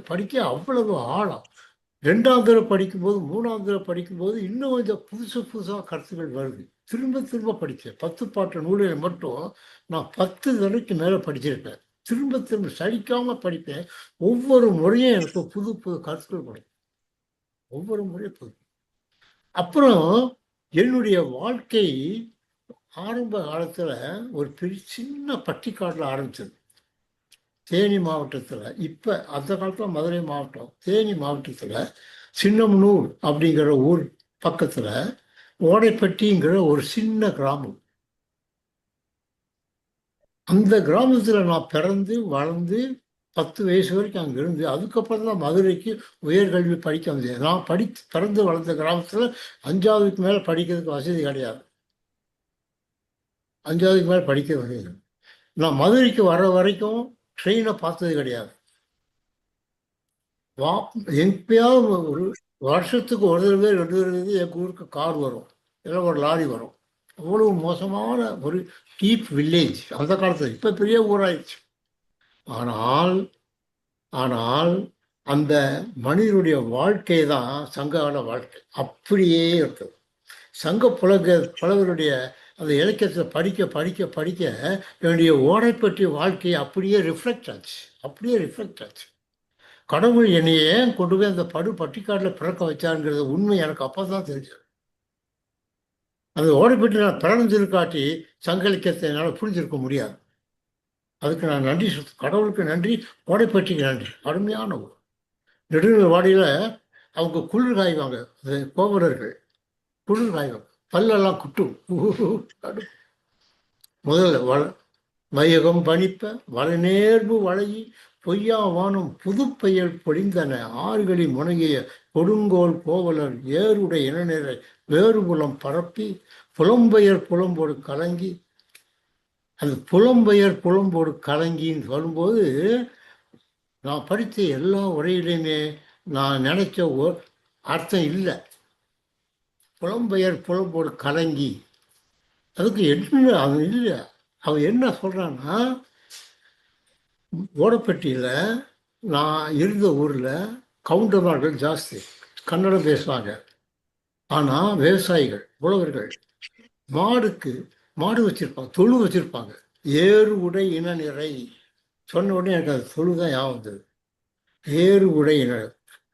படிக்க அவ்வளவு ஆழம். 2ஆம் தடவை படிக்கும்போது 3ஆம் தடவை படிக்கும்போது இன்னும் கொஞ்சம் புதுசாக கருத்துக்கள் வருது. திரும்ப படித்தேன். 10 பாட்டு நூலில் மட்டும் நான் 10 தடவைக்கு மேலே படிச்சிருப்பேன். திரும்ப சலிக்காமல் படிப்பேன். ஒவ்வொரு முறையும் எனக்கு புது கருத்துக்கள் கிடைக்கும். ஒவ்வொரு முறையும் புது. அப்புறம் என்னுடைய வாழ்க்கை ஆரம்ப காலத்தில் ஒரு சின்ன பட்டிக்காட்டில் ஆரம்பிச்சது. தேனி மாவட்டத்தில், இப்போ அந்த காலத்தில் மதுரை மாவட்டம், தேனி மாவட்டத்தில் சின்னமனூர் அப்படிங்கிற ஊர் பக்கத்தில் ஓடைப்பட்டிங்கிற ஒரு சின்ன கிராமம். அந்த கிராமத்தில் நான் பிறந்து வளர்ந்து 10 வயசு வரைக்கும் அங்கே இருந்து அதுக்கப்புறம் தான் மதுரைக்கு உயர்கல்வி படிக்க வந்தேன். நான் பிறந்து வளர்ந்த கிராமத்தில் 5ஆவதுக்கு மேலே படிக்கிறதுக்கு வசதி கிடையாது. 5ஆவதுக்கு மேலே படிக்க வசதி. நான் மதுரைக்கு வர வரைக்கும் ட்ரெயினை பார்த்தது கிடையாது. எப்பயாவது ஒரு வருஷத்துக்கு ஒரு தடவை 2 தடவை எங்கள் ஊருக்கு கார் வரும், இல்லை ஒரு லாரி வரும். அவ்வளவு மோசமான ஒரு டீப் வில்லேஜ் அந்த காலத்தில். இப்போ பெரிய ஊராயிடுச்சு. ஆனால் ஆனால் அந்த மனிதனுடைய வாழ்க்கை தான் சங்ககால வாழ்க்கை, அப்படியே இருக்குது. சங்க புலவருடைய அந்த இலக்கியத்தில் படிக்க படிக்க படிக்க என்னுடைய ஓடை பற்றிய வாழ்க்கையை அப்படியே ரிஃப்ளெக்ட் ஆச்சு. கடவுள் என்னைய ஏன் கொண்டு போய் அந்த பட்டிக்காட்டில் பிறக்க வச்சாருங்கிறது உண்மை எனக்கு அப்போ தான் தெரிஞ்சது. அந்த ஓடை பற்றி நான் பிறந்திருக்காட்டி சங்க இலக்கியத்தை என்னால் புரிஞ்சிருக்க முடியாது. அதுக்கு நான் நன்றி கடவுளுக்கு நன்றி, ஓடை பற்றிக்கு நன்றி. அருமையான ஊர். நெடுவாடியில் அவங்க குளிர் காய்வாங்க, கோவலர்கள் குளிர் காய்வாங்க, பல்லெல்லாம் குட்டும். முதல்ல வையகம் பணிப்ப வளநேர்வு வளையி பொய்யா வானும் புதுப்பெயர் பொழிந்தன ஆறுகளி முனைய கொடுங்கோல் கோவலர் ஏறுடைய இனநிறை வேறுபுலம் பரப்பி புலம்பெயர் புலம்போடு கலங்கி. அந்த புலம்பெயர் புலம்போடு கலங்கின்னு சொல்லும்போது நான் படித்த எல்லா உரையிலையுமே நான் நினைச்ச அர்த்தம் இல்லை. புலம்பெயர் புலம்போடு கலங்கி, அதுக்கு என்ன அது இல்லை. அவன் என்ன சொல்றான்னா, ஓடப்பட்டியில் நான் இருந்த ஊரில் கவுண்டர்மார்கள் ஜாஸ்தி, கன்னடம் பேசுவாங்க. ஆனால் விவசாயிகள் உழவர்கள் மாடு வச்சிருப்பாங்க, தொழு வச்சிருப்பாங்க. ஏறு உடை இன நிறை சொன்ன உடனே எனக்கு அது தொழு தான் ஞாபகம் வந்தது. ஏறு உடை இன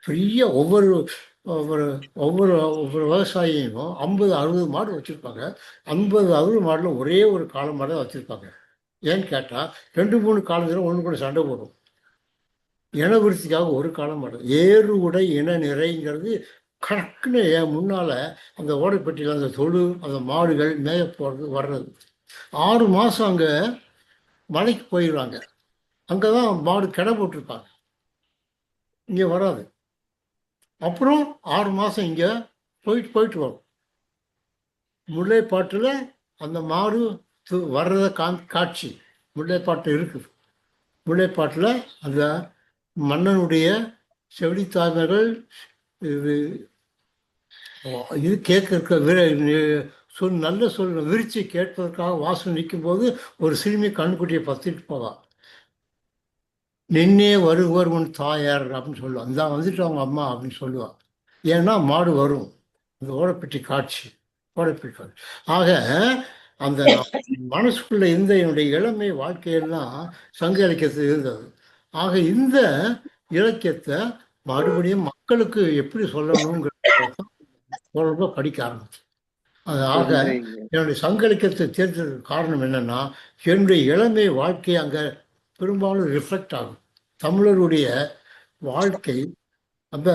பெரிய ஒவ்வொரு ஒவ்வொரு ஒவ்வொரு ஒவ்வொரு விவசாயியும் 50-60 மாடு வச்சுருப்பாங்க. 50-60 மாடில் ஒரே ஒரு காளை மாடு தான் வச்சுருப்பாங்க. ஏன்னு கேட்டால் 2-3 காலத்தில் ஒன்று கூட சண்டை போடும். இன விருத்திக்காக ஒரு காளை மாடு. ஏறு உடை இன நிறைங்கிறது கணக்குன்னு என் முன்னால் அந்த ஓடைப்பட்டியில் அந்த தொழு, அந்த மாடுகள் மேய போகிறது வர்றது. 6 மாதம் அங்கே மலைக்கு போயிடுவாங்க. அங்கே தான் மாடு கிடை போட்டிருப்பாங்க, இங்கே வராது. அப்புறம் 6 மாதம் இங்கே போயிட்டு வரும். முல்லைப்பாட்டில் அந்த மாடு வர்றத காட்சி முல்லைப்பாட்டில் இருக்குது. முல்லைப்பாட்டில் அந்த மன்னனுடைய செவிலித்தாய்மர்கள் இது கேட்க நல்ல விரிச்சு கேட்பதற்காக வாசல் நிற்கும்போது ஒரு சிறுமி கண்ணுக்குட்டியை பத்திட்டு போவா. நின்னே வருவர் உன் தாயார் அப்படின்னு சொல்லுவான். இந்த வந்துட்டு அவங்க அம்மா அப்படின்னு சொல்லுவாள். ஏன்னா மாடு வரும். இந்த ஓடப்பெட்டி காட்சி. ஆக அந்த மனசுக்குள்ள இருந்த என்னுடைய இளமை வாழ்க்கையெல்லாம் சங்க இலக்கியத்தில் இருந்தது. ஆக இந்த இலக்கியத்தை மறுபடியும் மக்களுக்கு எப்படி சொல்லணுங்கிறத படிக்க ஆரம்பிச்சேன். ஆக என்னுடைய சங்க இலக்கியத்தை தேர்ந்தெடுக்க காரணம் என்னன்னா, என்னுடைய இளமை வாழ்க்கை அங்கே பெரும்பாலும் ரிஃப்ளெக்ட் ஆகும். தமிழருடைய வாழ்க்கை அந்த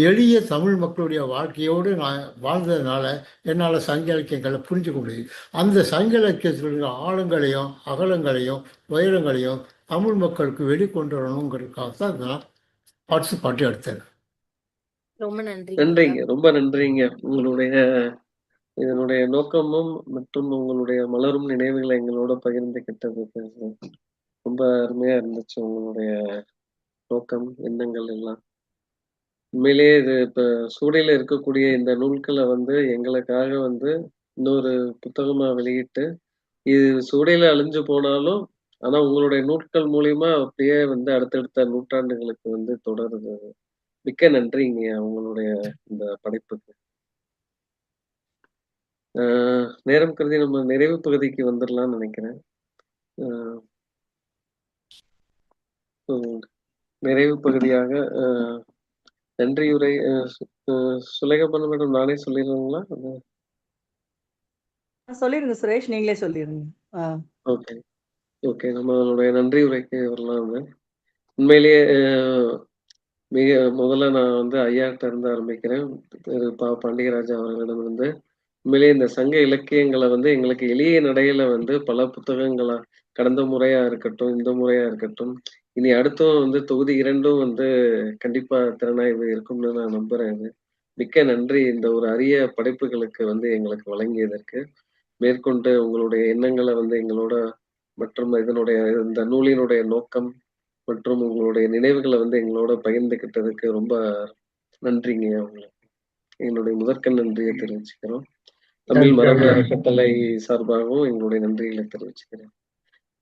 எளிய தமிழ் மக்களுடைய வாழ்க்கையோடு நான் வாழ்ந்ததுனால என்னால் சங்க இலக்கியங்களை புரிஞ்சுக்க முடியுது. அந்த சங்க இலக்கியத்தினுடைய ஆழங்களையும் அகலங்களையும் உயரங்களையும் தமிழ் மக்களுக்கு வெளிக்கொண்டு வரணுங்கிறதுக்காக தான் நான் பாட்டு எடுத்தேன். ரொம்ப நன்றி. நன்றிங்க, ரொம்ப நன்றிங்க. இதனுடைய நோக்கமும் மற்றும் உங்களுடைய மலரும் நினைவுகளை எங்களோட பகிர்ந்துகிட்டது ரொம்ப அருமையா இருந்துச்சு. உங்களுடைய நோக்கம், எண்ணங்கள் எல்லாம் உண்மையிலேயே இது இப்ப சூடையில இருக்கக்கூடிய இந்த நூல்களை எங்களுக்காக இன்னொரு புத்தகமா வெளியிட்டு, இது சூடையில அழிஞ்சு போனாலும் ஆனா உங்களுடைய நூல்கள் மூலியமா அப்படியே அடுத்தடுத்த நூற்றாண்டுகளுக்கு தொடருது. மிக்க நன்றிங்க உங்களுடைய இந்த படைப்புக்கு. நேரம் கருதி நம்ம நிறைவு பகுதிக்கு வந்துடலாம்னு நினைக்கிறேன். நிறைவு பகுதியாக நன்றியுரை சுலேகா மேடம் நானே சொல்லிடுறீங்களா? சொல்லிருங்க சுரேஷ், நீங்களே சொல்லிருங்க. ஓகே ஓகே, நம்மளுடைய நன்றி உரைக்கு வரலாம். உண்மையிலேயே மிக முதல்ல நான் ஐயாட்ட இருந்து ஆரம்பிக்கிறேன். திரு பாண்டியராஜா அவர்களிடம் உண்மையிலேயே இந்த சங்க இலக்கியங்களை எங்களுக்கு எளிய நடையில பல புத்தகங்களா கடந்த முறையா இருக்கட்டும், இந்த முறையா இருக்கட்டும், இனி அடுத்தும் தொகுதி 2ம் கண்டிப்பா திறனாய்வு இருக்கும்னு நான் நம்புறேன். மிக்க நன்றி இந்த ஒரு அரிய படைப்புகளுக்கு எங்களுக்கு வழங்கியதற்கு. மேற்கொண்டு உங்களுடைய எண்ணங்களை எங்களோட மற்றும் இந்த நூலினுடைய நோக்கம் மற்றும் உங்களுடைய நினைவுகளை எங்களோட பகிர்ந்துகிட்டதுக்கு ரொம்ப நன்றிங்க உங்களுக்கு. எங்களுடைய முதற்கண் நன்றியை தெரிவிச்சுக்கிறோம். தமிழ் மரபு அறக்கட்டளை சார்பாகவும் எங்களுடைய நன்றிகளை தெரிவிச்சுக்கிறேன்.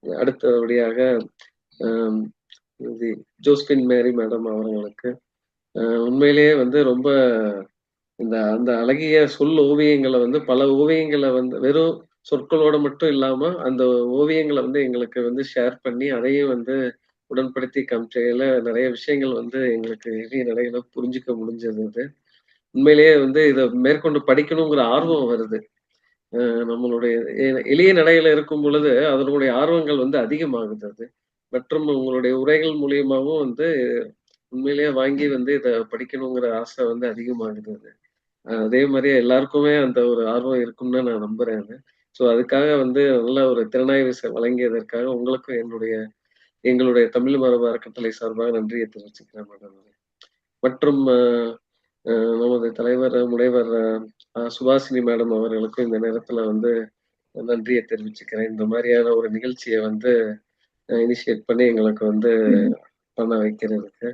அடுத்தபடியாக ஜோஸ்பின் மேரி மேடம் அவர்களுக்கு உண்மையிலேயே வந்து ரொம்ப அந்த அழகிய சொல் ஓவியங்களை வந்து பல ஓவியங்களை வந்து வெறும் சொற்களோட மட்டும் இல்லாம அந்த ஓவியங்களை வந்து எங்களுக்கு வந்து ஷேர் பண்ணி அதையும் வந்து உடன்படுத்தி காமிச்சையில நிறைய விஷயங்கள் வந்து எங்களுக்கு எளிய நடையில புரிஞ்சுக்க முடிஞ்சது. அது உண்மையிலேயே வந்து இதை மேற்கொண்டு படிக்கணுங்கிற ஆர்வம் வருது. நம்மளுடைய எளிய நடையில இருக்கும் பொழுது அதனுடைய ஆர்வங்கள் வந்து அதிகமாகுது. அது மற்றும் உங்களுடைய உரைகள் மூலியமாவும் வந்து உண்மையிலேயே வாங்கி வந்து இதை படிக்கணுங்கிற ஆசை வந்து அதிகமாகுது. அது அதே மாதிரியே எல்லாருக்குமே அந்த ஒரு ஆர்வம் இருக்கும்னு நான் நம்புறேன். ஸோ அதுக்காக வந்து நல்ல ஒரு திறனாய்வு வழங்கியதற்காக உங்களுக்கும் எங்களுடைய தமிழ் மரபு அறக்கட்டளை சார்பாக நன்றியை தெரிவிச்சுக்கிறேன் மேடம். மற்றும் நமது தலைவர் முனைவர் சுபாஷினி மேடம் அவர்களுக்கும் இந்த நேரத்துல வந்து நன்றியை தெரிவிச்சுக்கிறேன். இந்த மாதிரியான ஒரு நிகழ்ச்சியை வந்து இனிஷியேட் பண்ணி எங்களுக்கு வந்து பண்ண வைக்கிறதுக்கு.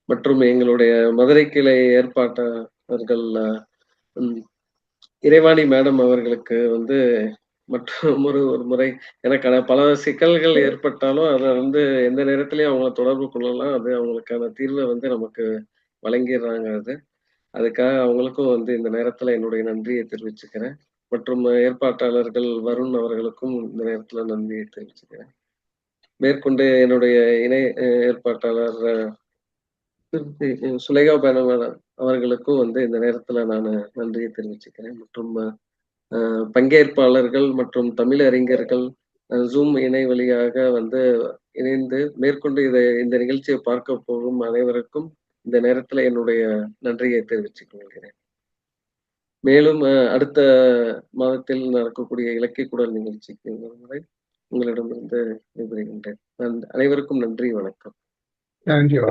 மற்றும் எங்களுடைய மதுரை கிளை ஏற்பாட்டாளர்கள் இறைவாணி மேடம் அவர்களுக்கு வந்து மற்றும் ஒரு முறை எனக்கான பல சிக்கல்கள் ஏற்பட்டாலும் அதை வந்து எந்த நேரத்திலையும் அவங்கள தொடர்பு கொள்ளலாம். அது அவங்களுக்கான தீர்வை வந்து நமக்கு வழங்கிடுறாங்க. அதுக்காக அவங்களுக்கும் வந்து இந்த நேரத்துல என்னுடைய நன்றியை தெரிவிச்சுக்கிறேன். மற்றும் ஏற்பாட்டாளர்கள் வருண் அவர்களுக்கும் இந்த நேரத்துல நன்றியை தெரிவிச்சுக்கிறேன். மேற்கொண்டு என்னுடைய இணை ஏற்பாட்டாளர் சுலேகா பேனம் அவர்களுக்கும் வந்து இந்த நேரத்துல நான் நன்றியை தெரிவிச்சுக்கிறேன். மற்றும் பங்கேற்பாளர்கள் மற்றும் தமிழ் அறிஞர்கள் ஜூம் இணை வழியாக வந்து இணைந்து மேற்கொண்டு இந்த நிகழ்ச்சியை பார்க்க போகும் அனைவருக்கும் இந்த நேரத்துல என்னுடைய நன்றியை தெரிவித்துக் கொள்கிறேன். மேலும் அடுத்த மாதத்தில் நடக்கக்கூடிய இலக்கிய குடல் நிகழ்ச்சிக்கு முறை உங்களிடமிருந்து விடைபெறுகின்றேன். அனைவருக்கும் நன்றி, வணக்கம். Thank you.